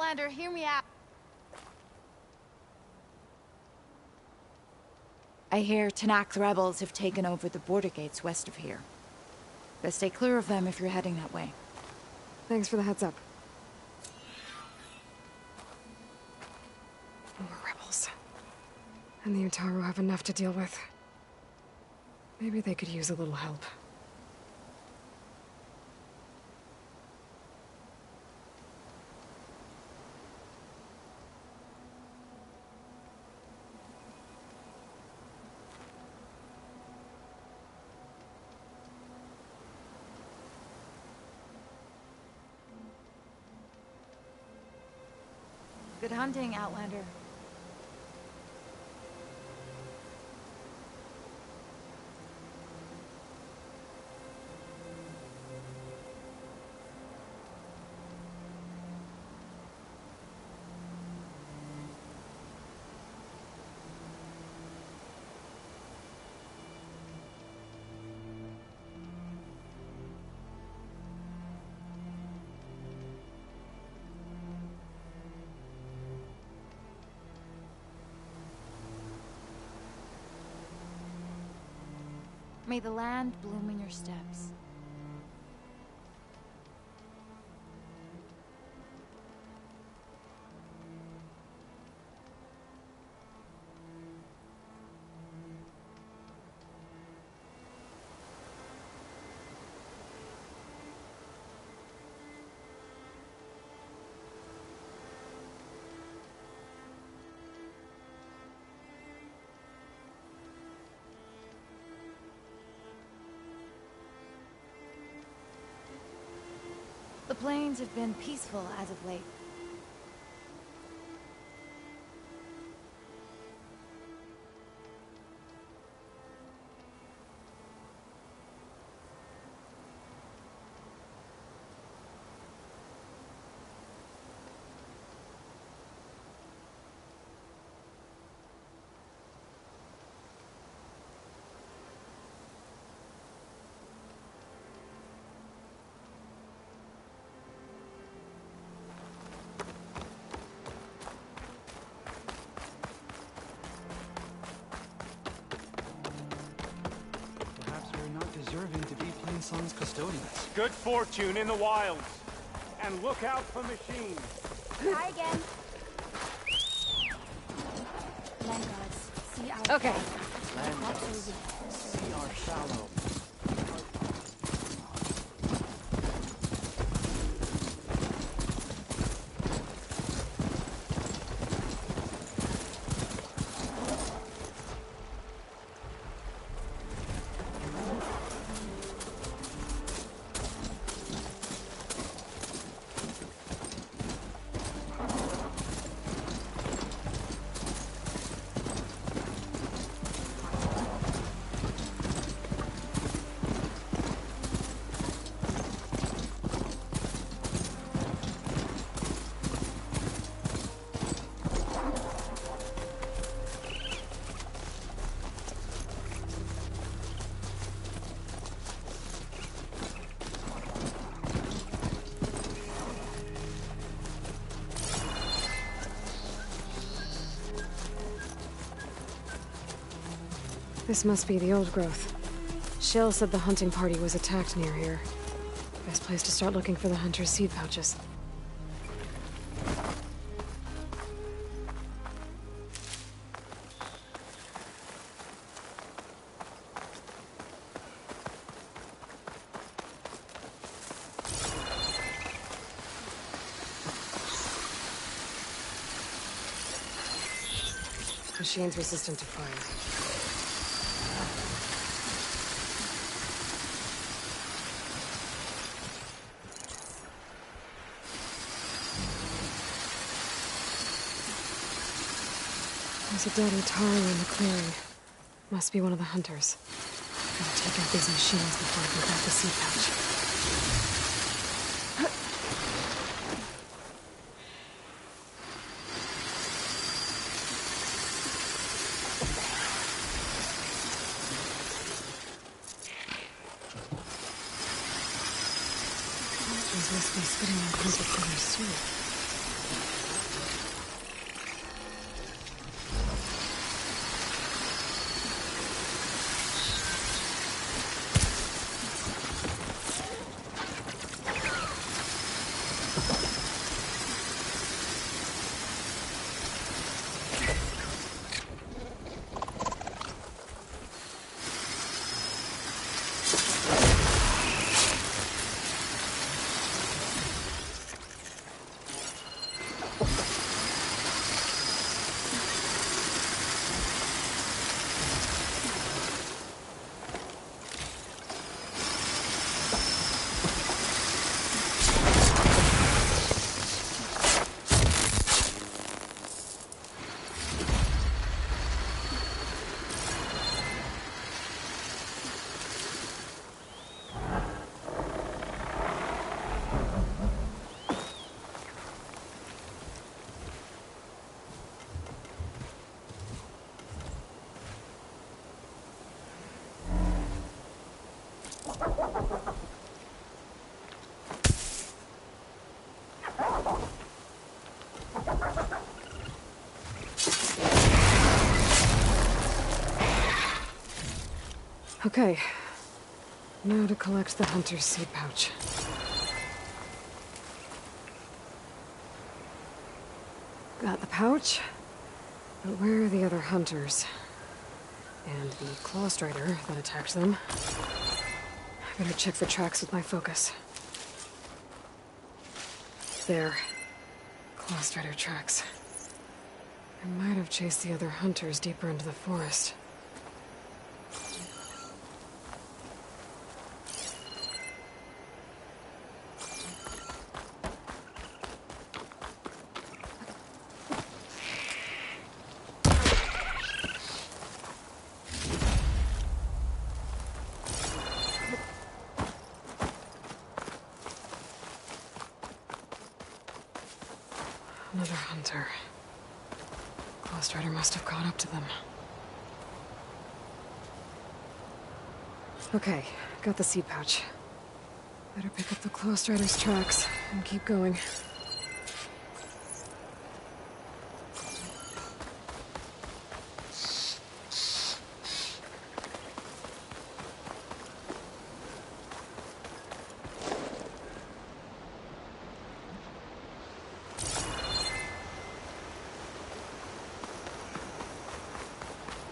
Outlander, hear me out. I hear Tanakh rebels have taken over the border gates west of here. Best stay clear of them if you're heading that way. Thanks for the heads up. More rebels. And the Utaru have enough to deal with. Maybe they could use a little help. Good hunting, Outlander. May the land bloom in your steps. The plains have been peaceful as of late. Deserving to be Plainsong's custodians. Good fortune in the wilds. And look out for machines. Try again. Land gods, see our Okay. Land gods, see our shallow. This must be the old growth. Shell said the hunting party was attacked near here. Best place to start looking for the hunter's seed pouches. Machine's resistant to fire. There's a dead Utaru in the clearing. Must be one of the hunters. Gotta take out these machines before I can grab the seed pouch. Must be spitting out hunter killers too. Okay. Now to collect the hunter's seed pouch. Got the pouch, but where are the other hunters? And the claw strider that attacked them? I better check for tracks with my focus. There. Claw strider tracks. I might have chased the other hunters deeper into the forest. Another hunter. Claw strider must have caught up to them. Okay, got the seed pouch. Better pick up the claw strider's tracks and keep going.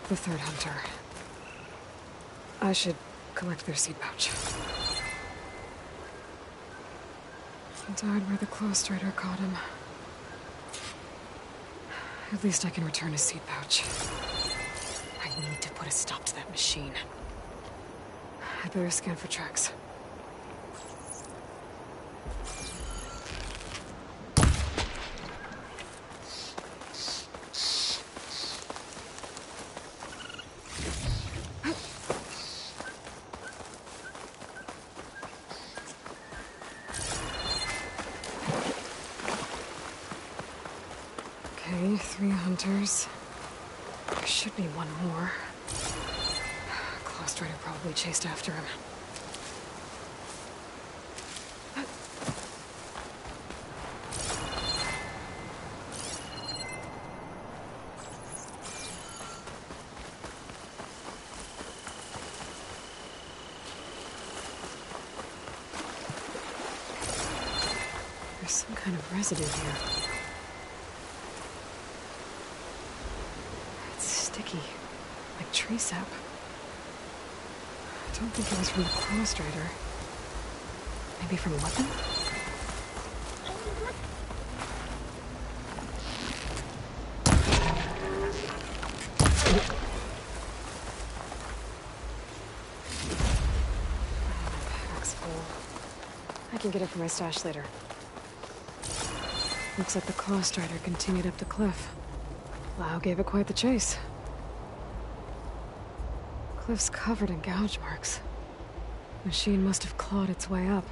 The third hunter. I should collect their seed pouch. He died where the claw strider caught him. At least I can return his seed pouch. I need to put a stop to that machine. I better scan for tracks. Okay, 3 hunters. There should be one more. Claw strider probably chased after him. There's some kind of residue here. Sticky, like tree sap. I don't think it was from the claw strider. Maybe from a weapon? My pack's full. I can get it for my stash later. Looks like the claw strider continued up the cliff. Lau gave it quite the chase. Cliff's covered in gouge marks. Machine must have clawed its way up.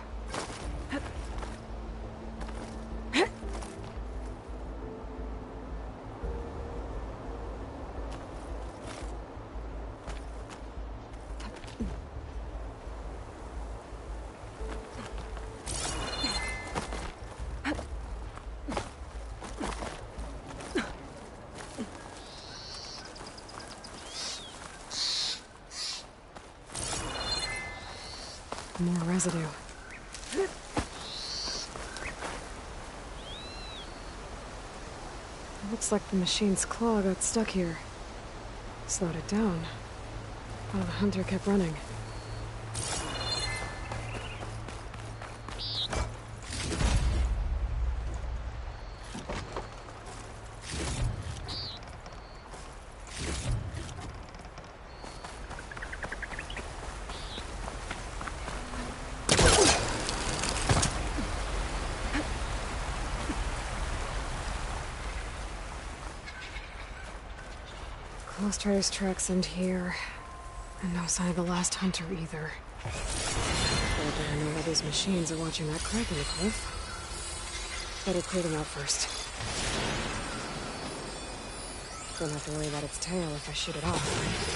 More residue. It looks like the machine's claw got stuck here. Slowed it down, while the hunter kept running. Claw strider's tracks end here, and no sign of the last hunter either. I don't know why these machines are watching that crack in the cliff. Better clear them out first. Don't have to worry about its tail if I shoot it off.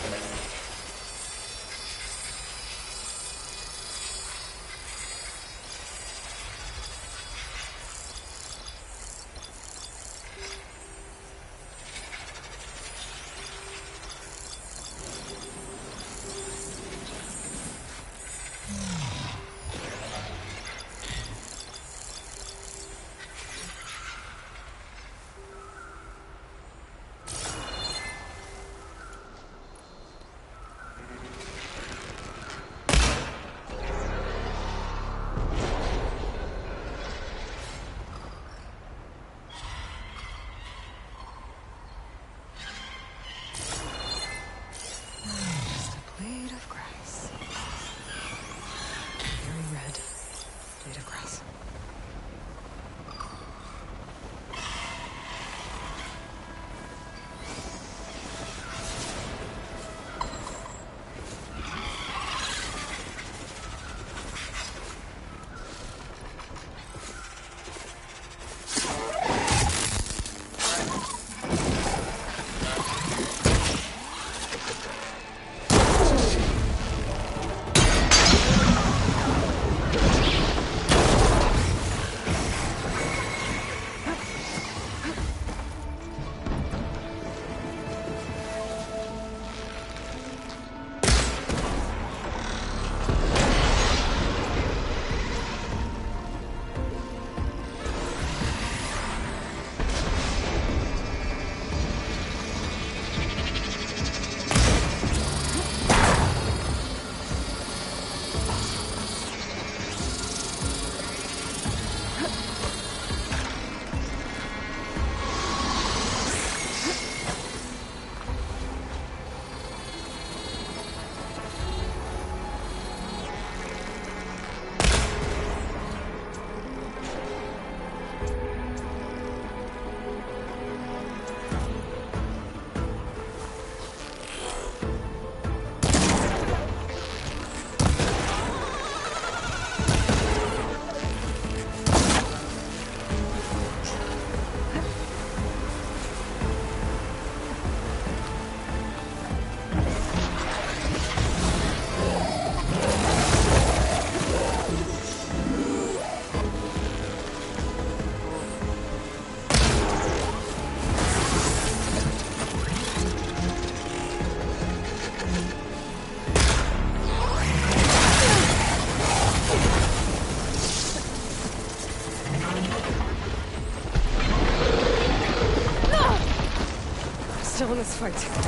Let's fight.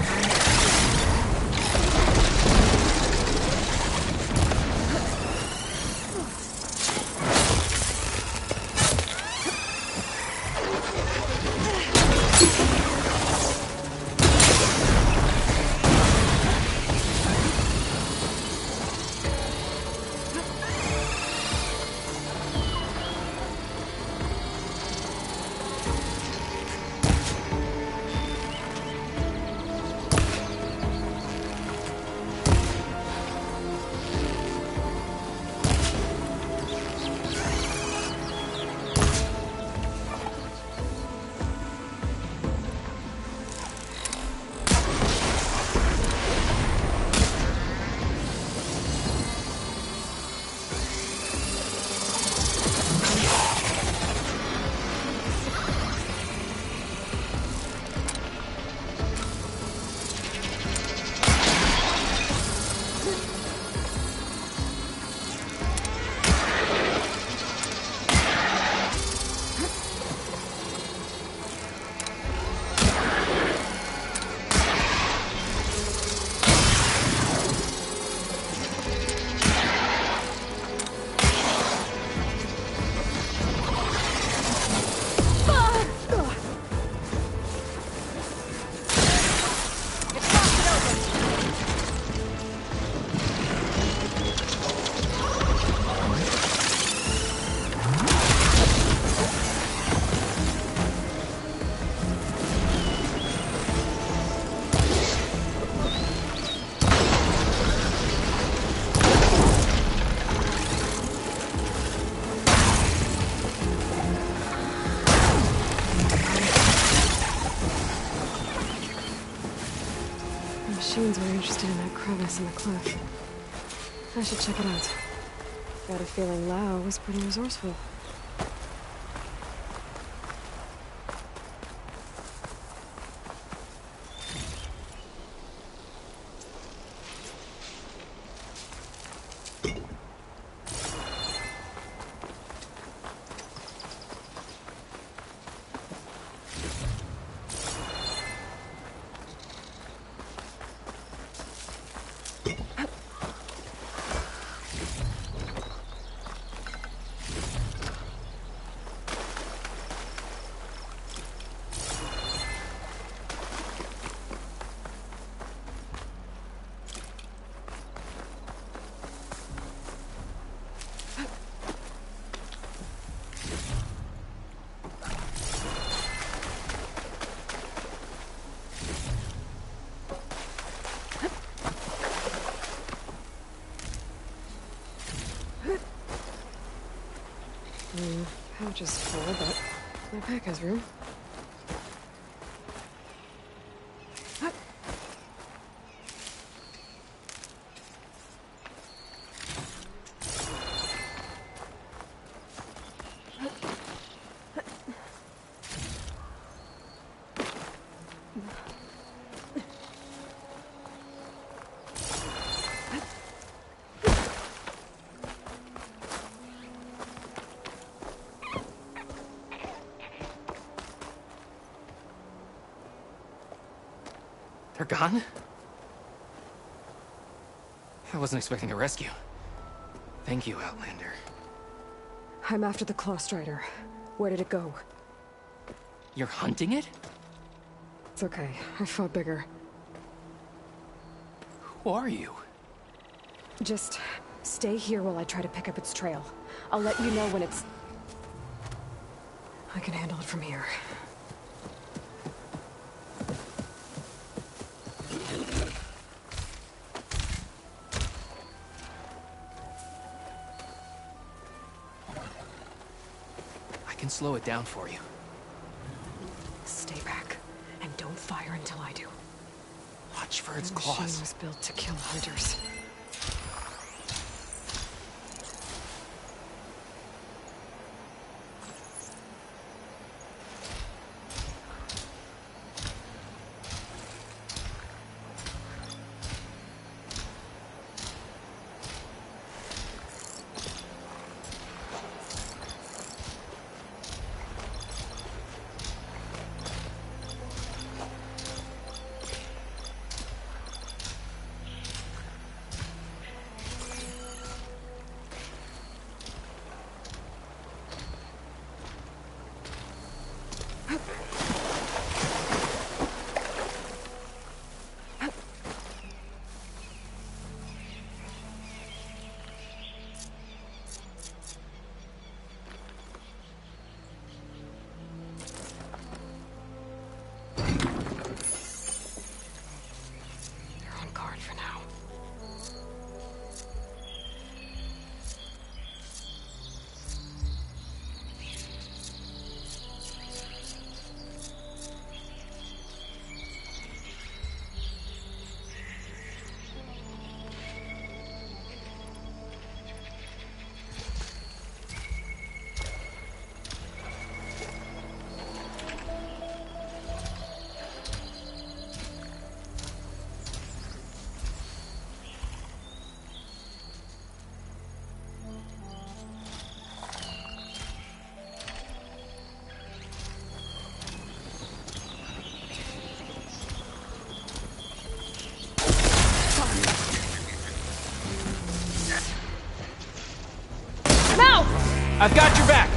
Machines were interested in that crevice in the cliff. I should check it out. Got a feeling Lao was pretty resourceful. Pouch is full, but my pack has room. They're gone? I wasn't expecting a rescue. Thank you, Outlander. I'm after the Claw Strider. Where did it go? You're hunting it? It's okay. I fought bigger. Who are you? Just stay here while I try to pick up its trail. I'll let you know when it's... I can handle it from here. I can slow it down for you. Stay back, and don't fire until I do. Watch for its The claws. machine was built to kill hunters. I've got your back!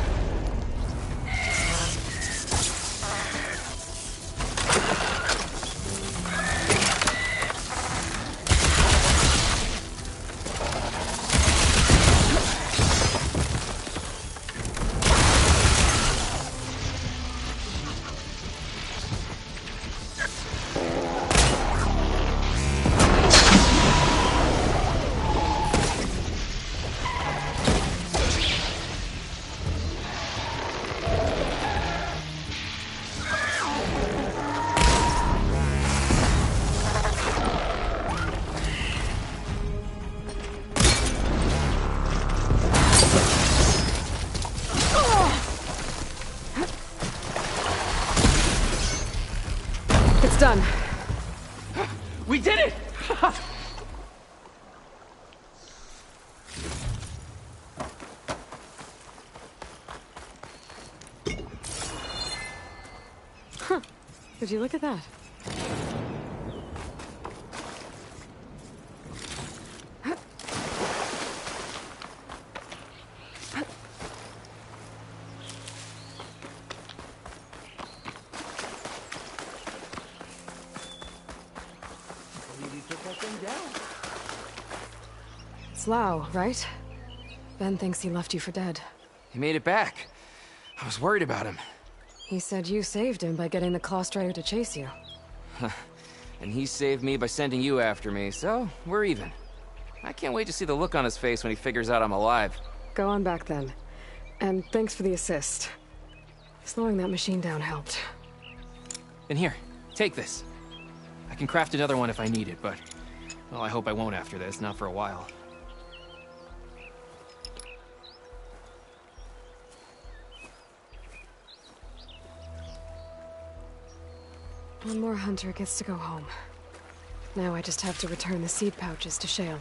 It's done. We did it! Huh. Did you look at that? It's Lau, right? Ben thinks he left you for dead. He made it back. I was worried about him. He said you saved him by getting the Claw Strider to chase you. And he saved me by sending you after me, so we're even. I can't wait to see the look on his face when he figures out I'm alive. Go on back then. And thanks for the assist. Slowing that machine down helped. And here, take this. I can craft another one if I need it, but... well, I hope I won't after this, not for a while. One more hunter gets to go home. Now I just have to return the seed pouches to Shale.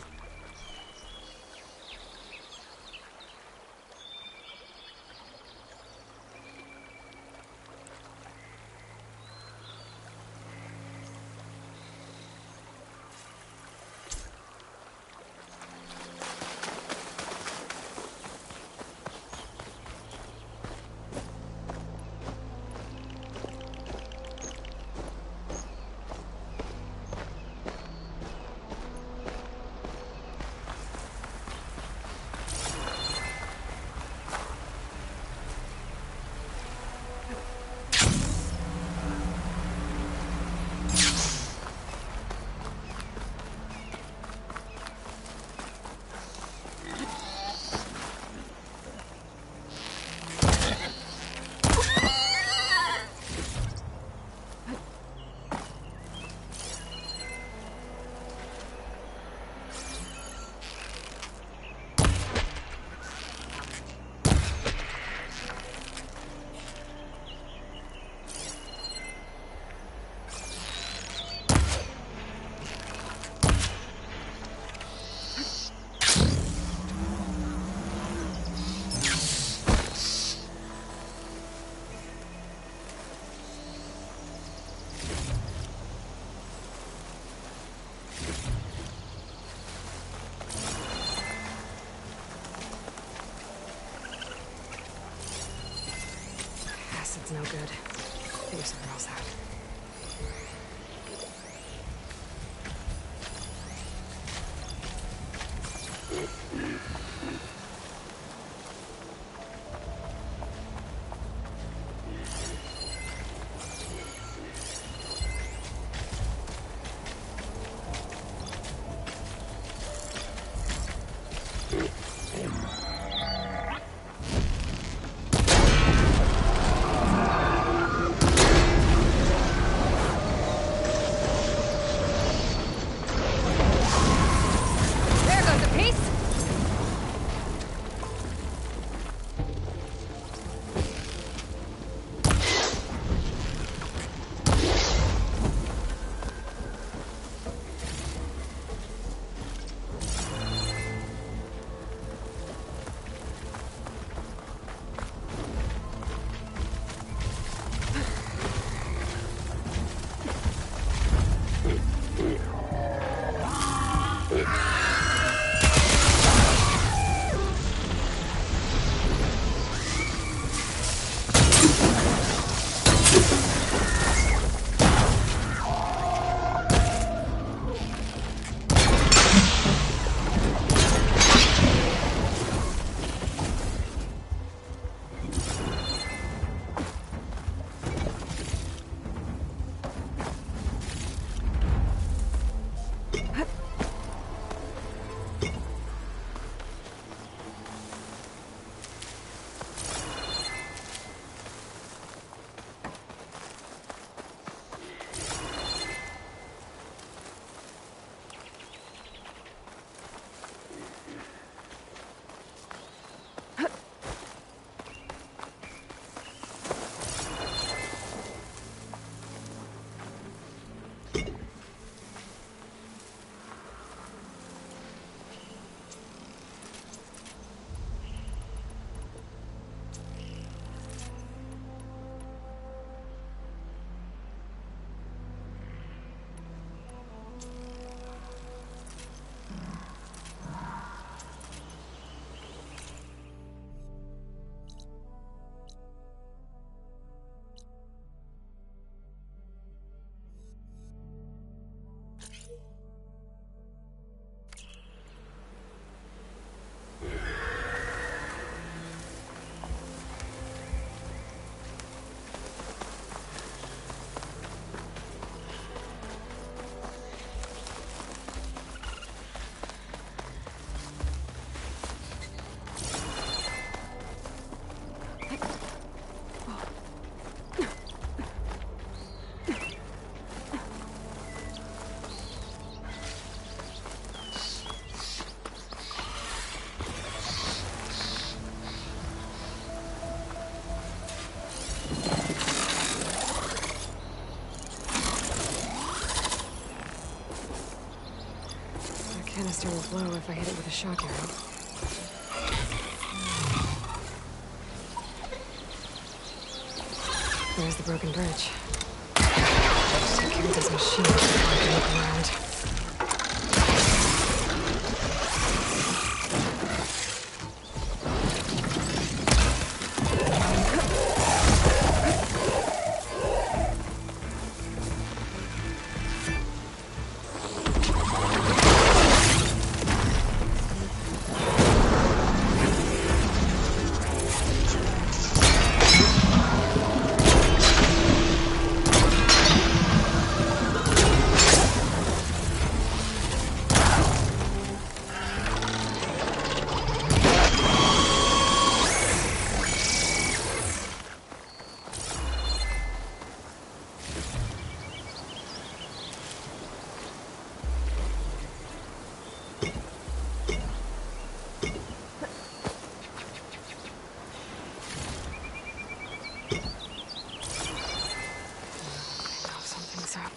Acid's no good. Figure something else out. faster with low if I hit it with a shock arrow. There's the broken bridge. Just take care of these machines before I can look around. Something's up.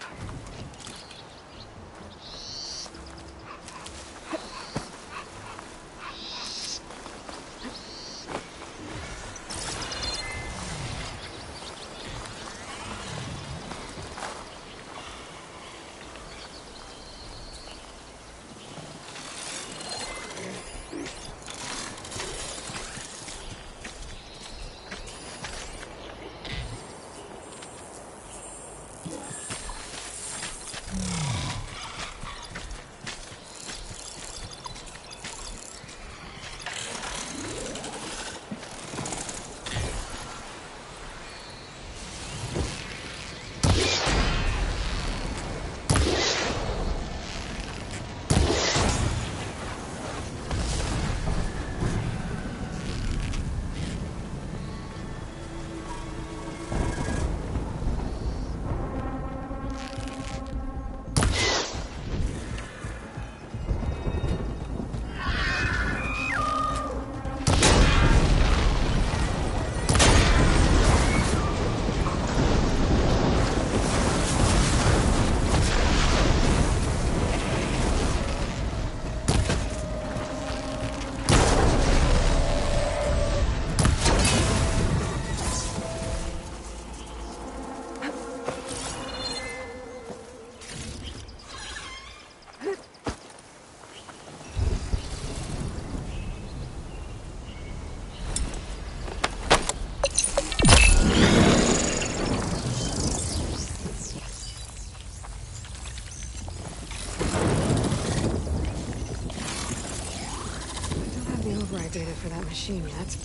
Override data for that machine yet.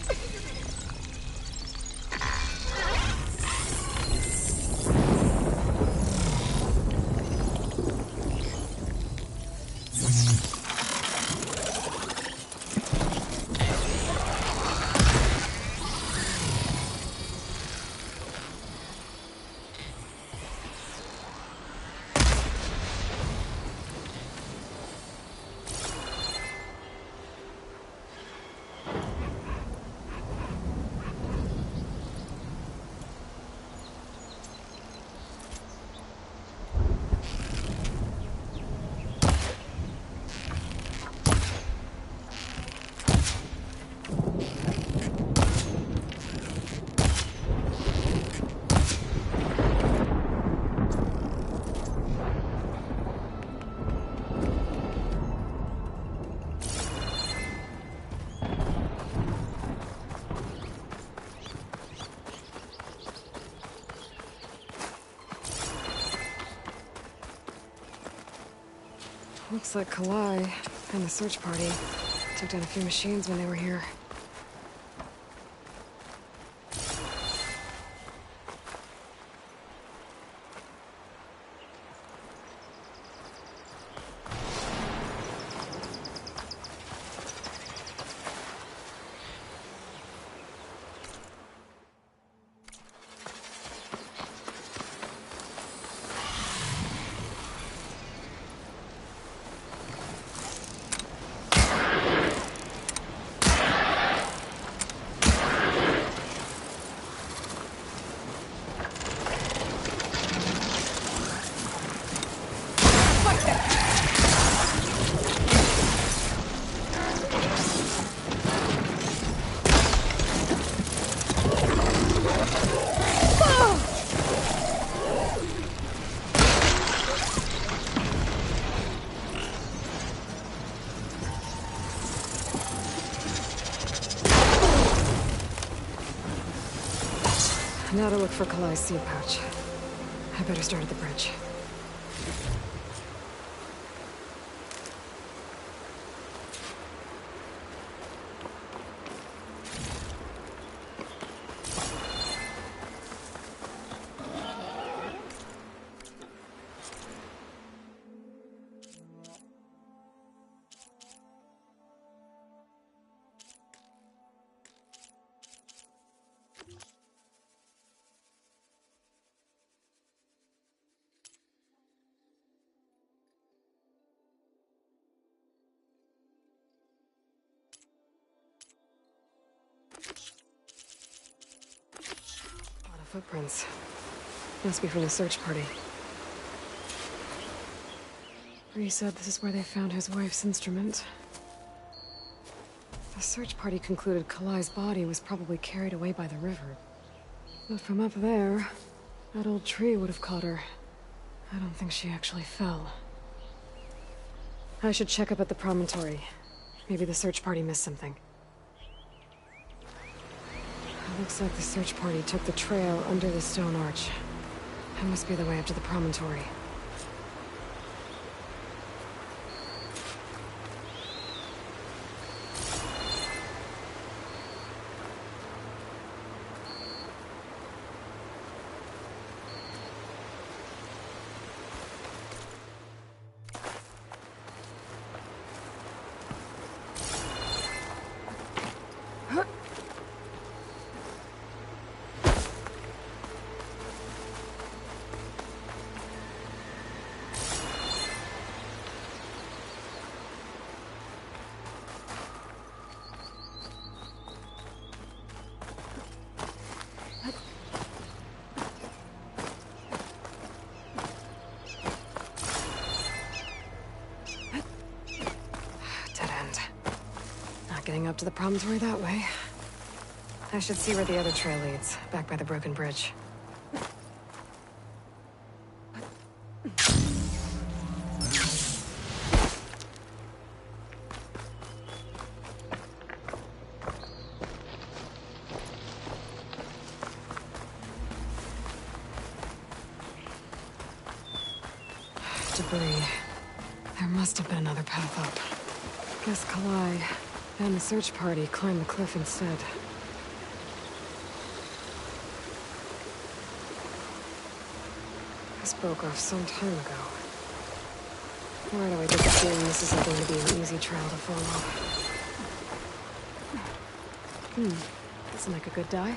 Looks like Kalai and the search party took down a few machines when they were here. Now to look for Kalai's seed pouch. I better start at the bridge. A lot of footprints. Must be from the search party. Bree said this is where they found his wife's instrument. The search party concluded Kalai's body was probably carried away by the river. But from up there, that old tree would have caught her. I don't think she actually fell. I should check up at the promontory. Maybe the search party missed something. It looks like the search party took the trail under the stone arch. That must be the way up to the promontory. Getting up to the promontory that way. I should see where the other trail leads, back by the broken bridge. Debris. There must have been another path up. Guess Kalai and the search party climbed the cliff instead. This broke off some time ago. Why do I get the feeling this isn't going to be an easy trail to follow? Doesn't like a good die.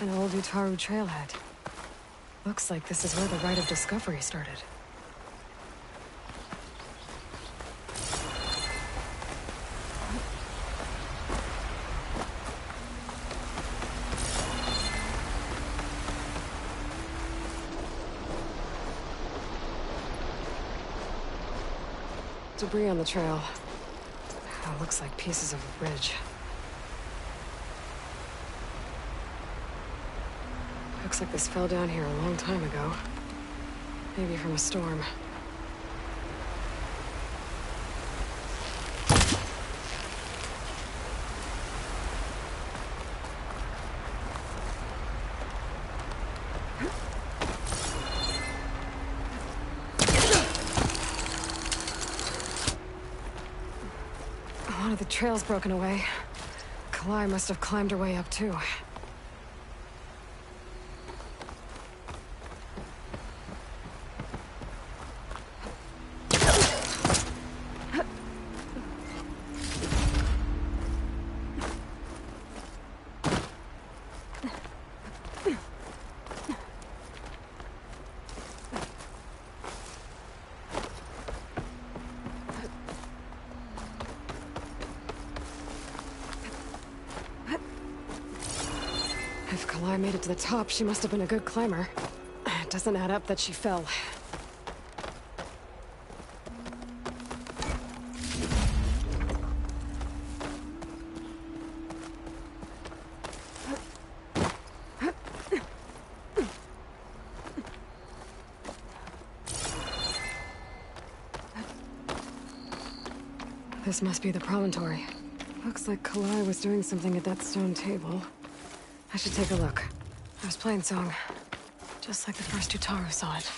An old Utaru trailhead. Looks like this is where the Rite of Discovery started. Debris on the trail. Looks like pieces of a bridge. Looks like this fell down here a long time ago. Maybe from a storm. A lot of the trail's broken away. Kalai must have climbed her way up too. If Kalai made it to the top, she must have been a good climber. It doesn't add up that she fell. This must be the promontory. Looks like Kalai was doing something at that stone table. I should take a look. I was playing song, just like the first Utaru saw it.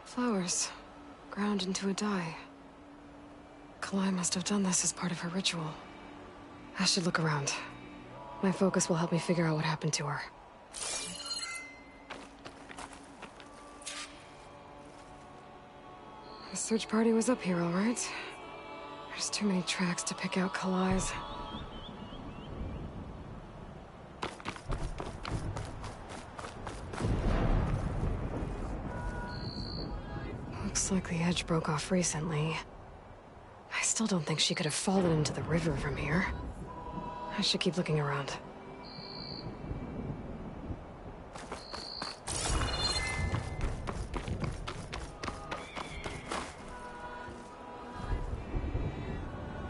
Flowers, ground into a dye. Kalai must have done this as part of her ritual. I should look around. My focus will help me figure out what happened to her. The search party was up here, all right. There's too many tracks to pick out Kalai's. Looks like the edge broke off recently. I still don't think she could have fallen into the river from here. I should keep looking around.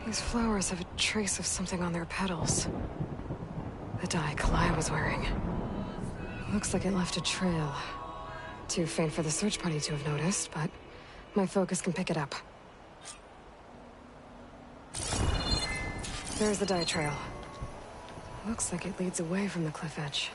These flowers have a trace of something on their petals. The dye Kalai was wearing. Looks like it left a trail. Too faint for the search party to have noticed, but my focus can pick it up. There's the dye trail. Looks like it leads away from the cliff edge.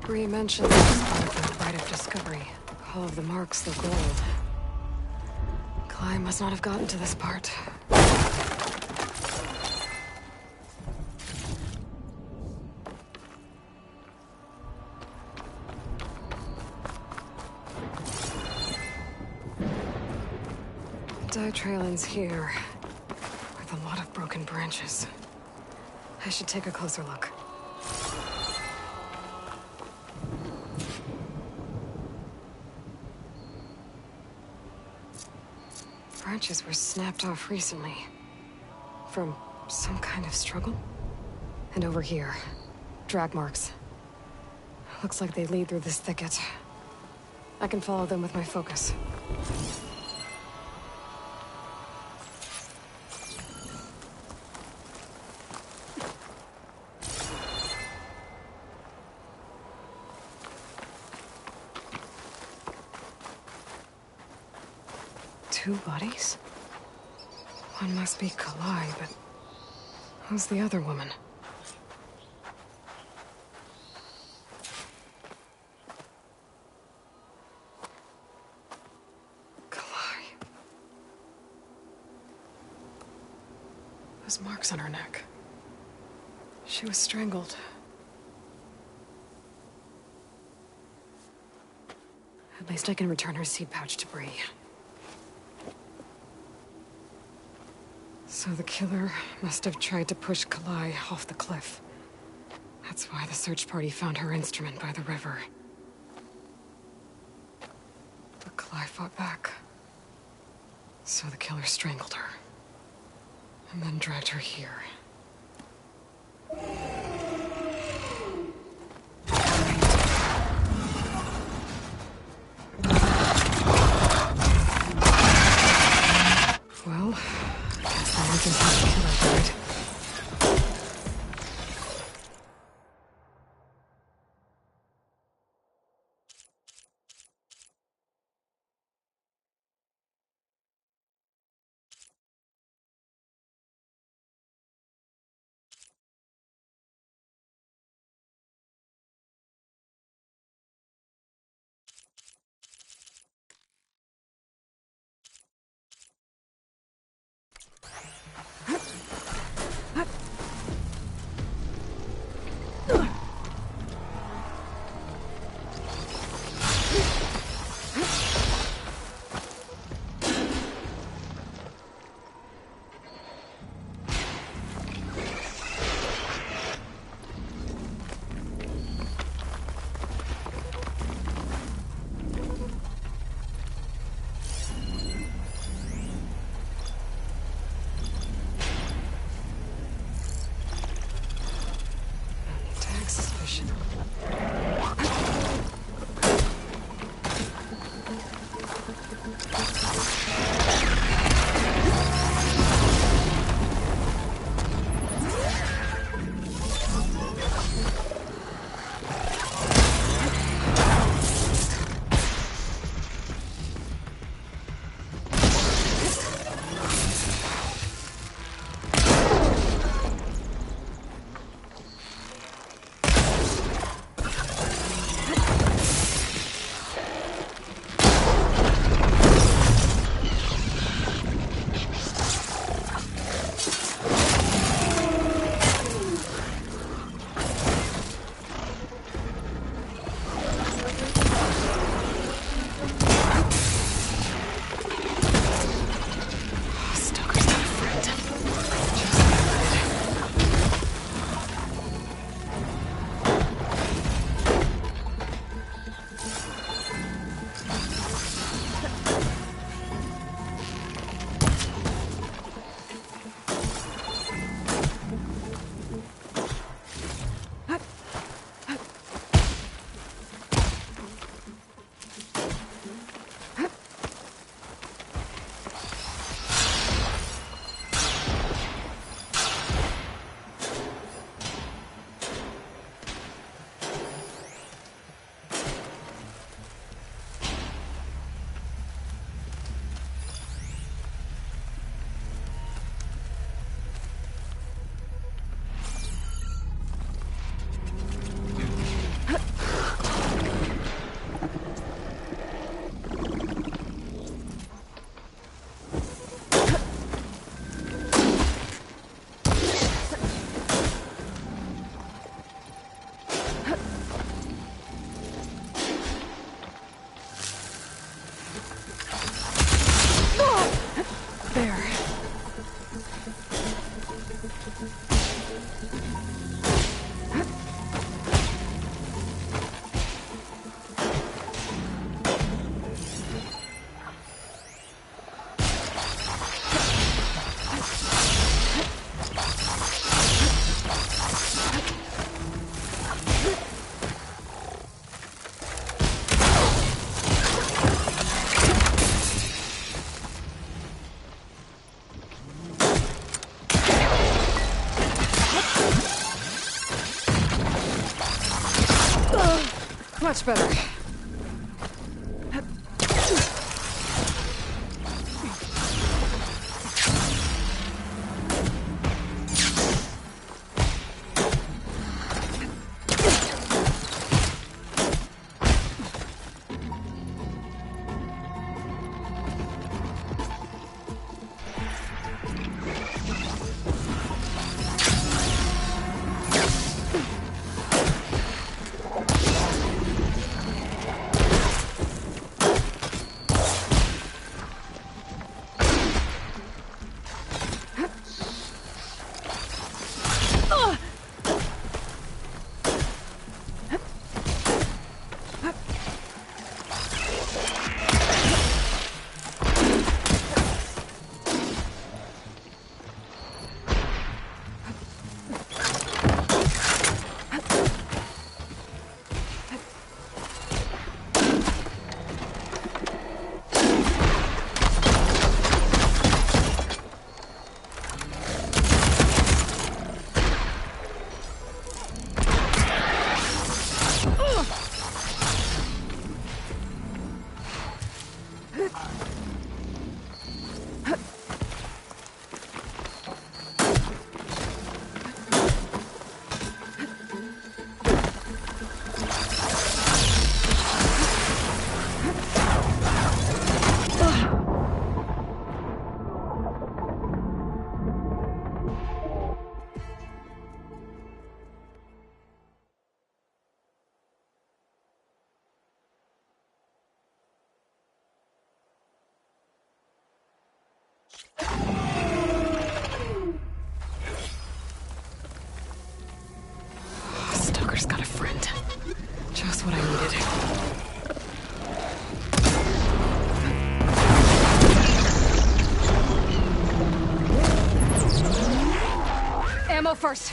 Bree mentioned this part of the rite of discovery. All of the marks look old. Kalai must not have gotten to this part. The dye trail ends here, with a lot of broken branches. I should take a closer look. Branches were snapped off recently. From some kind of struggle. And over here, drag marks. Looks like they lead through this thicket. I can follow them with my focus. Two bodies? One must be Kalai, but who's the other woman? Kalai. Those marks on her neck. She was strangled. At least I can return her seed pouch to Bree. So the killer must have tried to push Kalai off the cliff. That's why the search party found her instrument by the river. But Kalai fought back. So the killer strangled her. And then dragged her here. Well, I guess that answers how the killer died. Much better. Stalker's got a friend. Just what I needed. Ammo first.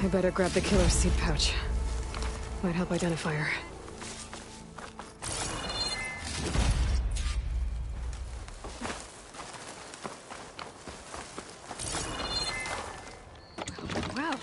I better grab the killer seed pouch. Might help identify her. Well.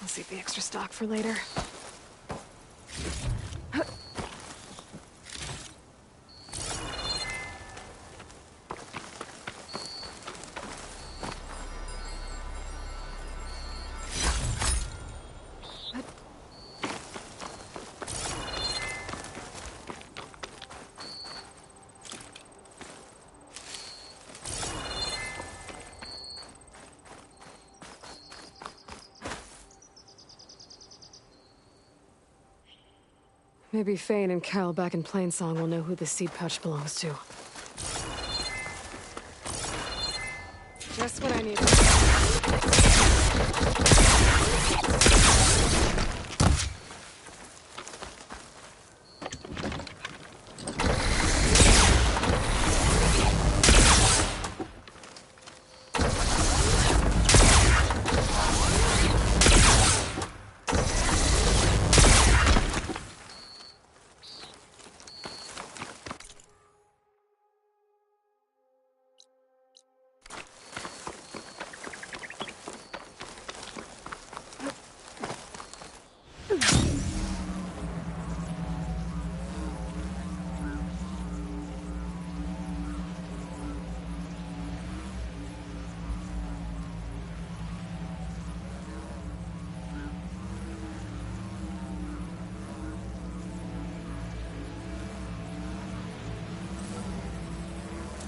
I'll save the extra stock for later. Maybe Fane and Cal back in Plainsong will know who the seed pouch belongs to. Just what I need.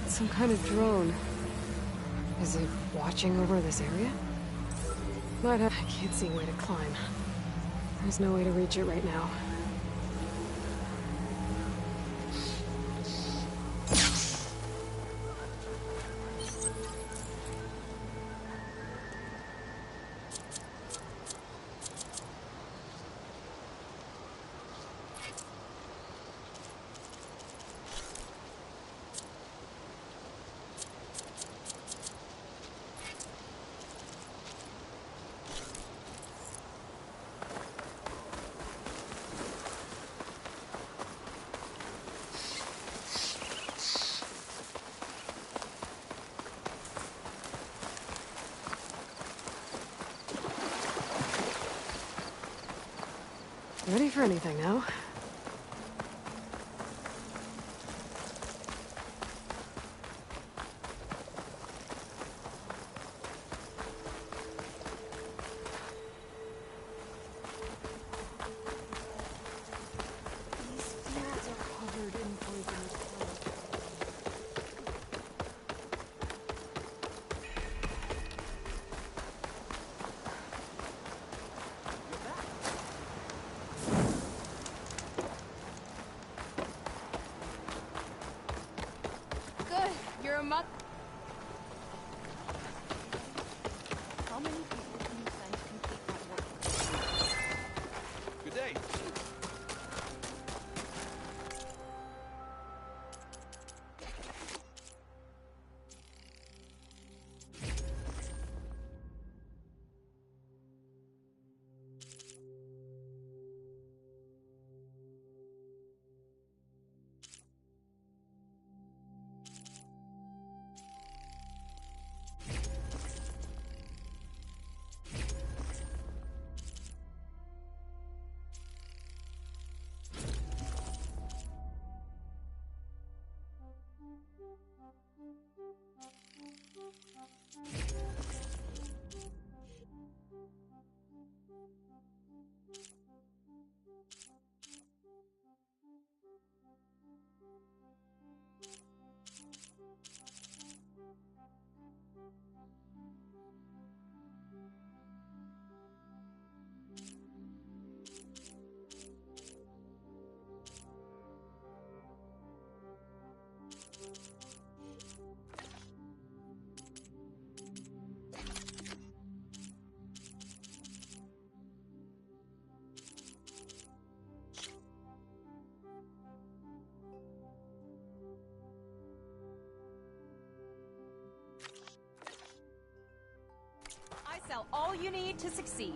Some kind of drone. Is it watching over this area? Might have. I can't see a way to climb. There's no way to reach it right now. Ready for anything now? Good. You're a muck. How many people can you send to complete that work? Good day. all you need to succeed.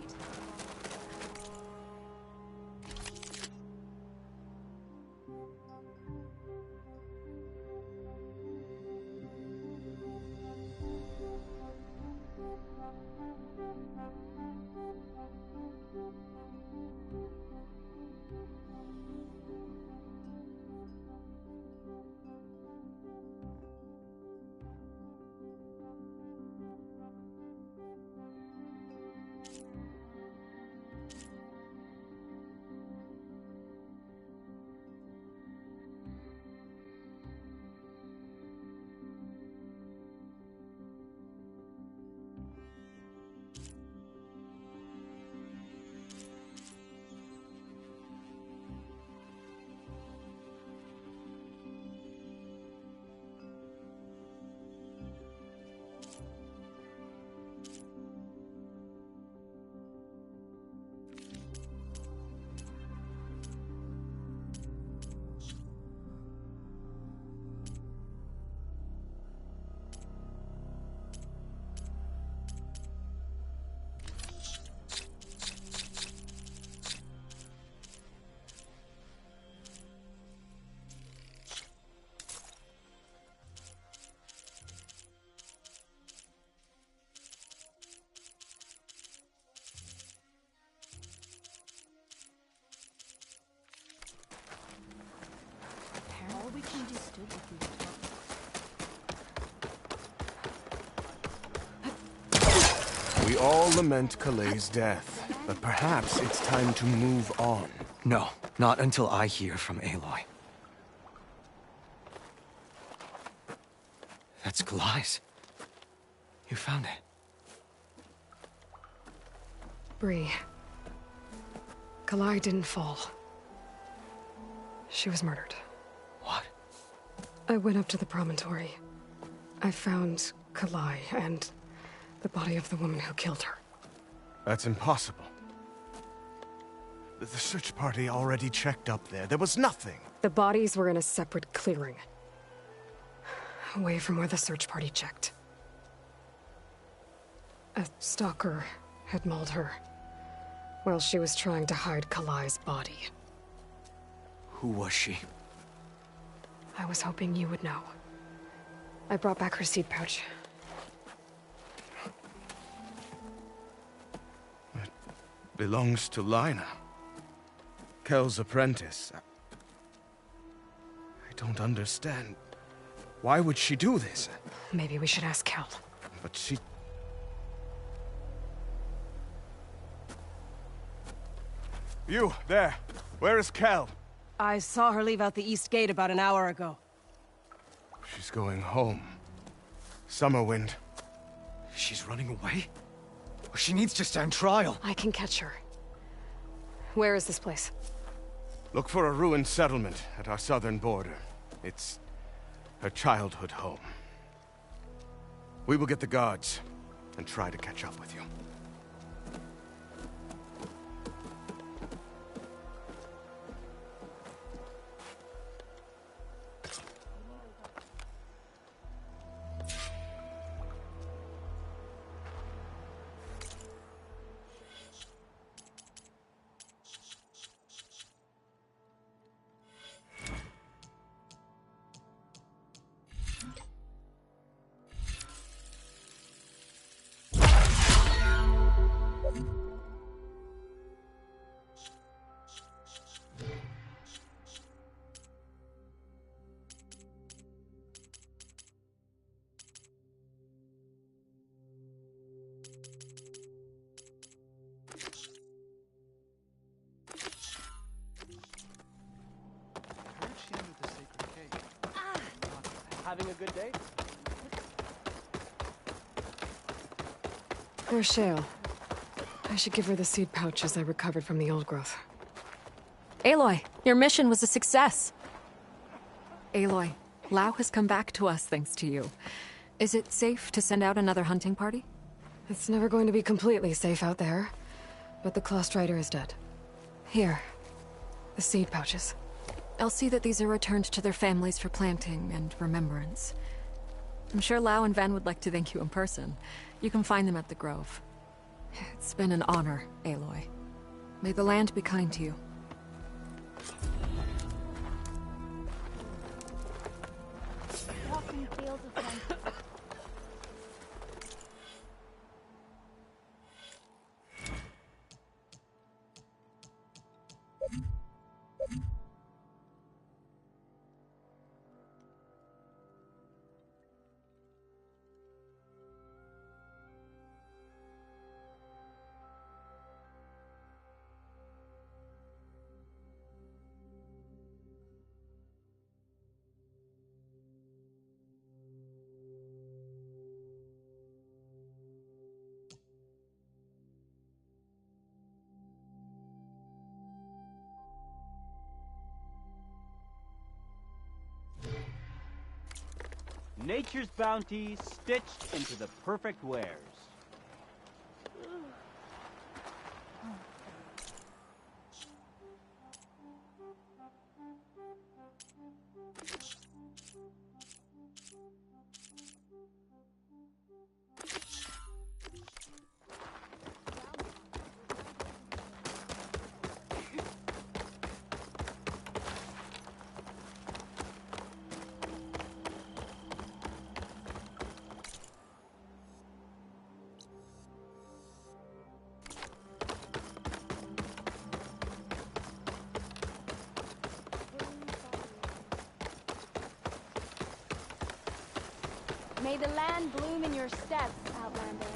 All we can do stood with you. We all lament Kalei's death, but perhaps it's time to move on. No, not until I hear from Aloy. That's Kalei's. You found it. Bree. Kalai didn't fall. She was murdered. What? I went up to the promontory. I found Kalai and the body of the woman who killed her. That's impossible. The search party already checked up there. There was nothing. The bodies were in a separate clearing. Away from where the search party checked. A stalker had mauled her while she was trying to hide Kalai's body. Who was she? I was hoping you would know. I brought back her seed pouch. It belongs to Lina. Kel's apprentice. I don't understand. Why would she do this? Maybe we should ask Kel. But she... You, there. Where is Kel? I saw her leave out the east gate about an hour ago. She's going home. Summerwind. She's running away? She needs to stand trial. I can catch her. Where is this place? Look for a ruined settlement at our southern border. It's her childhood home. We will get the guards and try to catch up with you. Having a good day? Where's Shale? I should give her the seed pouches I recovered from the old growth. Aloy, your mission was a success. Aloy, Lau has come back to us thanks to you. Is it safe to send out another hunting party? It's never going to be completely safe out there, but the Clost Rider is dead. Here, the seed pouches. I'll see that these are returned to their families for planting and remembrance. I'm sure Lau and Van would like to thank you in person. You can find them at the Grove. It's been an honor, Aloy. May the land be kind to you. Walking fields of sunset. Nature's bounty stitched into the perfect wares. May the land bloom in your steps, Outlander.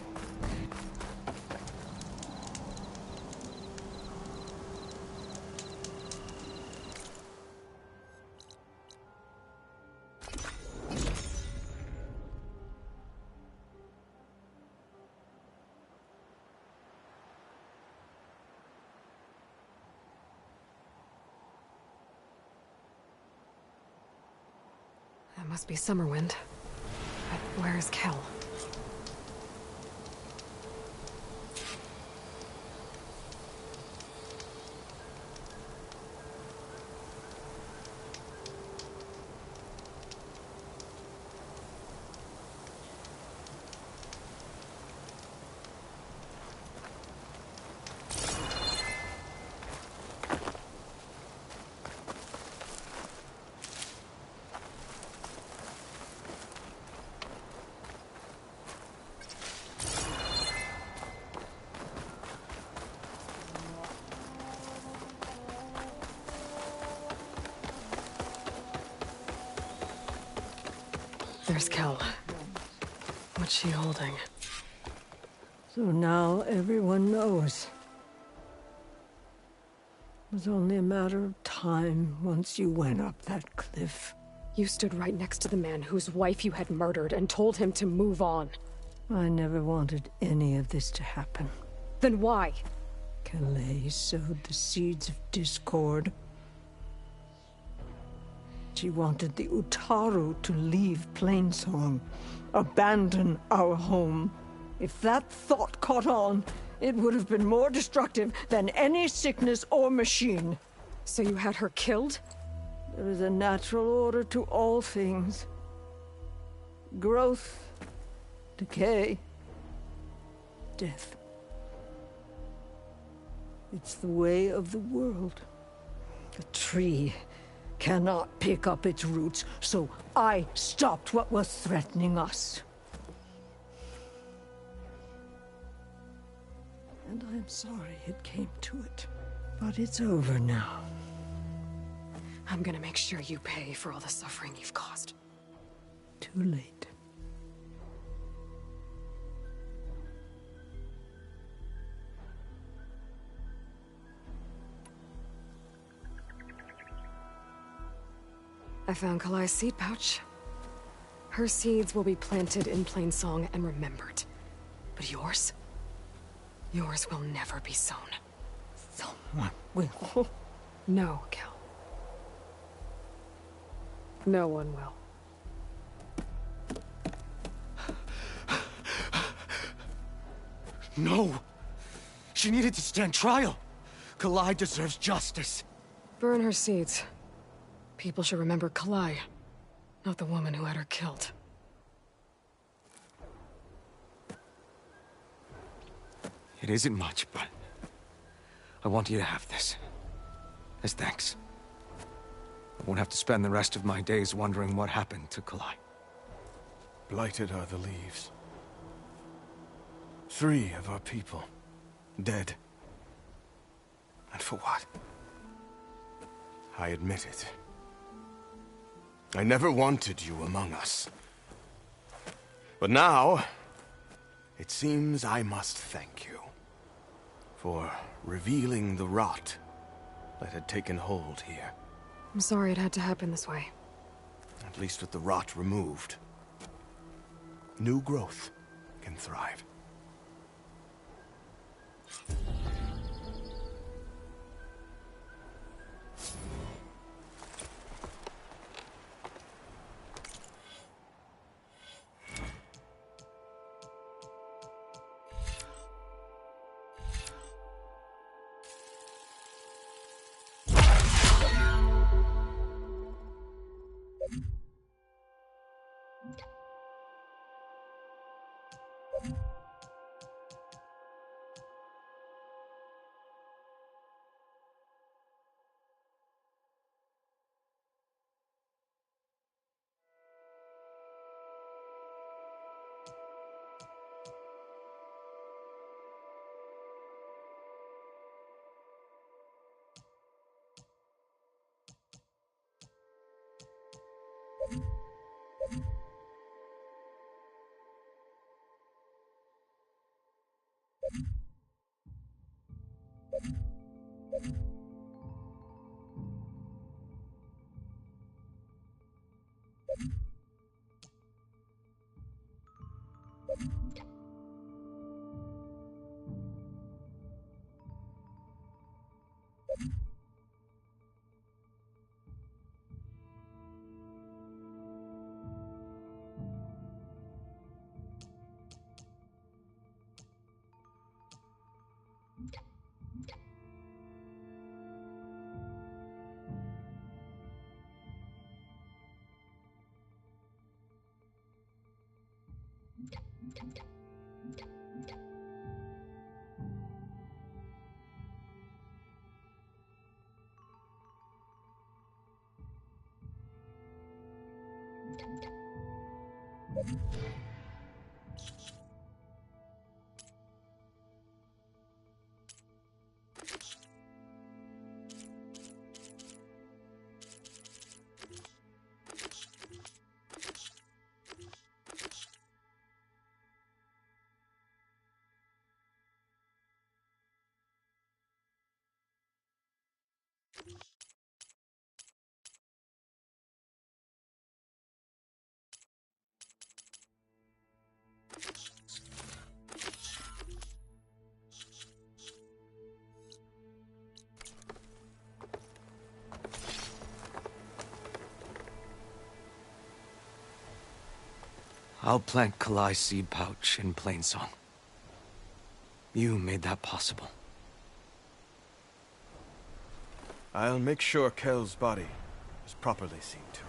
That must be Summerwind. But where is Kel? There's Kel. What's she holding? So now everyone knows. It was only a matter of time once you went up that cliff. You stood right next to the man whose wife you had murdered and told him to move on. I never wanted any of this to happen. Then why? Calais sowed the seeds of discord. She wanted the Utaru to leave Plainsong, abandon our home. If that thought caught on, it would have been more destructive than any sickness or machine. So you had her killed? There is a natural order to all things. Growth, decay, death. It's the way of the world. A tree cannot pick up its roots, so I stopped what was threatening us. And I'm sorry it came to it. But it's over now. I'm gonna make sure you pay for all the suffering you've caused. Too late. I found Kalai's seed pouch. Her seeds will be planted in Plainsong and remembered. But yours? Yours will never be sown. Someone will. No, Kel. No one will. No! She needed to stand trial! Kalai deserves justice. Burn her seeds. People should remember Kalai, not the woman who had her killed. It isn't much, but I want you to have this. As thanks. I won't have to spend the rest of my days wondering what happened to Kalai. Blighted are the leaves. 3 of our people, dead. And for what? I admit it. I never wanted you among us. But now, it seems I must thank you for revealing the rot that had taken hold here. I'm sorry it had to happen this way. At least with the rot removed, new growth can thrive. I'll plant Kalai's seed pouch in Plainsong. You made that possible. I'll make sure Kel's body is properly seen to.